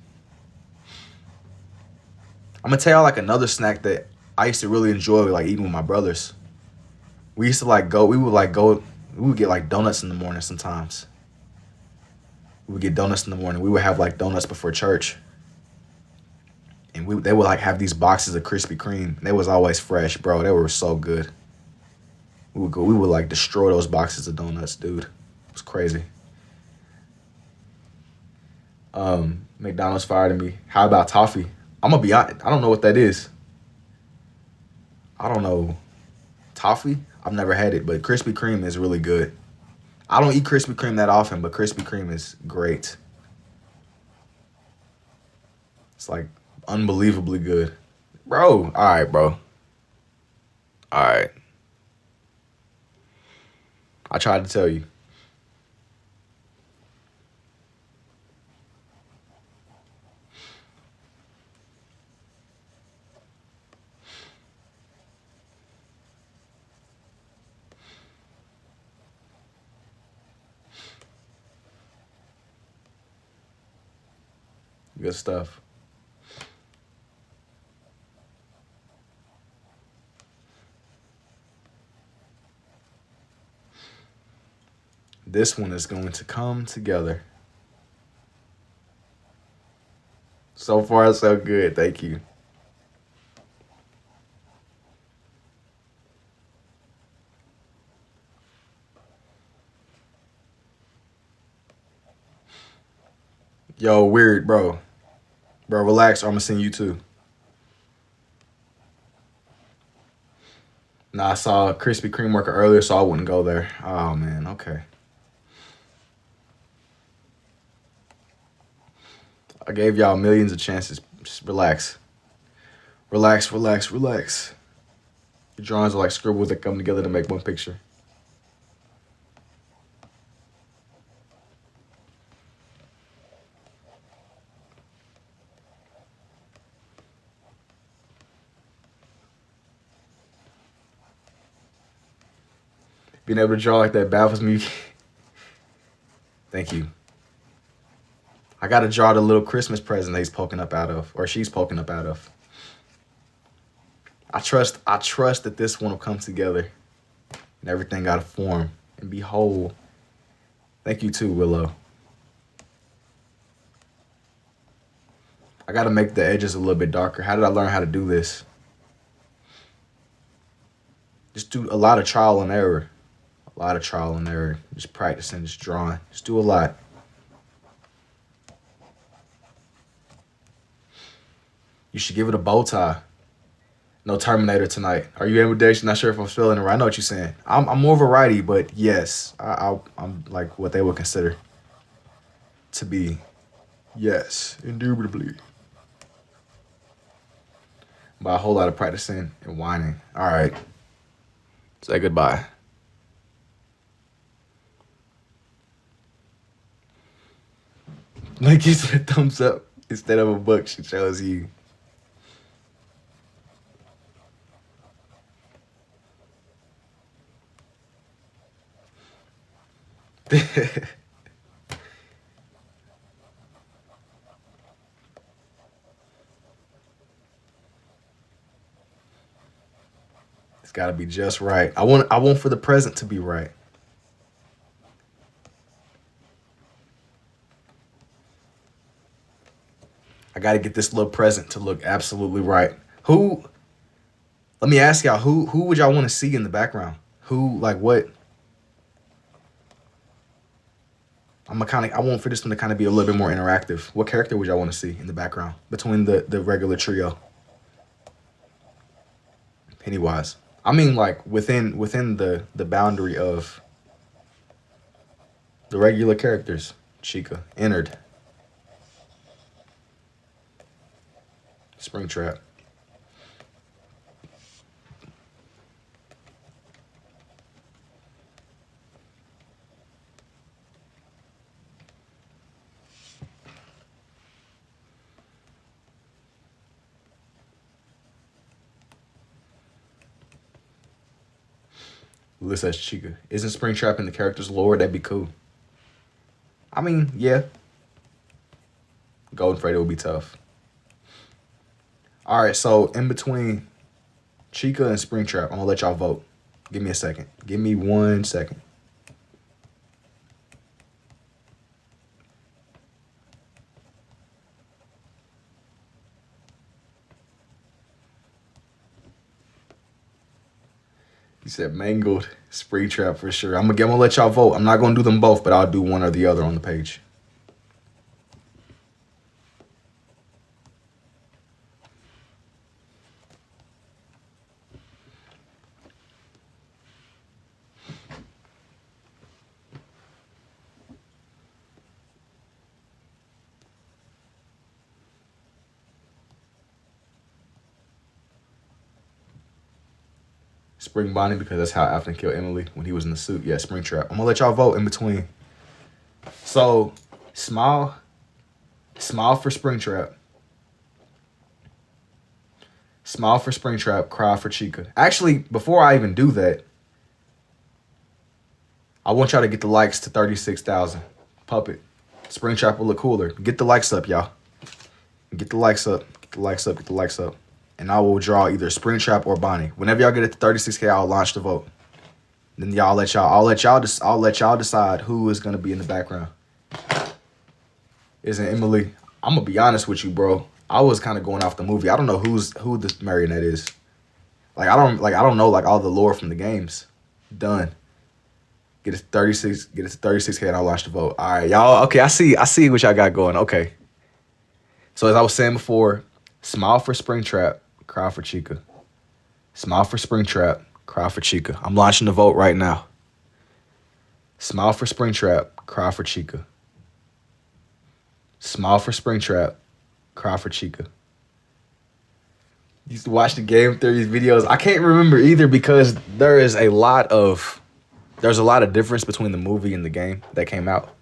I'm gonna tell y'all like another snack that I used to really enjoy like eating with my brothers. We used to we would get like donuts in the morning sometimes. We would get donuts in the morning. We would have like donuts before church. And they would like have these boxes of Krispy Kreme. They was always fresh, bro. They were so good. We would like destroy those boxes of donuts, dude. It was crazy. McDonald's fired at me. How about toffee? I'm gonna be honest. I don't know what that is. I don't know. Toffee? I've never had it, but Krispy Kreme is really good. I don't eat Krispy Kreme that often, but Krispy Kreme is great. It's like unbelievably good. Bro, all right, bro. All right. I tried to tell you. Good stuff. This one is going to come together. So far, so good. Thank you. Yo, weird, bro. Bro, relax, or I'm gonna send you too. Nah, I saw a Krispy Kreme worker earlier, so I wouldn't go there. Oh, man, okay. I gave y'all millions of chances. Just relax. Relax, relax, relax. Your drawings are like scribbles that come together to make one picture. Being able to draw like that baffles me. Thank you. I gotta draw the little Christmas present that he's poking up out of, or she's poking up out of. I trust that this one will come together and everything gotta form and be whole. Thank you too, Willow. I gotta make the edges a little bit darker. How did I learn how to do this? Just do a lot of trial and error. A lot of trial and error. Just practicing, just drawing. Just do a lot. You should give it a bow tie. No Terminator tonight. Are you ambidextrous? Not sure if I'm feeling it right. I know what you're saying. I'm more of a righty, but yes, I'm like what they would consider to be. Yes, indubitably. By a whole lot of practicing and whining. All right. Say goodbye. Like you said, thumbs up instead of a book. She chose you. It's got to be just right. I want for the present to be right. I got to get this little present to look absolutely right. Who? Let me ask y'all. Who would y'all want to see in the background? Who like what? I want for this one to kind of be a little bit more interactive. What character would y'all want to see in the background between the regular trio? Pennywise. I mean, like within the boundary of the regular characters. Chica entered. Springtrap. Lewis as Chica. Isn't Springtrap in the character's lore? That'd be cool. I mean, yeah. Golden Freddy would be tough. All right, so in between Chica and Springtrap, I'm gonna let y'all vote. Give me a second. Give me 1 second. He said mangled Springtrap for sure. I'm gonna let y'all vote. I'm not gonna do them both, but I'll do one or the other on the page. Spring Bonnie, because that's how Afton killed Emily when he was in the suit. Yeah, Springtrap. I'm gonna let y'all vote in between. So, smile for Springtrap. Smile for Springtrap, cry for Chica. Actually, before I even do that, I want y'all to get the likes to 36,000. Puppet. Springtrap will look cooler. Get the likes up, y'all. Get the likes up. Get the likes up. Get the likes up. And I will draw either Springtrap or Bonnie. Whenever y'all get it to 36K, I'll launch the vote. Then I'll let y'all decide who is gonna be in the background. Isn't Emily? I'm gonna be honest with you, bro. I was kind of going off the movie. I don't know who this marionette is. I don't know like all the lore from the games. Done. Get it to 36. Get it to 36K, and I'll launch the vote. All right, y'all. Okay, I see what y'all got going. Okay. So as I was saying before, smile for Springtrap, cry for Chica. Smile for Springtrap, cry for Chica. I'm launching the vote right now. Smile for Springtrap, cry for Chica. Smile for Springtrap, cry for Chica. Used to watch the Game Theories videos. I can't remember either because there's a lot of difference between the movie and the game that came out.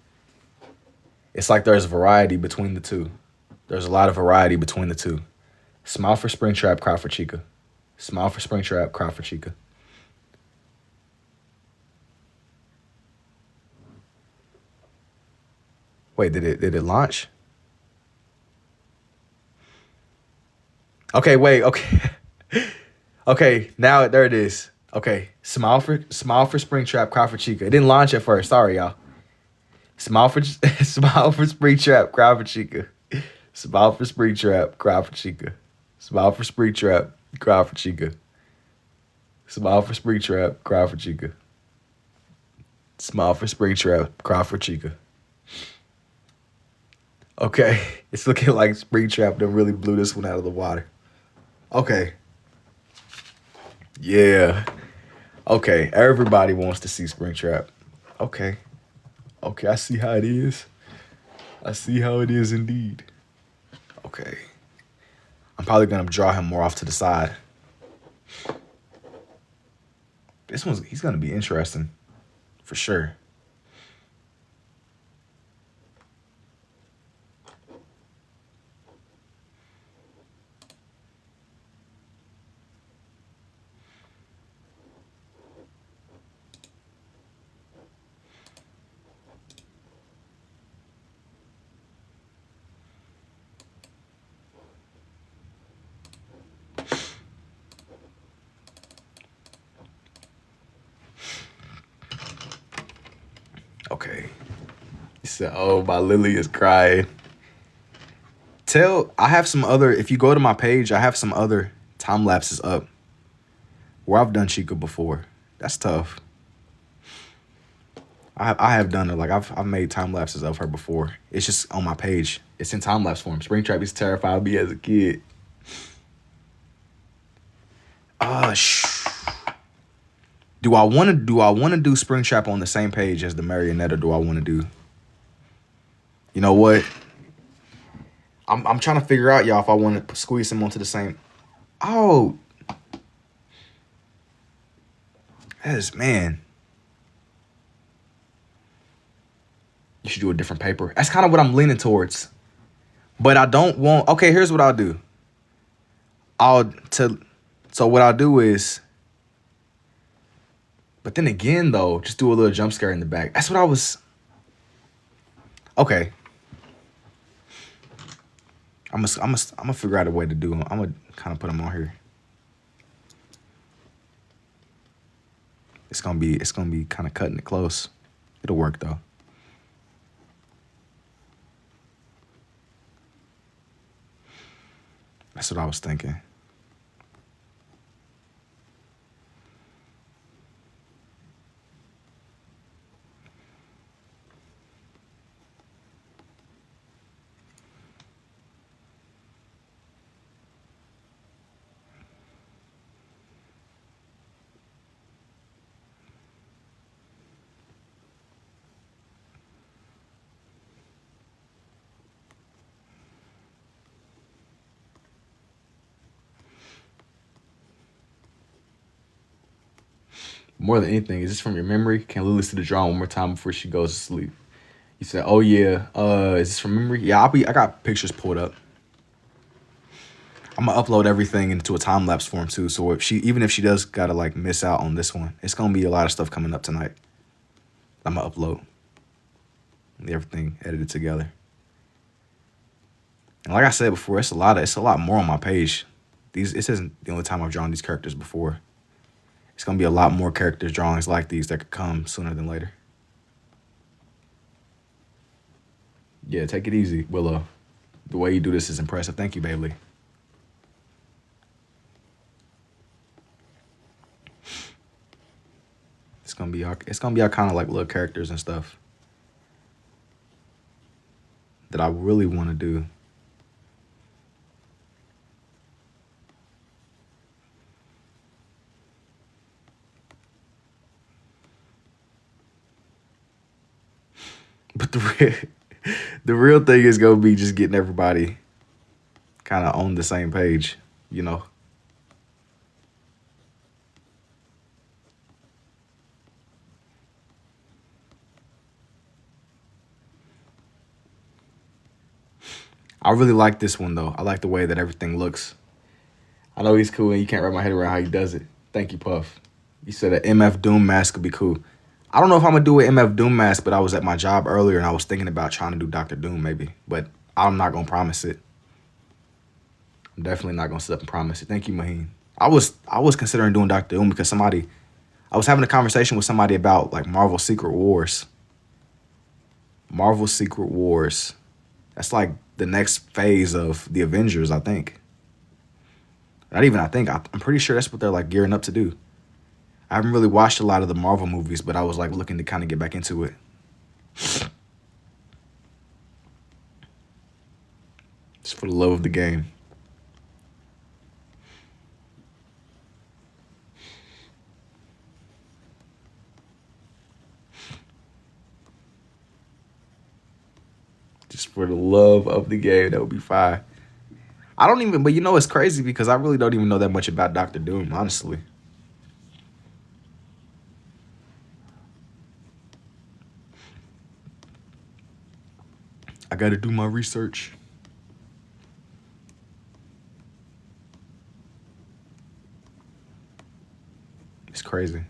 It's like there's variety between the two. There's a lot of variety between the two. Smile for Springtrap, cry for Chica. Smile for Springtrap, cry for Chica. Wait, did it launch? Okay, wait, okay. Okay, now there it is. Okay, smile for Springtrap, cry for Chica. It didn't launch at first. Sorry, y'all. Smile for Springtrap, cry for Chica. Smile for Springtrap, cry for Chica. Smile for Springtrap, cry for Chica. Smile for Springtrap, cry for Chica. Smile for Springtrap, cry for Chica. Okay, it's looking like Springtrap done really blew this one out of the water. Okay. Yeah. Okay, everybody wants to see Springtrap. Okay. Okay, I see how it is. I see how it is indeed. Okay. I'm probably going to draw him more off to the side. He's going to be interesting. For sure. So, oh, my Lily is crying. I have some other, if you go to my page, I have some other time lapses up where I've done Chica before. That's tough. I have done it. Like, I've made time lapses of her before. It's just on my page. It's in time lapse form. Springtrap used to terrify me as a kid. Do I want to do Springtrap on the same page as the marionette, or do I want to do? You know what? I'm trying to figure out, y'all, if I want to squeeze them onto the same. Oh, man. You should do a different paper. That's kind of what I'm leaning towards. But I don't want. Okay, here's what I'll do. So what I'll do is. But then again, though, just do a little jump scare in the back. That's what I was. Okay. I'm gonna figure out a way to do them. I'm gonna kind of put them on here. It's gonna be kind of cutting it close. It'll work though. That's what I was thinking. More than anything, is this from your memory? Can Lily see the drawing one more time before she goes to sleep? You said, oh yeah. Is this from memory? Yeah, I got pictures pulled up. I'm gonna upload everything into a time lapse form too. So even if she does gotta like miss out on this one, it's gonna be a lot of stuff coming up tonight. I'm gonna upload everything edited together. And like I said before, it's a lot more on my page. This isn't the only time I've drawn these characters before. It's gonna be a lot more characters drawings like these that could come sooner than later. Yeah, take it easy, Willow. The way you do this is impressive. Thank you, Bailey. It's gonna be our kind of like little characters and stuff that I really want to do. But the real thing is gonna be just getting everybody kind of on the same page, you know. I really like this one though. I like the way that everything looks. I know he's cool and you can't wrap my head around how he does it. Thank you, Puff. You said an MF Doom mask could be cool. I don't know if I'm gonna do an MF Doom mask, but I was at my job earlier and I was thinking about trying to do Dr. Doom maybe, but I'm not gonna promise it. I'm definitely not gonna sit up and promise it. Thank you, Maheen. I was considering doing Dr. Doom because I was having a conversation with somebody about like Marvel Secret Wars. Marvel Secret Wars. That's like the next phase of the Avengers, I think. Not even I think. I'm pretty sure that's what they're like gearing up to do. I haven't really watched a lot of the Marvel movies, but I was like looking to kind of get back into it. Just for the love of the game. Just for the love of the game, that would be fine. But you know it's crazy because I really don't even know that much about Dr. Doom, honestly. I gotta do my research. It's crazy.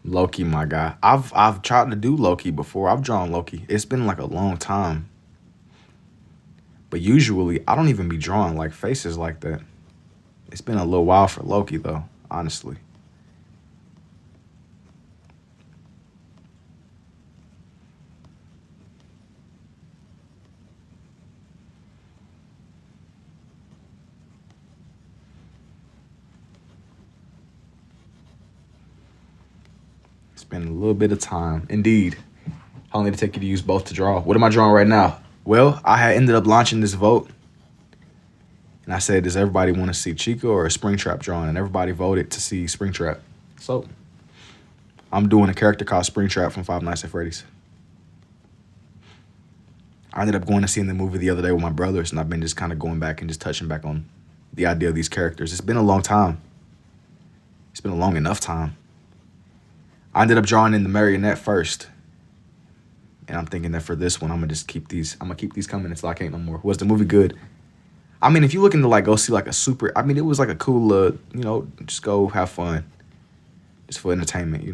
Loki, my guy. I've tried to do Loki before. I've drawn Loki. It's been like a long time. But usually I don't even be drawing like faces like that. It's been a little while for Loki though, honestly. It's been a little bit of time. Indeed. How long did it take you to use both to draw? What am I drawing right now? Well, I had ended up launching this vote. And I said, does everybody want to see Chica or a Springtrap drawing? And everybody voted to see Springtrap. So I'm doing a character called Springtrap from Five Nights at Freddy's. I ended up going to see the movie the other day with my brothers, and I've been just kind of going back and just touching back on the idea of these characters. It's been a long time. It's been a long enough time. I ended up drawing in the marionette first. And I'm thinking that for this one, I'm gonna just keep these. I'm gonna keep these coming until I can't no more. Was the movie good? I mean, if you're looking to like go see like a super, I mean, it was like a cool, just go have fun, just for entertainment,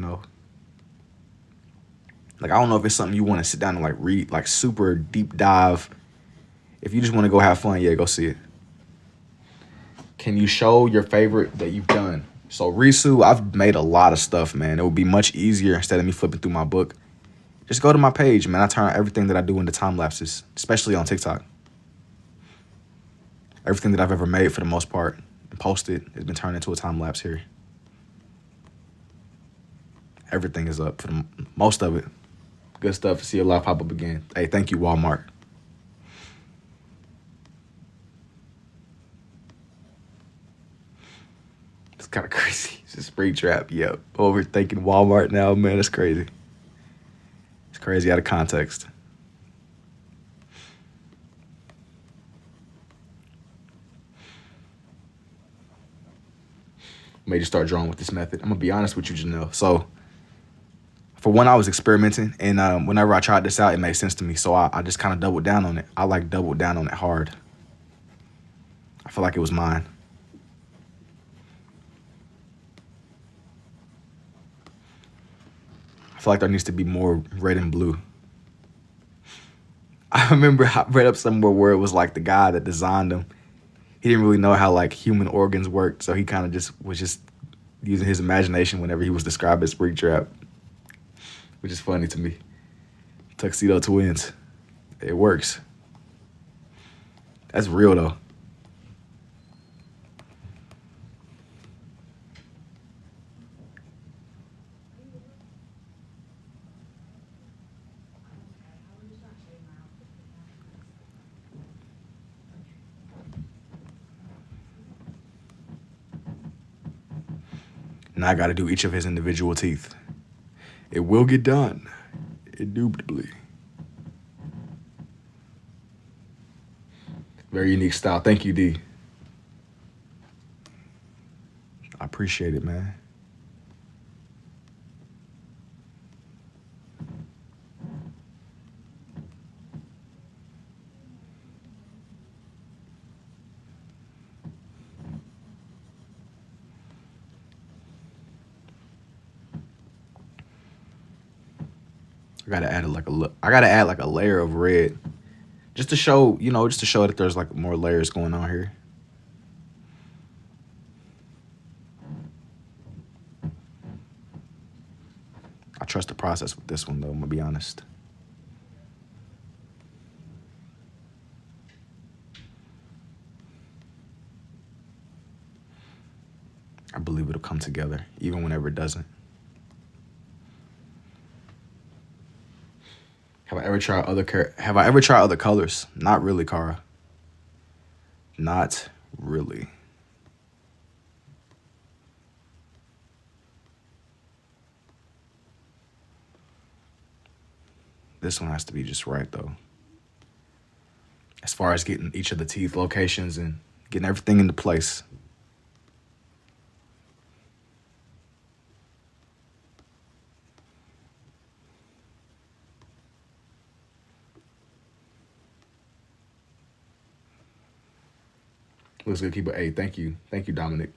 Like I don't know if it's something you want to sit down and like read, like super deep dive. If you just want to go have fun, yeah, go see it. Can you show your favorite that you've done? So Risu, I've made a lot of stuff, man. It would be much easier instead of me flipping through my book. Just go to my page, man. I turn everything that I do into time lapses, especially on TikTok. Everything that I've ever made, for the most part, and posted has been turned into a time lapse here. Everything is up for most of it. Good stuff. See your life pop up again. Hey, thank you, Walmart. It's kind of crazy. It's a Springtrap. Yep. Overthinking Walmart now, man. That's crazy. It's crazy out of context. Made you start drawing with this method. I'm gonna be honest with you, Janelle. So, for one, I was experimenting, and whenever I tried this out, it made sense to me. So I just kind of doubled down on it. I like doubled down on it hard. I feel like it was mine. I feel like there needs to be more red and blue. I remember I read up somewhere where it was like the guy that designed them, he didn't really know how like human organs worked, so he kind of was just using his imagination whenever he was describing Springtrap, which is funny to me. Tuxedo Twins, it works. That's real though. Now I got to do each of his individual teeth. It will get done, indubitably. Very unique style. Thank you, D. I appreciate it, man. I gotta add like a layer of red, just to show, that there's like more layers going on here. I trust the process with this one though. I'm gonna be honest. I believe it'll come together, even whenever it doesn't. Have I ever tried other colors? Not really, Cara. Not really. This one has to be just right though. As far as getting each of the teeth locations and getting everything into place. Looks good, keep it. Hey, thank you. Thank you, Dominic.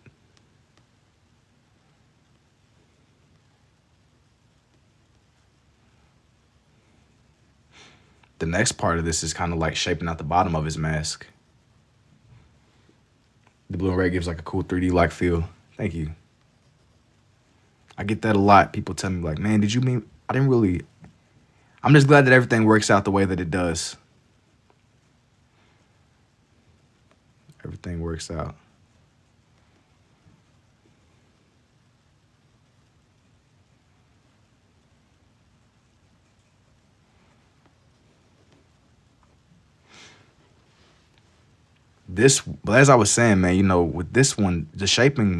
The next part of this is kind of like shaping out the bottom of his mask. The blue and red gives like a cool 3D-like feel. Thank you. I get that a lot. People tell me like, man, did you mean, I didn't really, I'm just glad that everything works out the way that it does. Everything works out. But as I was saying, man, you know, with this one, the shaping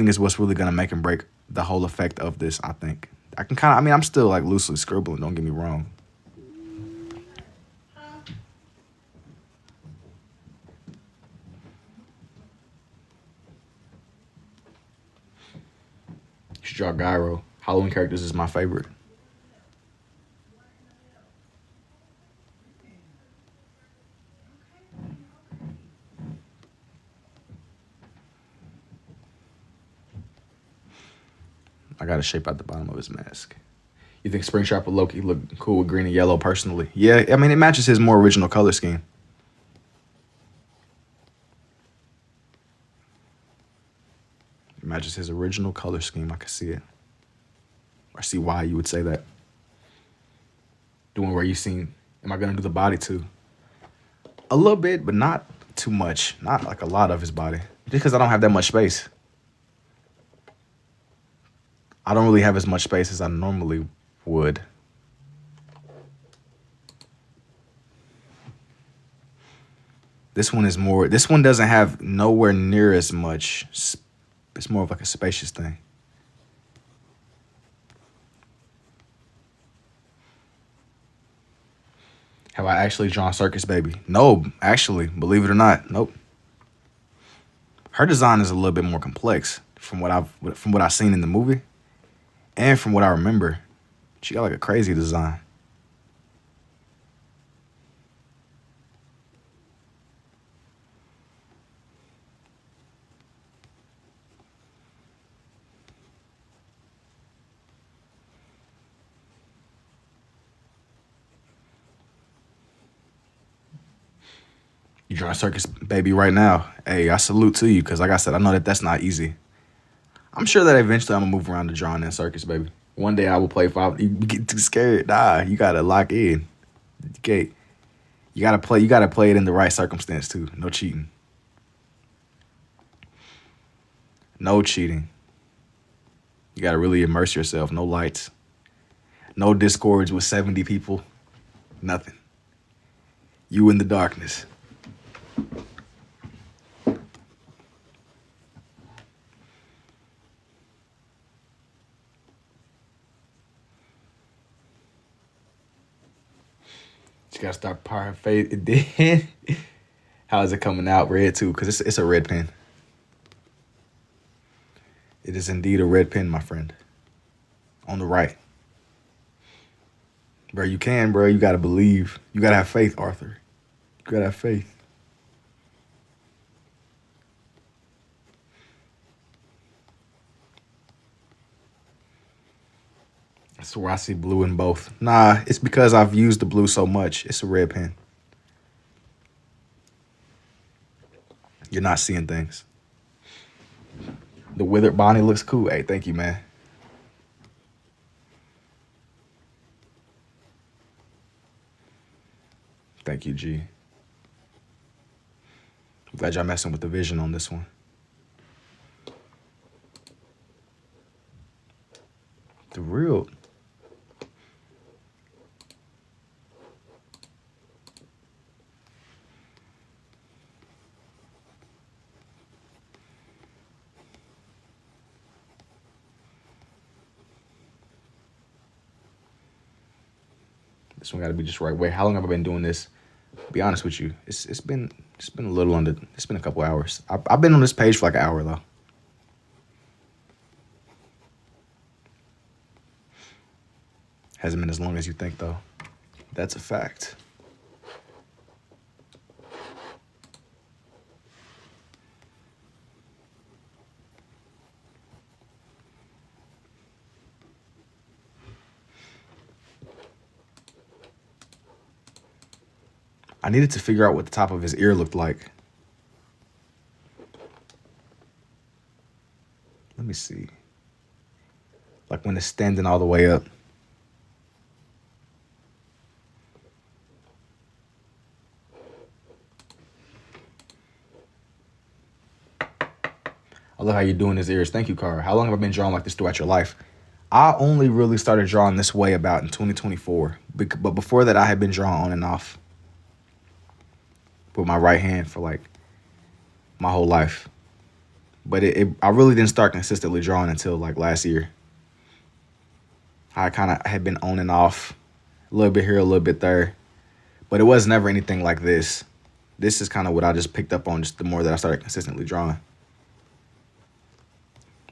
is what's really gonna make and break the whole effect of this. I think I mean, I'm still like loosely scribbling. Don't get me wrong. You should draw Gyro. Halloween characters is my favorite. I gotta shape out the bottom of his mask. You think Springtrap or Loki look cool with green and yellow personally? Yeah, I mean, it matches his more original color scheme. It matches his original color scheme. I can see it. I see why you would say that. Doing where you seen, am I gonna do the body too? A little bit, but not too much. Not like a lot of his body. Just because I don't have that much space. I don't really have as much space as I normally would. This one doesn't have nowhere near as much. It's more of like a spacious thing. Have I actually drawn Circus Baby? No, actually, believe it or not, nope. Her design is a little bit more complex from what I've seen in the movie, and from what I remember. She got like a crazy design. You drawing Circus Baby right now. Hey, I salute to you because, like I said, I know that that's not easy. I'm sure that eventually I'm gonna move around to drawing in Circus Baby. One day I will play five. You get too scared. Nah, you gotta lock in. Okay, you gotta play. You gotta play it in the right circumstance too. No cheating. No cheating. You gotta really immerse yourself. No lights. No discords with 70 people. Nothing. You in the darkness. You gotta start powering fade. It did. How is it coming out? Red too, because it's a red pen. It is indeed a red pen, my friend. On the right. Bro, you can, bro. You gotta believe. You gotta have faith, Arthur. You gotta have faith. That's where I see blue in both. Nah, it's because I've used the blue so much. It's a red pen. You're not seeing things. The withered Bonnie looks cool. Hey, thank you, man. Thank you, G. I'm glad y'all messing with the vision on this one. The real. This one got to be just right way. How long have I been doing this? To be honest with you, it's been a little under. It's been a couple hours. I've been on this page for like an hour though. Hasn't been as long as you think though. That's a fact. I needed to figure out what the top of his ear looked like. like when it's standing all the way up. I love how you're doing his ears. Thank you, Cara. How long have I been drawing like this throughout your life? I only really started drawing this way about in 2024. But before that, I had been drawing on and off with my right hand for like my whole life. But I really didn't start consistently drawing until like last year. I kind of had been on and off, a little bit here, a little bit there. But it was never anything like this. This is kind of what I just picked up on just the more that I started consistently drawing.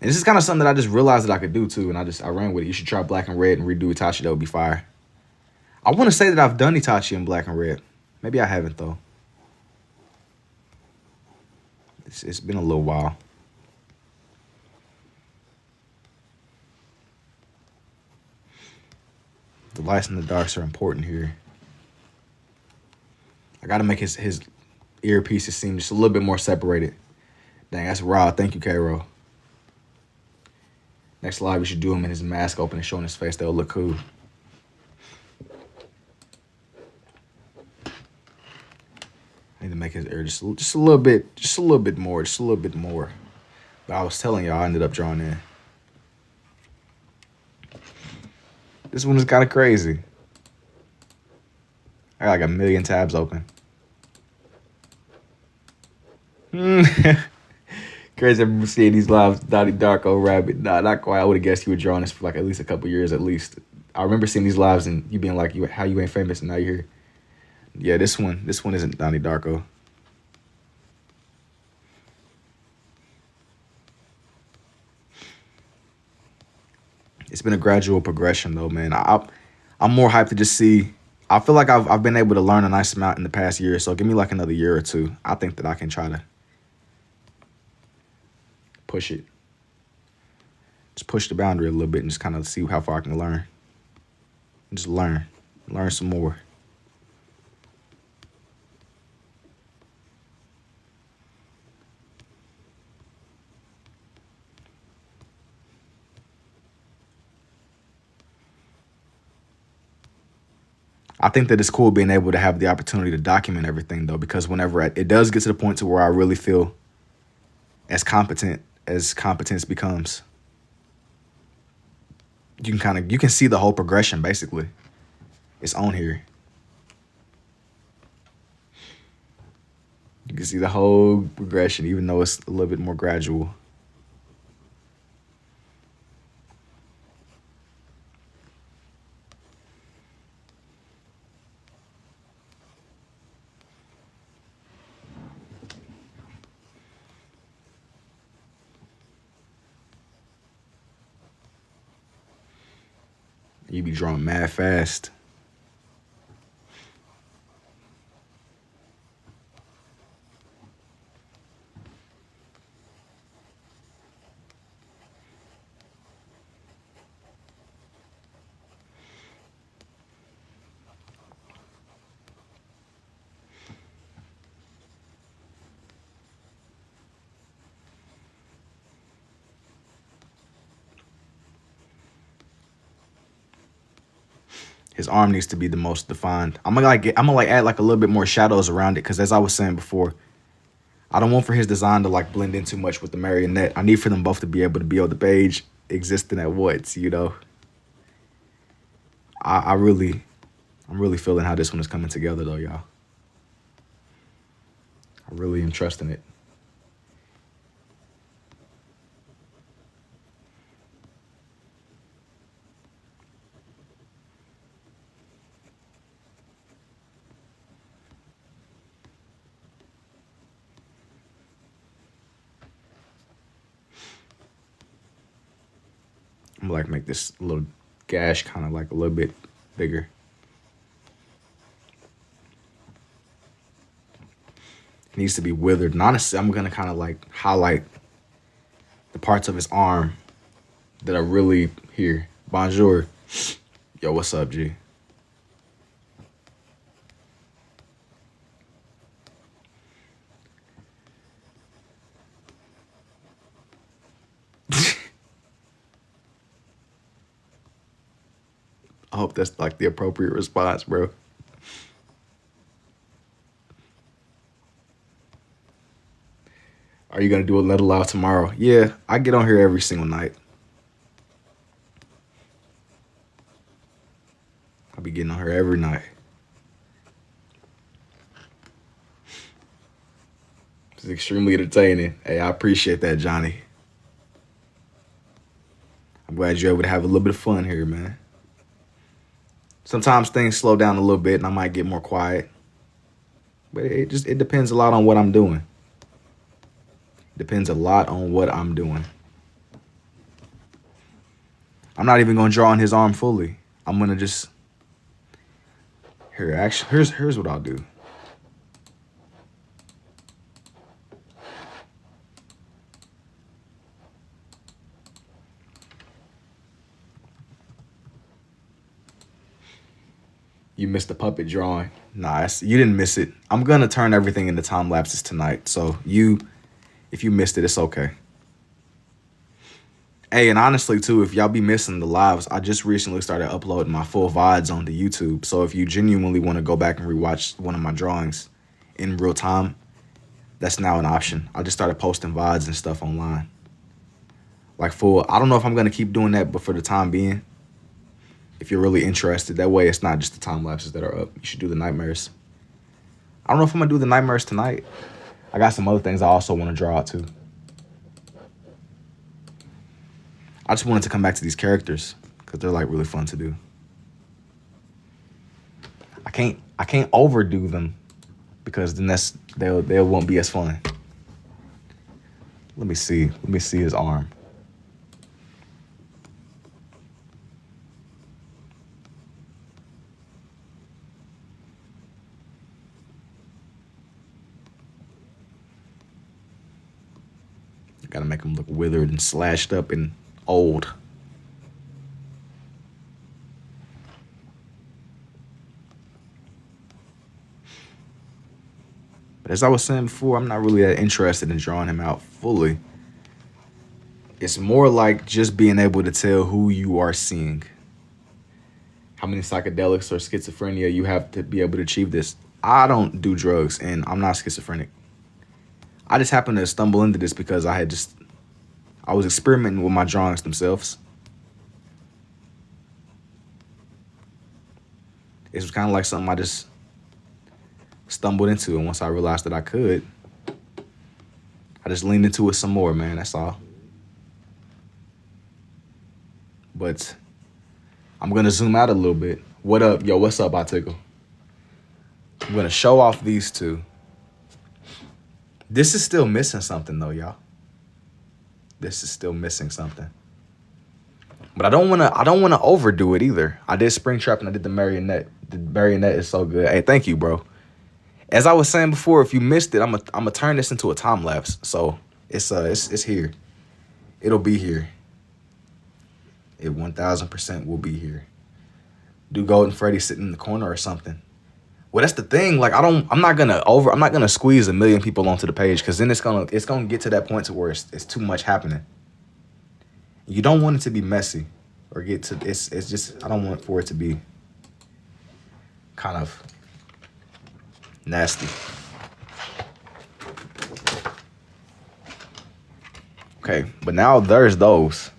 And this is kind of something that I just realized that I could do too, and I ran with it. You should try black and red and redo Itachi. That would be fire. I want to say that I've done Itachi in black and red. Maybe I haven't though. It's been a little while. The lights and the darks are important here. I got to make his earpieces seem just a little bit more separated. Dang, that's raw. Thank you, Cairo. Next live, we should do him in his mask open and showing his face. That'll look cool. I need to make his ear just a little bit more. But I was telling y'all, I ended up drawing in. This one is kind of crazy. I got like 1 million tabs open. Crazy, I've been seeing these lives, Donnie Darko Rabbit. Nah, not quite. I would have guessed you were drawing this for like at least a couple years at least. I remember seeing these lives and you being like, how you ain't famous and now you're here. Yeah, this one isn't Donnie Darko. It's been a gradual progression though, man. I'm more hyped to just see. I feel like I've been able to learn a nice amount in the past year, so give me like another year or two. I think that I can try to push it. Just push the boundary a little bit and just kind of see how far I can learn. Just learn some more. I think that it's cool being able to have the opportunity to document everything though, because whenever it does get to the point to where I really feel as competent as competence becomes, you can see the whole progression basically. It's on here. You can see the whole progression, even though it's a little bit more gradual. You be drawing mad fast. His arm needs to be the most defined. I'm gonna add like a little bit more shadows around it, because as I was saying before, I don't want for his design to like blend in too much with the marionette. I need for them both to be able to be on the page, existing at once, you know. I'm really feeling how this one is coming together though, y'all. I really am trusting it. I'm gonna like make this little gash kind of like a little bit bigger. It needs to be withered. And honestly, I'm gonna kind of like highlight the parts of his arm that are really here. Bonjour. Yo, what's up, G? hope that's like the appropriate response, bro. Are you gonna do another live tomorrow? Yeah, I get on here every single night. I'll be getting on here every night. It's extremely entertaining. Hey, I appreciate that, Johnny. I'm glad you're able to have a little bit of fun here, man. Sometimes things slow down a little bit and I might get more quiet. But it depends a lot on what I'm doing. Depends a lot on what I'm doing. I'm not even gonna draw on his arm fully. I'm gonna just here's what I'll do. You missed the puppet drawing. Nice. You didn't miss it. I'm going to turn everything into time lapses tonight. So if you missed it, it's okay. Hey, and honestly, too, if y'all be missing the lives, I just recently started uploading my full VODs onto YouTube. So if you genuinely want to go back and rewatch one of my drawings in real time, that's now an option. I just started posting VODs and stuff online. Like full. I don't know if I'm going to keep doing that, but for the time being, if you're really interested, that way it's not just the time lapses that are up. You should do the nightmares. I don't know if I'm gonna do the nightmares tonight. I got some other things I also want to draw out too. I just wanted to come back to these characters because they're like really fun to do. I can't overdo them because then they won't be as fun. Let me see his arm. Gotta make him look withered and slashed up and old. But as I was saying before, I'm not really that interested in drawing him out fully. It's more like just being able to tell who you are seeing. How many psychedelics or schizophrenia you have to be able to achieve this. I don't do drugs and I'm not schizophrenic. I just happened to stumble into this because I was experimenting with my drawings themselves. It was kind of like something I just stumbled into, and once I realized that I could, I just leaned into it some more, man, that's all. But I'm gonna zoom out a little bit. What up, yo, what's up, Atico? I'm gonna show off these two. This is still missing something though, y'all. This is still missing something. But I don't wanna overdo it either. I did Springtrap and I did the marionette. The marionette is so good. Hey, thank you, bro. As I was saying before, if you missed it, I'm gonna turn this into a time lapse. So it's here. It'll be here. It 1000% will be here. Do Golden Freddy sitting in the corner or something? Well, that's the thing. Like I'm not gonna squeeze a million people onto the page because then it's gonna get to that point to where it's too much happening. You don't want it to be messy or get to it's just I don't want for it to be kind of nasty. Okay, but now there's those.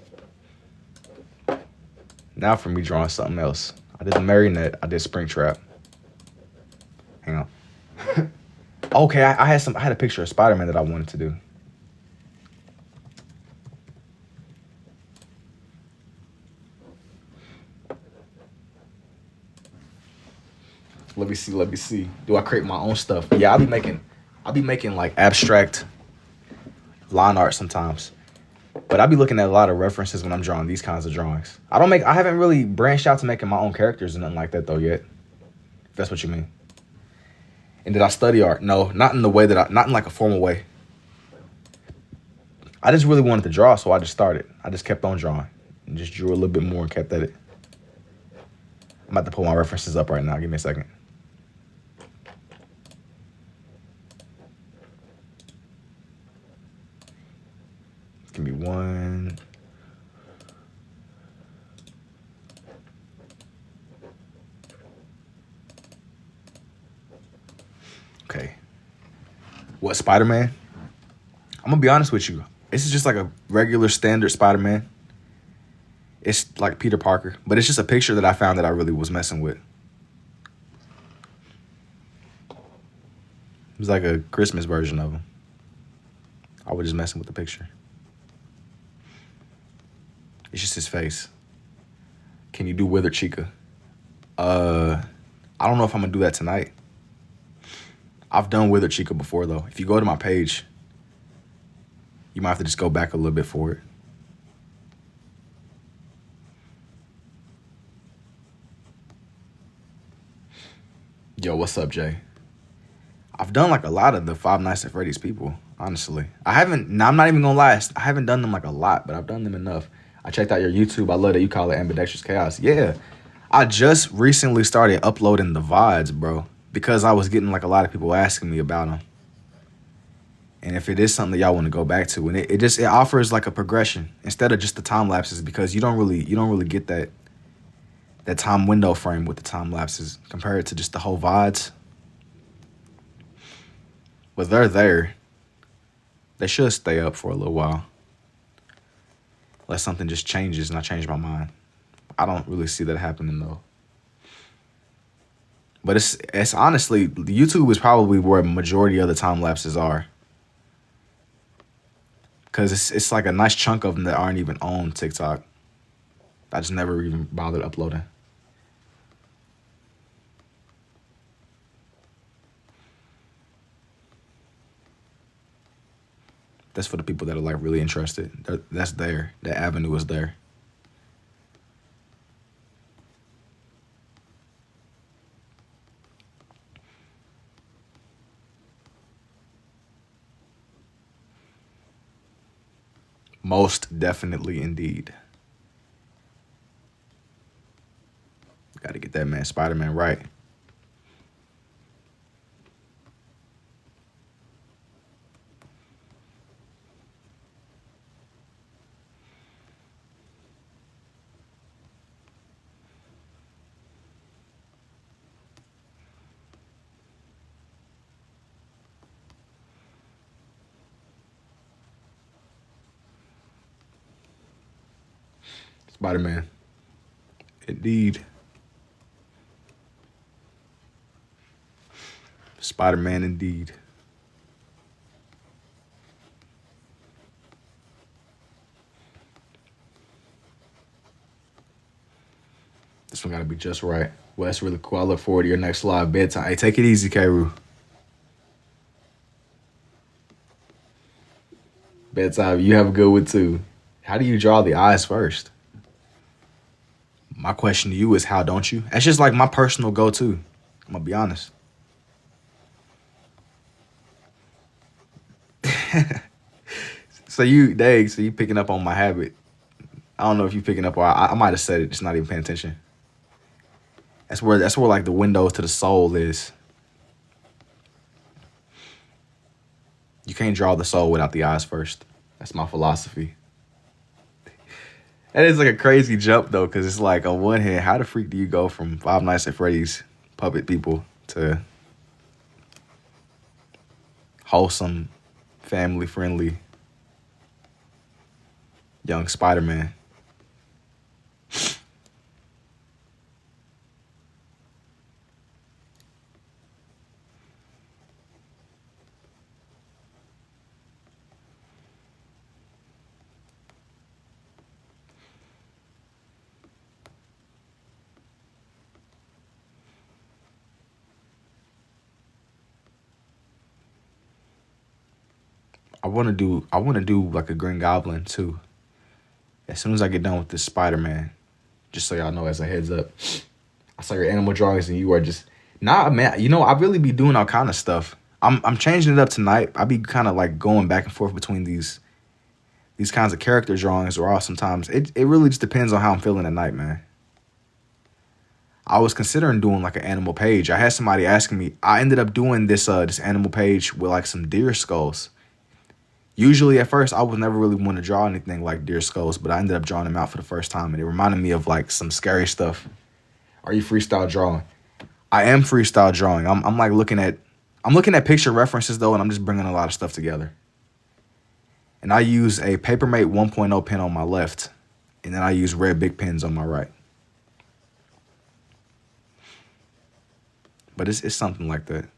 Now for me drawing something else. I did the marionette. I did Springtrap. Hang on. Okay, I had a picture of Spider-Man that I wanted to do. Let me see. Do I create my own stuff? Yeah, I'll be making like abstract line art sometimes. But I'll be looking at a lot of references when I'm drawing these kinds of drawings. I haven't really branched out to making my own characters or nothing like that though yet. If that's what you mean. And did I study art? No, not in the way not in like a formal way. I just really wanted to draw, so I just started. I just kept on drawing and just drew a little bit more and kept at it. I'm about to pull my references up right now. Give me a second. Give me one. Okay. What, Spider-Man? I'm gonna be honest with you. This is just like a regular standard Spider-Man. It's like Peter Parker, but it's just a picture that I found that I really was messing with. It was like a Christmas version of him. I was just messing with the picture. It's just his face. Can you do Withered Chica? I don't know if I'm gonna do that tonight. I've done Withered Chica before though. If you go to my page, you might have to just go back a little bit for it. Yo, what's up, Jay? I've done like a lot of the Five Nights at Freddy's people, honestly. I'm not even gonna lie, I haven't done them like a lot, but I've done them enough. I checked out your YouTube. I love that you call it Ambidextrous Chaos. Yeah, I just recently started uploading the VODs, bro, because I was getting like a lot of people asking me about them. And if it is something that y'all want to go back to, and it offers like a progression instead of just the time lapses, because you don't really get that time window frame with the time lapses compared to just the whole VODs. But they're there. They should stay up for a little while. Unless something just changes and I change my mind. I don't really see that happening though. But it's honestly, YouTube is probably where a majority of the time lapses are. Because it's like a nice chunk of them that aren't even on TikTok. I just never even bothered uploading. That's for the people that are like really interested. That's there. That avenue is there. Most definitely indeed. Got to get that man Spider-Man right. Spider-Man. Indeed. Spider-Man indeed. This one gotta be just right. Well, that's really cool. I look forward to your next live bedtime. Hey, take it easy, Kairu. Bedtime, you have a good one too. How do you draw the eyes first? My question to you is, how don't you? That's just like my personal go-to. I'm gonna be honest. So you picking up on my habit. I don't know if you picking up, or I might have said it, just not even paying attention. That's where like the window to the soul is. You can't draw the soul without the eyes first. That's my philosophy. That is like a crazy jump though, because it's like on one hand, how the freak do you go from Five Nights at Freddy's puppet people to wholesome, family-friendly young Spider-Man? I want to do like a Green Goblin too. As soon as I get done with this Spider-Man, just so y'all know as a heads up. I saw your animal drawings and you are just, nah, man, you know, I really be doing all kind of stuff. I'm changing it up tonight. I be kind of like going back and forth between these kinds of character drawings, or all sometimes it really just depends on how I'm feeling at night, man. I was considering doing like an animal page. I had somebody asking me. I ended up doing this animal page with like some deer skulls. Usually at first, I would never really want to draw anything like deer skulls, but I ended up drawing them out for the first time, and it reminded me of like some scary stuff. Are you freestyle drawing? I am freestyle drawing. I'm like looking at I'm looking at picture references though, and I'm just bringing a lot of stuff together. And I use a Papermate 1.0 pen on my left, and then I use red big pens on my right. But it's something like that.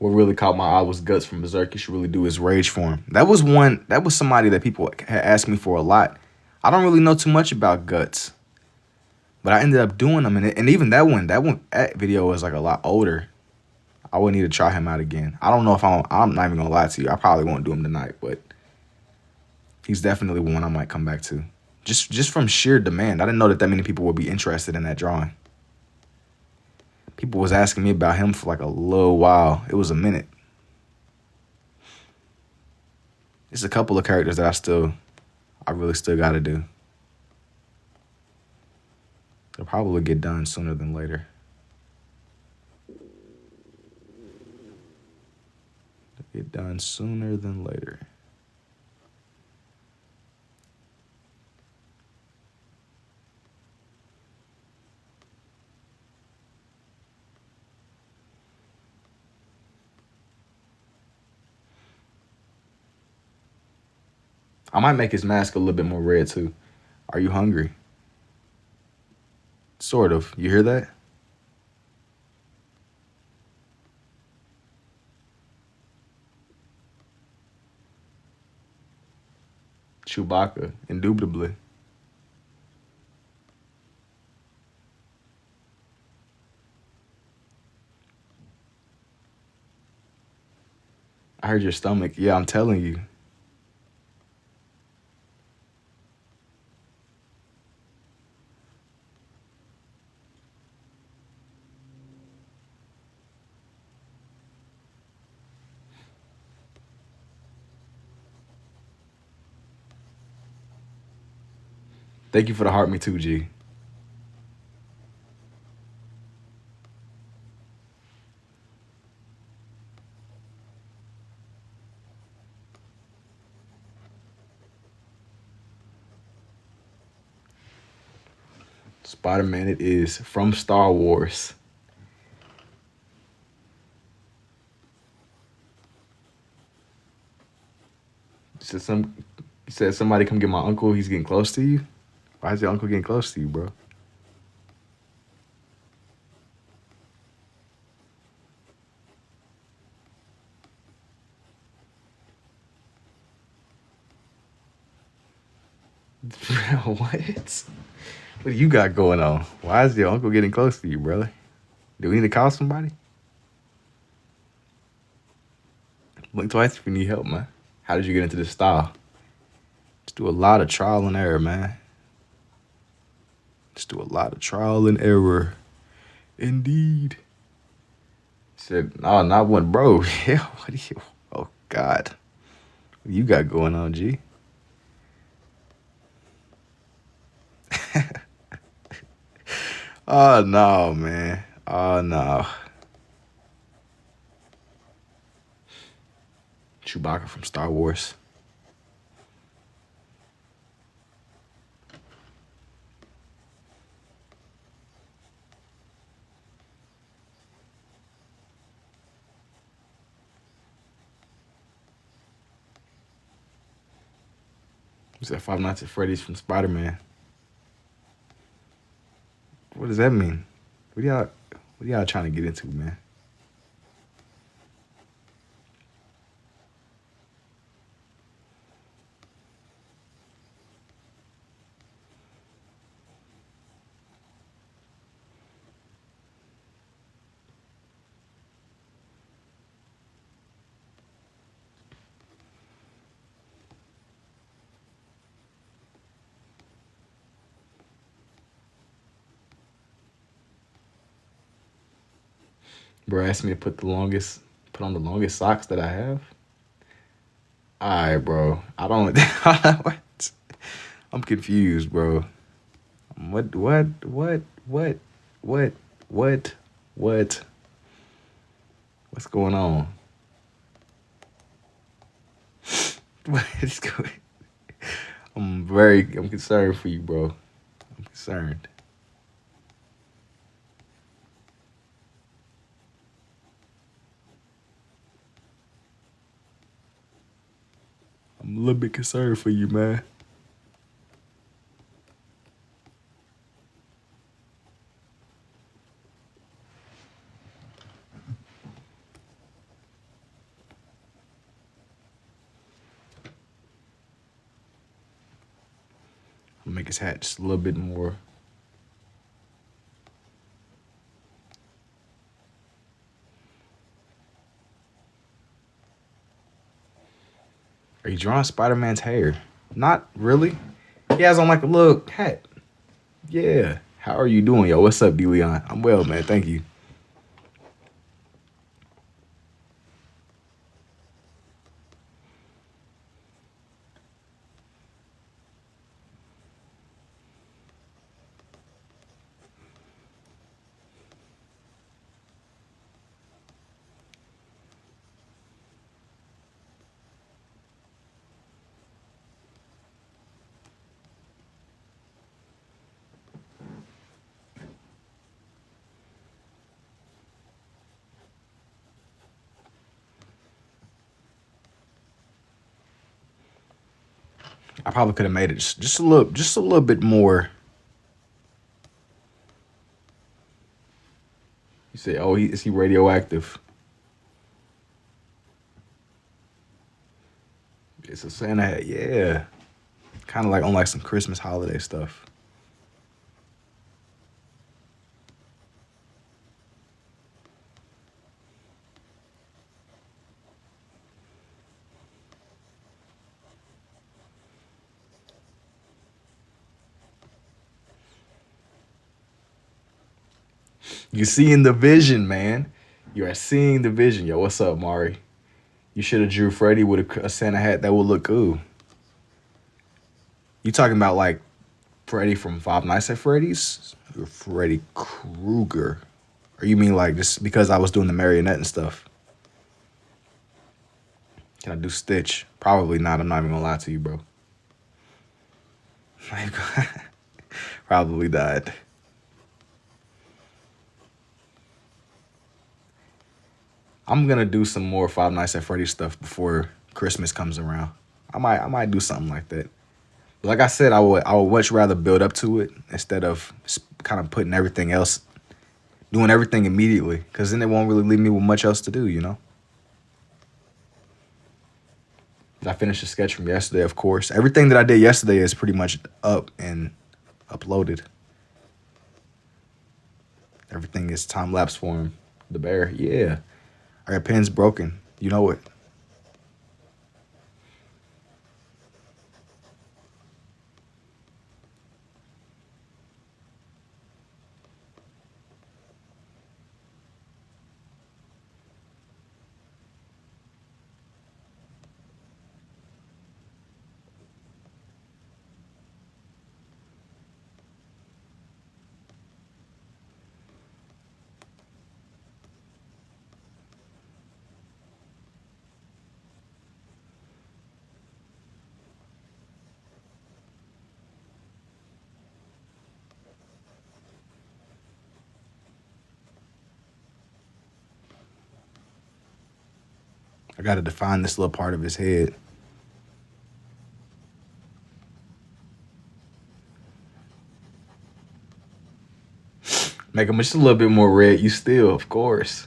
What really caught my eye was Guts from Berserk. You should really do his rage form. That was somebody that people had asked me for a lot. I don't really know too much about Guts, but I ended up doing them, and even that video was like a lot older. I would need to try him out again. I don't know if I'm not even gonna lie to you. I probably won't do him tonight, but he's definitely one I might come back to. Just from sheer demand. I didn't know that many people would be interested in that drawing. People was asking me about him for like a little while. It was a minute. There's a couple of characters that I really still got to do. They'll probably get done sooner than later. Get done sooner than later. I might make his mask a little bit more red too. Are you hungry? Sort of. You hear that? Chewbacca, indubitably. I heard your stomach. Yeah, I'm telling you. Thank you for the heart, me too, G. Spider-Man it is from Star Wars. You said somebody come get my uncle, he's getting close to you? Why is your uncle getting close to you, bro? What? What do you got going on? Why is your uncle getting close to you, brother? Do we need to call somebody? Blink twice if you need help, man. How did you get into this style? Just do a lot of trial and error, man. Just do a lot of trial and error. Indeed. He said, no, not one, bro. Yeah, what do you... Oh, God. What do you got going on, G? Oh, no, man. Oh, no. Chewbacca from Star Wars. Who's that? Five Nights at Freddy's from Spider-Man. What does that mean? What y'all trying to get into, man? Bro asked me to put on the longest socks that I have. Alright, bro. I don't what? I'm confused, bro. What? What? What? What's going on? What is going? I'm concerned for you, bro. I'm concerned. I'm a little bit concerned for you, man. I'll make his hat just a little bit more. Are you drawing Spider-Man's hair? Not really. He has on like a little hat. Yeah. How are you doing, yo? What's up, D. Leon? I'm well, man. Thank you. I probably could have made it just a little bit more. You say, oh, is he radioactive? It's a Santa hat, yeah. Kind of like on like some Christmas holiday stuff. You seeing the vision, man. You are seeing the vision. Yo, what's up, Mari? You should have drew Freddy with a Santa hat. That would look cool. You talking about like Freddy from Five Nights at Freddy's? Or Freddy Krueger? Or you mean like just because I was doing the marionette and stuff? Can I do Stitch? Probably not. I'm not even gonna lie to you, bro. Probably died. I'm gonna do some more Five Nights at Freddy's stuff before Christmas comes around. I might do something like that. But like I said, I would much rather build up to it instead of kind of putting everything else, doing everything immediately, because then it won't really leave me with much else to do, you know. I finished the sketch from yesterday, of course. Everything that I did yesterday is pretty much up and uploaded. Everything is time lapse form. The bear, yeah. Our pen's broken. You know it. I got to define this little part of his head. Make him just a little bit more red. You still, of course.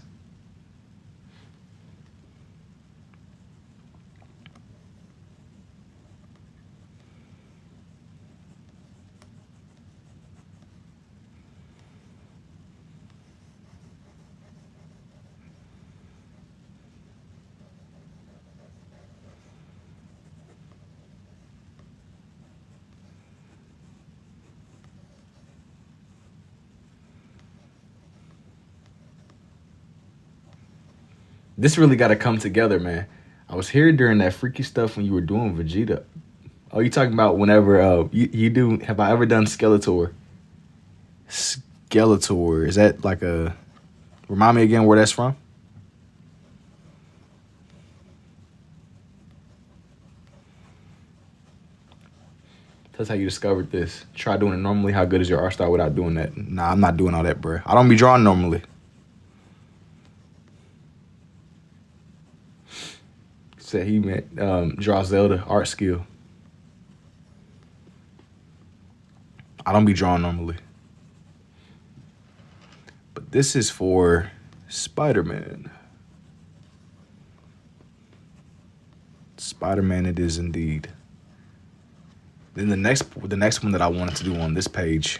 This really got to come together, man. I was here during that freaky stuff when you were doing Vegeta. Oh, you talking about whenever you do? Have I ever done Skeletor? Skeletor. Is that like a... Remind me again where that's from? That's how you discovered this. Try doing it normally. How good is your art style without doing that? Nah, I'm not doing all that, bro. I don't be drawing normally. Said he meant draw Zelda art skill. I don't be drawing normally. But this is for Spider-Man. Spider-Man it is indeed. Then the next one that I wanted to do on this page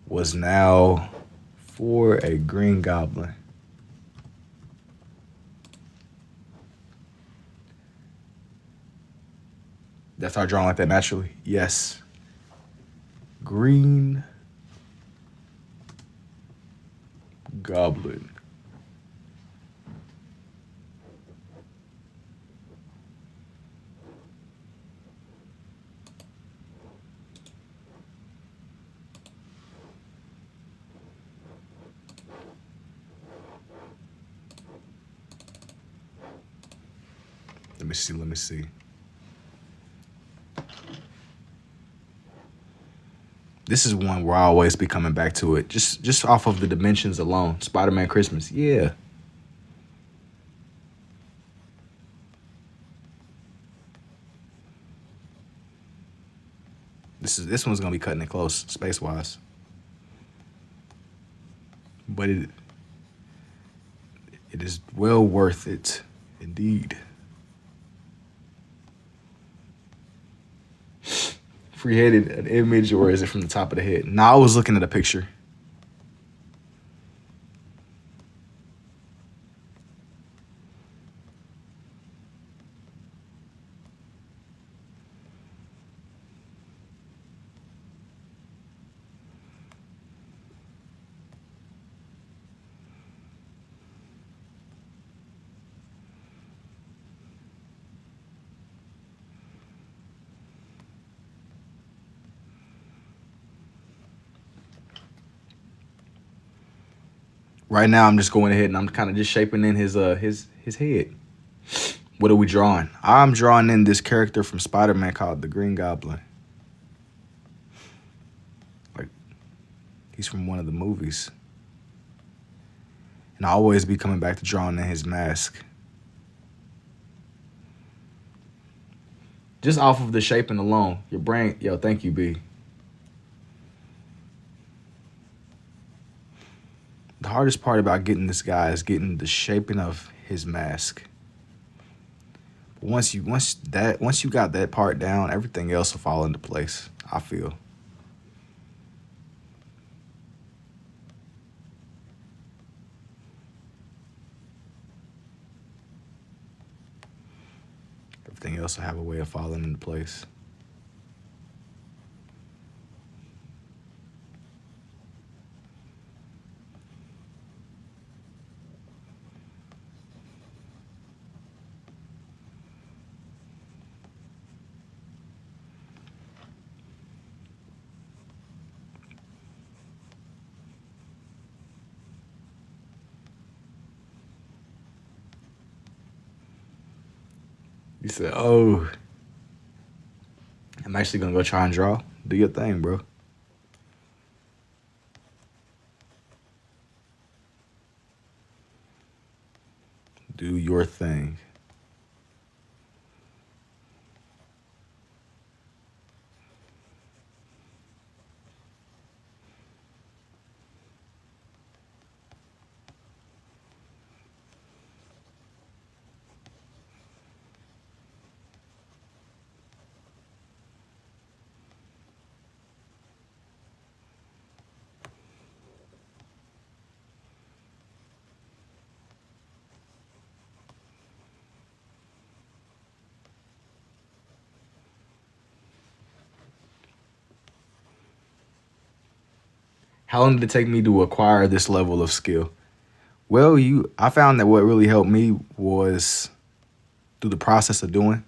was now for a Green Goblin. That's our drawing like that naturally. Yes. Green Goblin. Let me see. This is one where I always be coming back to it. Just off of the dimensions alone. Spider-Man Christmas. Yeah. This one's gonna be cutting it close, space-wise. But it is well worth it, indeed. Free-headed an image, or is it from the top of the head? Nah, I was looking at a picture. Right now, I'm just going ahead and I'm kind of just shaping in his head. What are we drawing? I'm drawing in this character from Spider-Man called the Green Goblin. Like, he's from one of the movies. And I always be coming back to drawing in his mask. Just off of the shaping alone, your brain, yo, thank you, B. The hardest part about getting this guy is getting the shaping of his mask. Once you got that part down, everything else will fall into place, I feel. Everything else will have a way of falling into place. You said, oh, I'm actually going to go try and draw. Do your thing, bro. Do your thing. How long did it take me to acquire this level of skill? Well, I found that what really helped me was through the process of doing.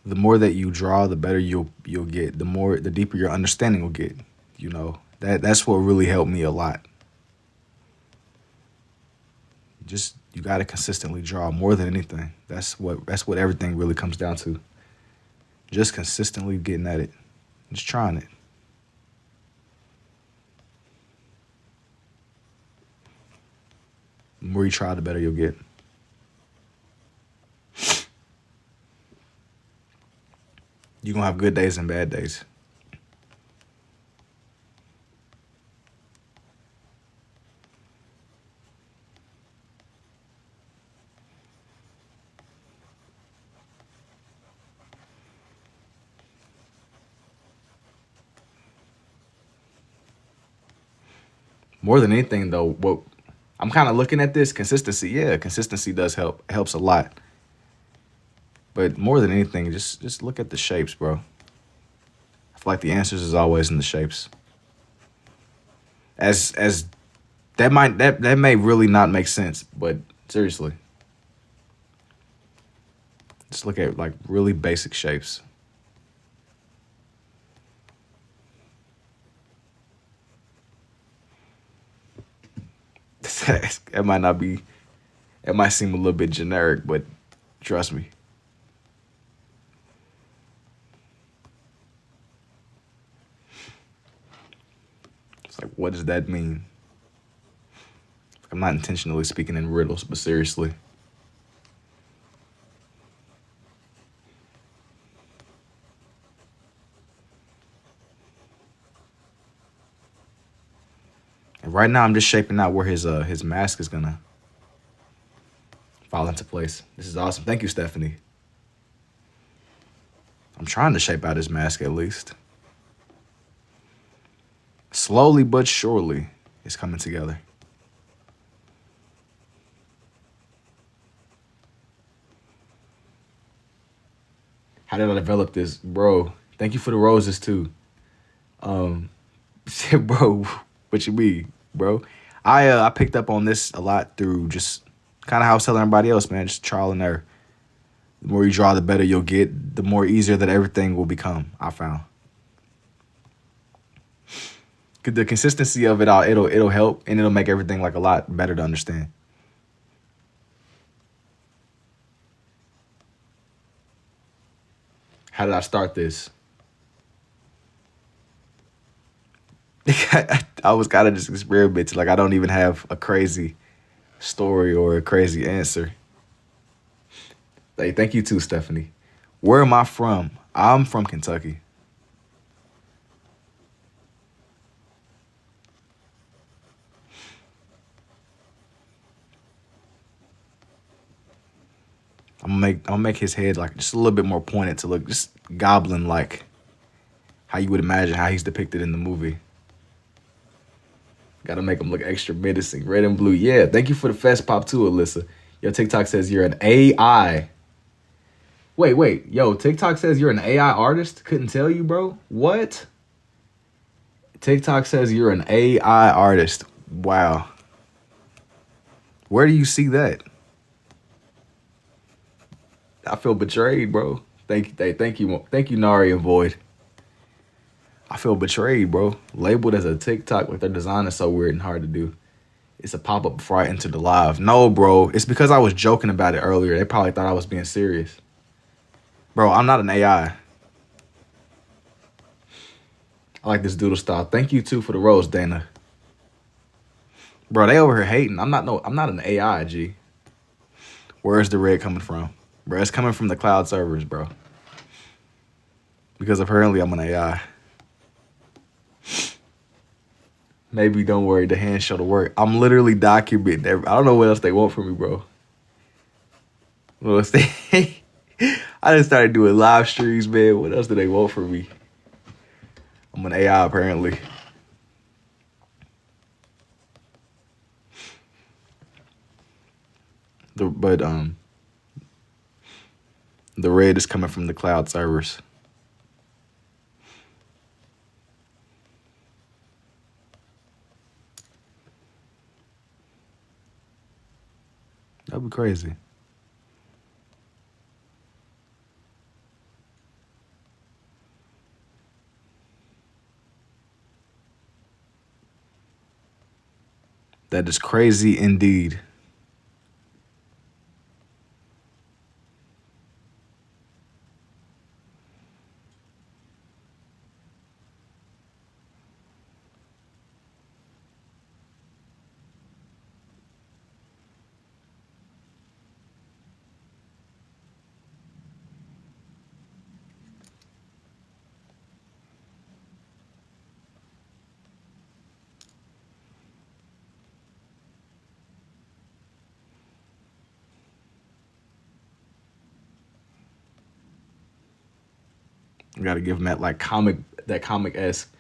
The more that you draw, the better you'll get. The deeper your understanding will get, you know. That's what really helped me a lot. Just you got to consistently draw more than anything. That's what everything really comes down to. Just consistently getting at it, just trying it. The more you try, the better you'll get. You're gonna have good days and bad days. More than anything, though, what I'm kind of looking at this consistency. Yeah, consistency does help. It helps a lot. But more than anything, just look at the shapes, bro. I feel like the answers is always in the shapes. As that may really not make sense, but seriously, just look at like really basic shapes. It might not be. It might seem a little bit generic, but trust me. It's like, what does that mean? I'm not intentionally speaking in riddles, but seriously. And right now, I'm just shaping out where his mask is gonna fall into place. This is awesome. Thank you, Stephanie. I'm trying to shape out his mask at least. Slowly but surely, it's coming together. How did I develop this, bro? Thank you for the roses too. Um, bro, what you mean, bro? I picked up on this a lot through just kind of how I was telling everybody else, man. Just trial and error. The more you draw, the better you'll get. The more easier that everything will become. I found. The consistency of it all, it'll help and it'll make everything like a lot better to understand. How did I start this? I was kind of just experimenting. Like I don't even have a crazy story or a crazy answer. Hey, thank you too, Stephanie. Where am I from? I'm from Kentucky. I'm gonna make his head like just a little bit more pointed to look just goblin like how you would imagine how he's depicted in the movie. Gotta make him look extra menacing. Red and blue. Yeah, thank you for the fest pop too, Alyssa. Your TikTok says you're an AI. Wait. Yo, TikTok says you're an AI artist? Couldn't tell you, bro. What? TikTok says you're an AI artist. Wow. Where do you see that? I feel betrayed, bro. Thank you, Nari and Void. I feel betrayed, bro. Labeled as a TikTok with their design is so weird and hard to do. It's a pop-up before I enter the live. No, bro. It's because I was joking about it earlier. They probably thought I was being serious. Bro, I'm not an AI. I like this doodle style. Thank you too for the rose, Dana. Bro, they over here hating. I'm not an AI, G. Where's the red coming from? Bro, it's coming from the cloud servers, bro. Because apparently I'm an AI. Maybe don't worry, the hands show the work. I'm literally documenting I don't know what else they want from me, bro. What else they I just started doing live streams, man. What else do they want from me? I'm an AI apparently. But the red is coming from the cloud servers. That'd be crazy. That is crazy indeed. You gotta give him that comic esque.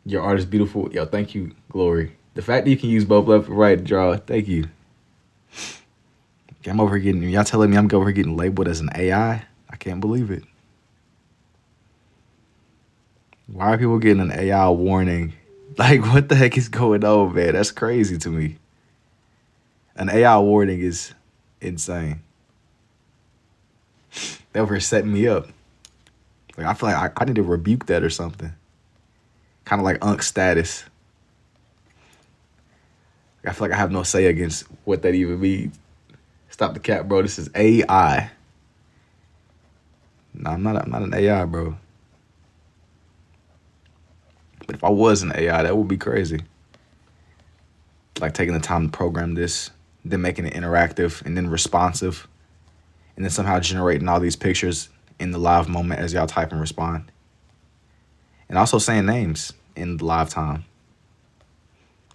Your art is beautiful. Yo, thank you, Glory. The fact that you can use both left and right to draw, thank you. I'm over here getting, y'all telling me I'm over here getting labeled as an AI? I can't believe it. Why are people getting an AI warning? Like, what the heck is going on, man? That's crazy to me. An AI warning is insane. They over here setting me up. Like, I feel like I need to rebuke that or something. Kind of like Unc status. I feel like I have no say against what that even means. Stop the cap, bro. This is AI. No, I'm not an AI, bro. But if I was an AI, that would be crazy. Like taking the time to program this, then making it interactive and then responsive, and then somehow generating all these pictures in the live moment as y'all type and respond. And also saying names in the live time.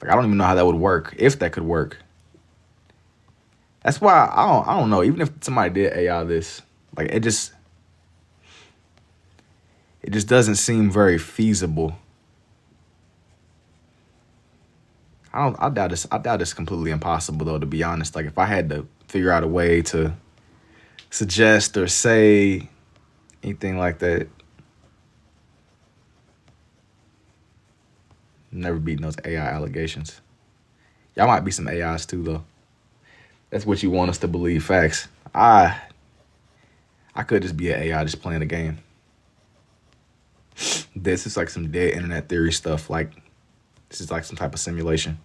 Like, I don't even know how that would work, if that could work. That's why I don't know. Even if somebody did AI this, like it just doesn't seem very feasible. I doubt it's completely impossible though, to be honest. Like if I had to figure out a way to suggest or say anything like that, never beating those AI allegations. Y'all might be some AIs too though. That's what you want us to believe. Facts. I could just be an AI just playing a game. This is like some dead internet theory stuff. Like, this is like some type of simulation.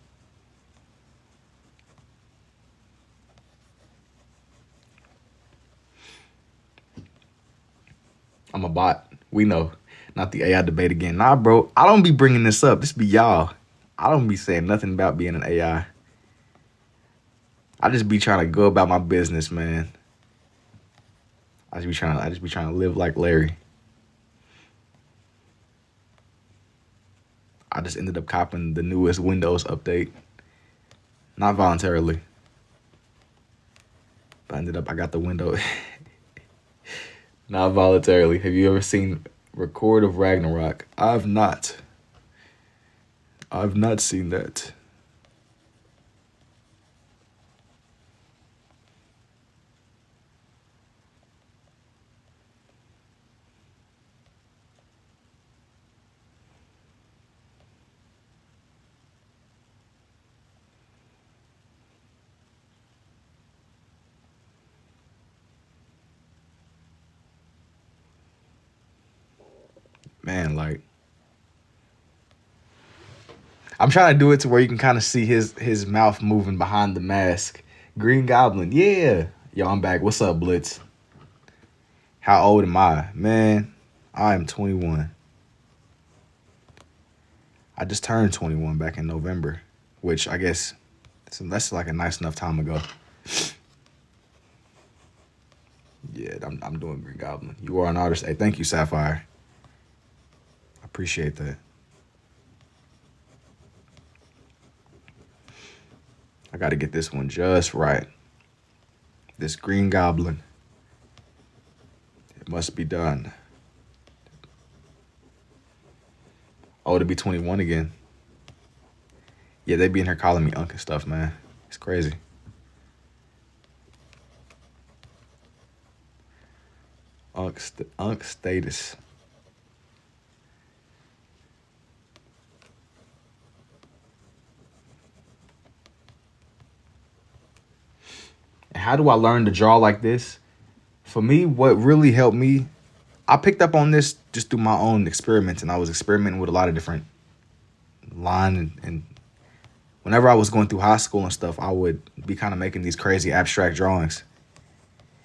I'm a bot. We know. Not the AI debate again. Nah, bro. I don't be bringing this up. This be y'all. I don't be saying nothing about being an AI. I just be trying to go about my business, man. I just be trying to live like Larry. I just ended up copping the newest Windows update. Not voluntarily. But I got the window. Not voluntarily. Have you ever seen Record of Ragnarok? I've not seen that. Man, like, I'm trying to do it to where you can kind of see his mouth moving behind the mask. Green Goblin, yeah. Yo, I'm back. What's up, Blitz? How old am I? Man, I am 21. I just turned 21 back in November, which I guess that's like a nice enough time ago. Yeah, I'm doing Green Goblin. You are an artist. Hey, thank you, Sapphire. I appreciate that. I got to get this one just right. This Green Goblin. It must be done. Oh, to be 21 again. Yeah, they be in here calling me Unc and stuff, man. It's crazy. Unc status. And how do I learn to draw like this? For me, what really helped me, I picked up on this just through my own experiments, and I was experimenting with a lot of different line and whenever I was going through high school and stuff, I would be kind of making these crazy abstract drawings.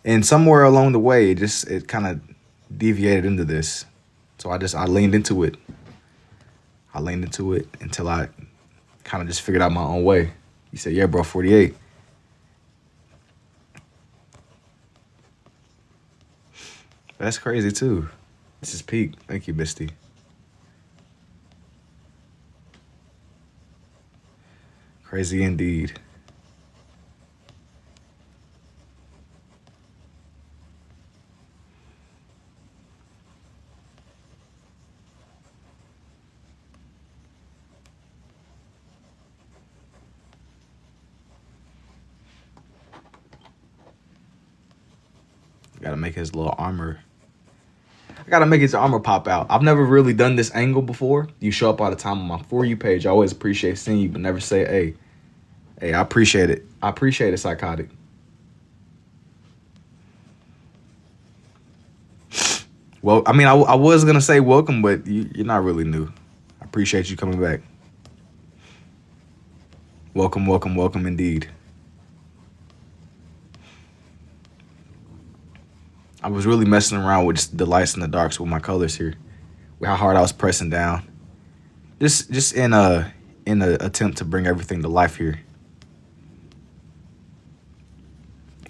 And somewhere along the way, it kind of deviated into this. So I leaned into it. I leaned into it until I kind of just figured out my own way. You said, yeah, bro, 48. That's crazy, too. This is peak. Thank you, Misty. Crazy indeed. Gotta make his little armor. I gotta make his armor pop out. I've never really done this angle before. You show up all the time on my For You page. I always appreciate seeing you, but never say, hey, I appreciate it. I appreciate it, Psychotic. Well, I mean, I was gonna say welcome, but you're not really new. I appreciate you coming back. Welcome, welcome, welcome indeed. I was really messing around with just the lights and the darks with my colors here, with how hard I was pressing down. Just in a attempt to bring everything to life here.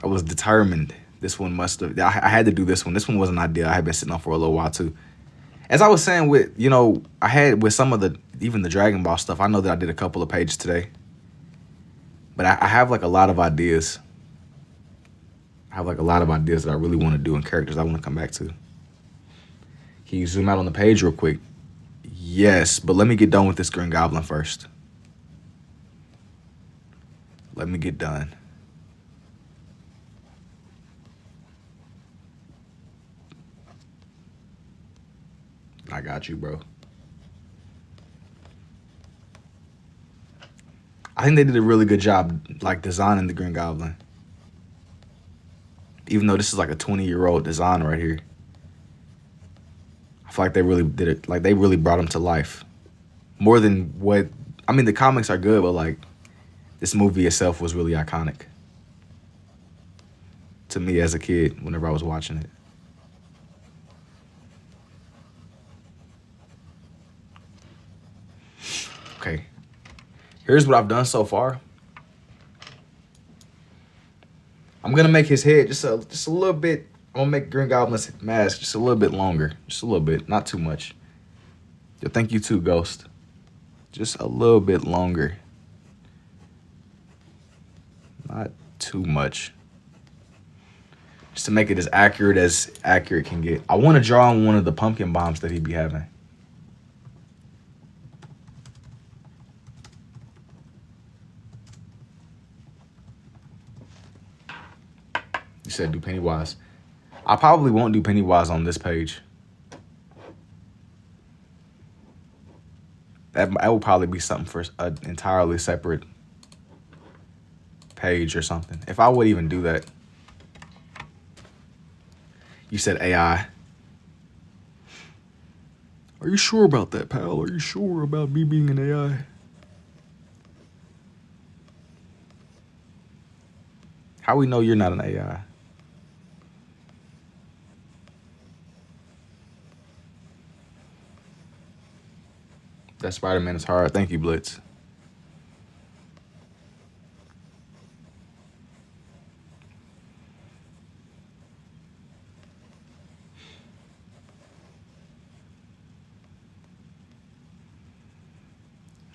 I was determined. This one I had to do this one. This one was an idea I had been sitting on for a little while too. As I was saying with, I had with some of even the Dragon Ball stuff, I know that I did a couple of pages today. But I have like a lot of ideas. I have like a lot of ideas that I really want to do and characters I want to come back to. Can you zoom out on the page real quick? Yes, but let me get done with this Green Goblin first. Let me get done. I got you, bro. I think they did a really good job, like, designing the Green Goblin. Even though this is like a 20-year-old design right here. I feel like they really did it. Like, they really brought him to life. More than what... I mean, the comics are good, but, like, this movie itself was really iconic. To me as a kid, whenever I was watching it. Okay. Here's what I've done so far. I'm gonna make his head just a little bit. I'm gonna make Green Goblin's mask just a little bit longer, just a little bit, not too much. Thank you too, Ghost. Just a little bit longer, not too much. Just to make it as accurate can get. I want to draw on one of the pumpkin bombs that he'd be having. You said do Pennywise. I probably won't do Pennywise on this page. That will probably be something for an entirely separate page or something. If I would even do that. You said AI. Are you sure about that, pal? Are you sure about me being an AI? How we know you're not an AI? That Spider-Man is hard. Thank you, Blitz.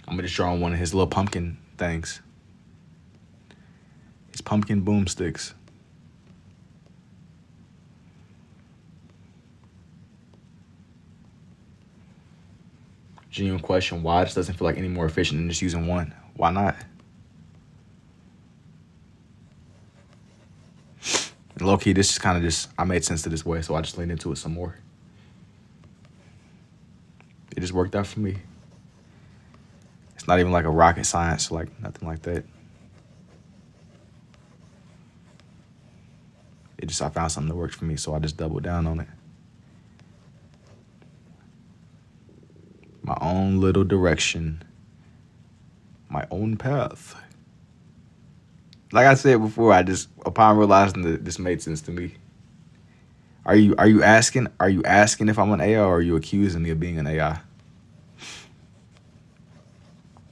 I'm just drawing one of his little pumpkin things. His pumpkin boomsticks. Genuine question, why this doesn't feel like any more efficient than just using one? Why not? Low key, this is kind of just, I made sense to this way, so I just leaned into it some more. It just worked out for me. It's not even like a rocket science, like nothing like that. I found something that worked for me, so I just doubled down on it. My own little direction. My my own path. Like I said before, I just upon realizing that this made sense to me. Are you asking if I'm an AI, or are you accusing me of being an AI?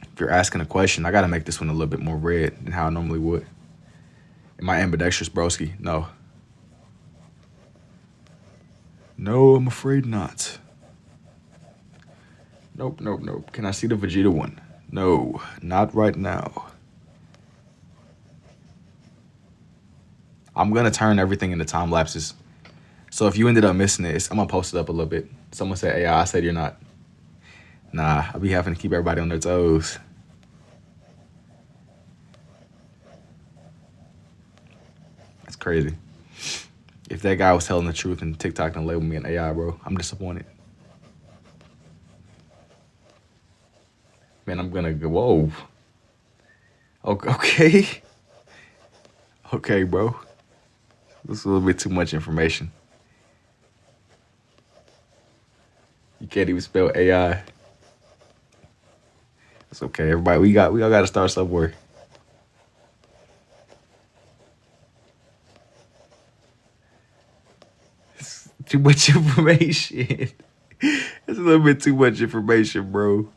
If you're asking a question, I gotta make this one a little bit more red than how I normally would. Am I ambidextrous, broski? No. No, I'm afraid not. Nope, nope, nope. Can I see the Vegeta one? No, not right now. I'm gonna turn everything into time lapses. So if you ended up missing it, I'm gonna post it up a little bit. Someone said AI, I said you're not. Nah, I'll be having to keep everybody on their toes. That's crazy. If that guy was telling the truth and TikTok done label me an AI, bro, I'm disappointed. Man, I'm gonna go, whoa. Okay. Okay, bro. This is a little bit too much information. You can't even spell AI. It's okay, everybody. We all gotta start somewhere. It's too much information. It's a little bit too much information, bro.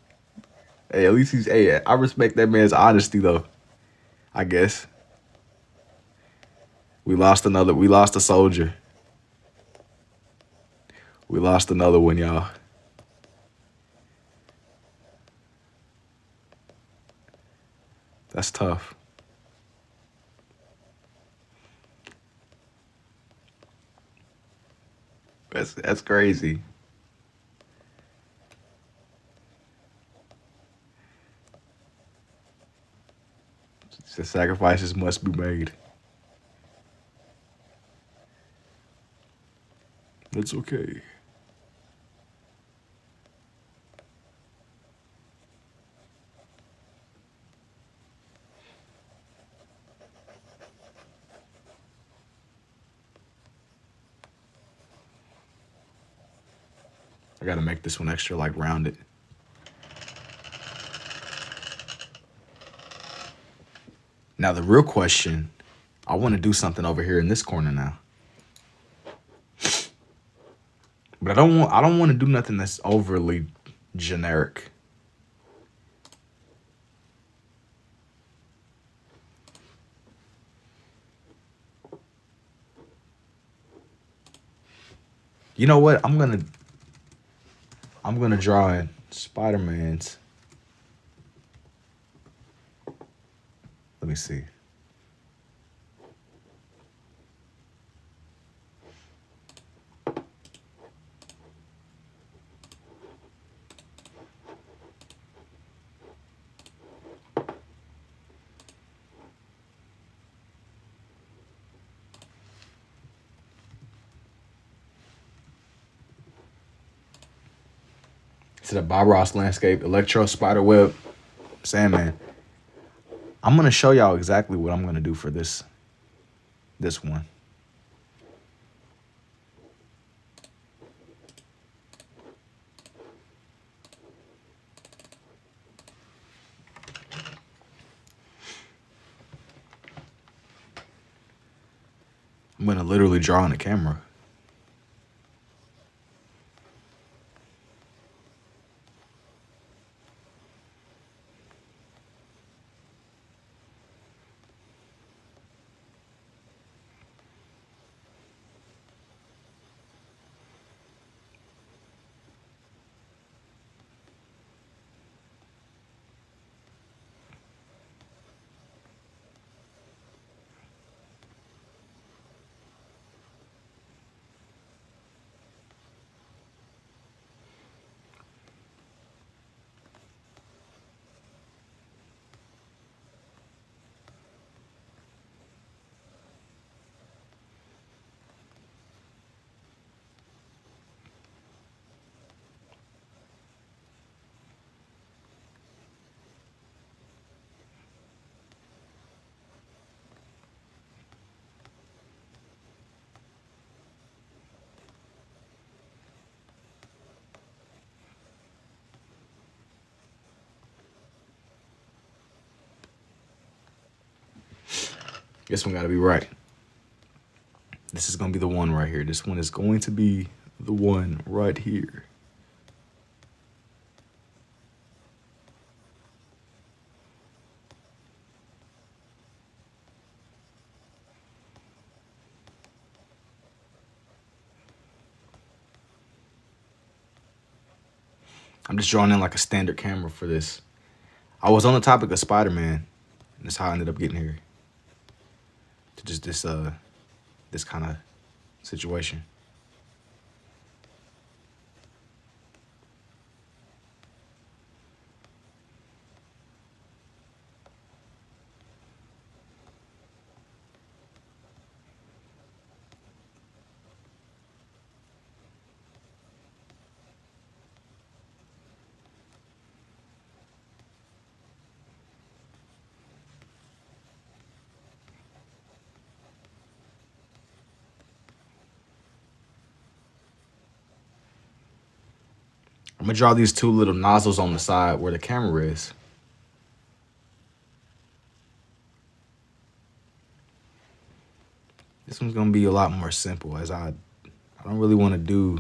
Hey, at least hey, I respect that man's honesty though. I guess. We lost a soldier. We lost another one, y'all. That's tough. That's crazy. The sacrifices must be made. That's okay. I gotta make this one extra like rounded. Now the real question, I want to do something over here in this corner now. But I don't want to do nothing that's overly generic. You know what? I'm gonna draw in Spider-Man's. Let me see. It's the Bob Ross landscape, Electro, Spiderweb, Sandman. I'm gonna show y'all exactly what I'm gonna do for this one. I'm gonna literally draw on the camera. This one got to be right. This is going to be the one right here. This one is going to be the one right here. I'm just drawing in like a standard camera for this. I was on the topic of Spider-Man, and that's how I ended up getting here. To just this kind of situation. I'm gonna draw these two little nozzles on the side where the camera is. This one's gonna be a lot more simple, as I don't really want to do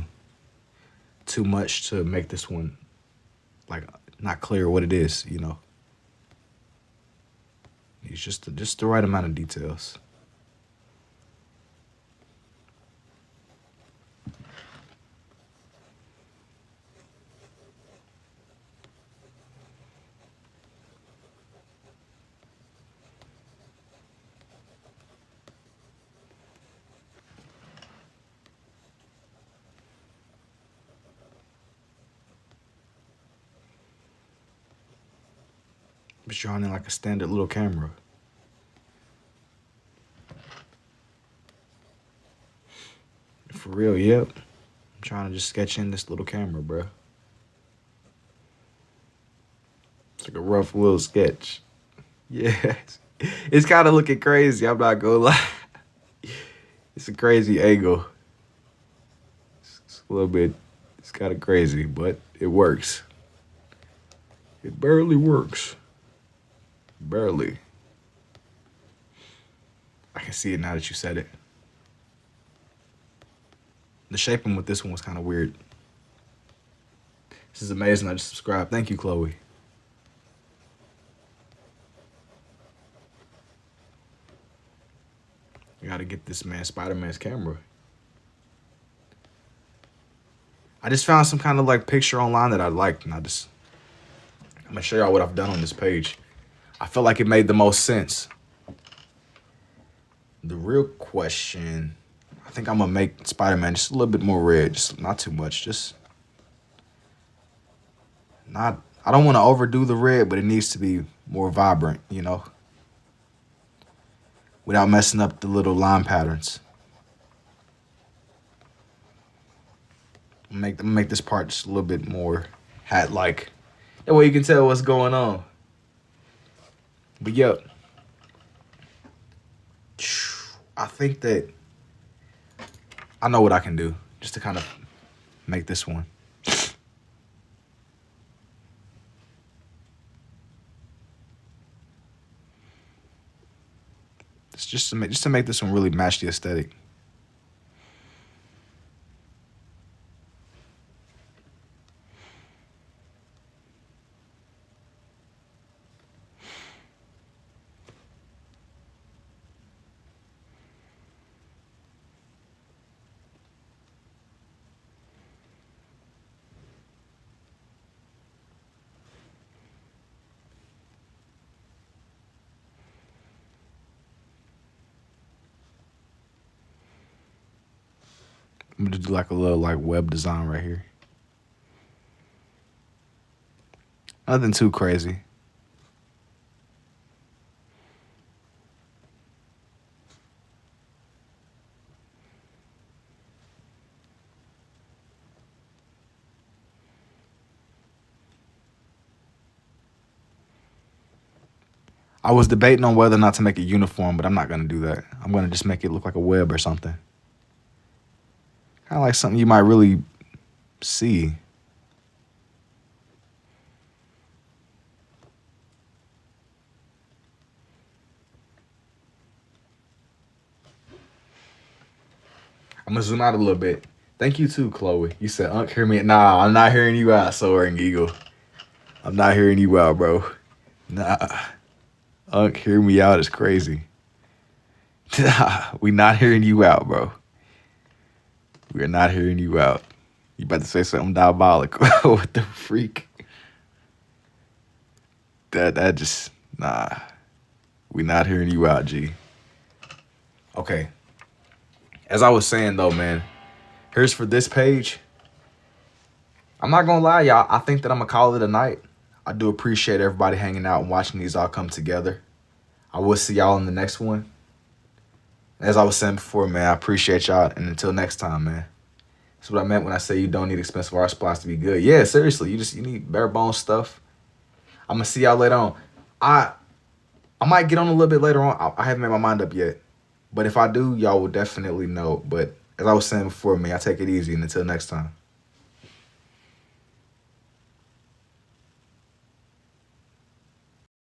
too much to make this one like not clear what it is, you know. It's just the right amount of details. Just drawing in like a standard little camera. For real, yep. I'm trying to just sketch in this little camera, bro. It's like a rough little sketch. Yeah, it's kind of looking crazy. I'm not gonna lie. It's a crazy angle. It's a little bit, it's kind of crazy, but it works. It barely works. Barely. I can see it now that you said it. The shaping with this one was kind of weird. This is amazing. I just subscribed. Thank you, Chloe. I gotta get this man Spider-Man's camera. I just found some kind of like picture online that I liked, and I'm gonna show y'all what I've done on this page. I felt like it made the most sense. The real question, I think I'm gonna make Spider-Man just a little bit more red, just not too much, just not, I don't want to overdo the red, but it needs to be more vibrant, you know, without messing up the little line patterns. Make this part just a little bit more hat-like. That way you can tell what's going on. But yep, I think that I know what I can do just to kind of make this one. It's just to make this one really match the aesthetic. I'm gonna do like a little like web design right here. Nothing too crazy. I was debating on whether or not to make it uniform, but I'm not gonna do that. I'm gonna just make it look like a web or something. Kind of like something you might really see. gonna zoom out a little bit. Thank you too, Chloe. You said, Unc, hear me. Nah, I'm not hearing you out, Soaring Eagle. I'm not hearing you out, bro. Nah. Unc, hear me out is crazy. Nah, we not hearing you out, bro. We're not hearing you out. You about to say something diabolical. What the freak? That just, nah. We not hearing you out, G. Okay. As I was saying, though, man, here's for this page. I'm not going to lie, y'all. I think that I'm going to call it a night. I do appreciate everybody hanging out and watching these all come together. I will see y'all in the next one. As I was saying before, man, I appreciate y'all. And until next time, man. That's what I meant when I say you don't need expensive art supplies to be good. Yeah, seriously. You need bare bones stuff. I'm going to see y'all later on. I might get on a little bit later on. I haven't made my mind up yet. But if I do, y'all will definitely know. But as I was saying before, man, I take it easy. And until next time.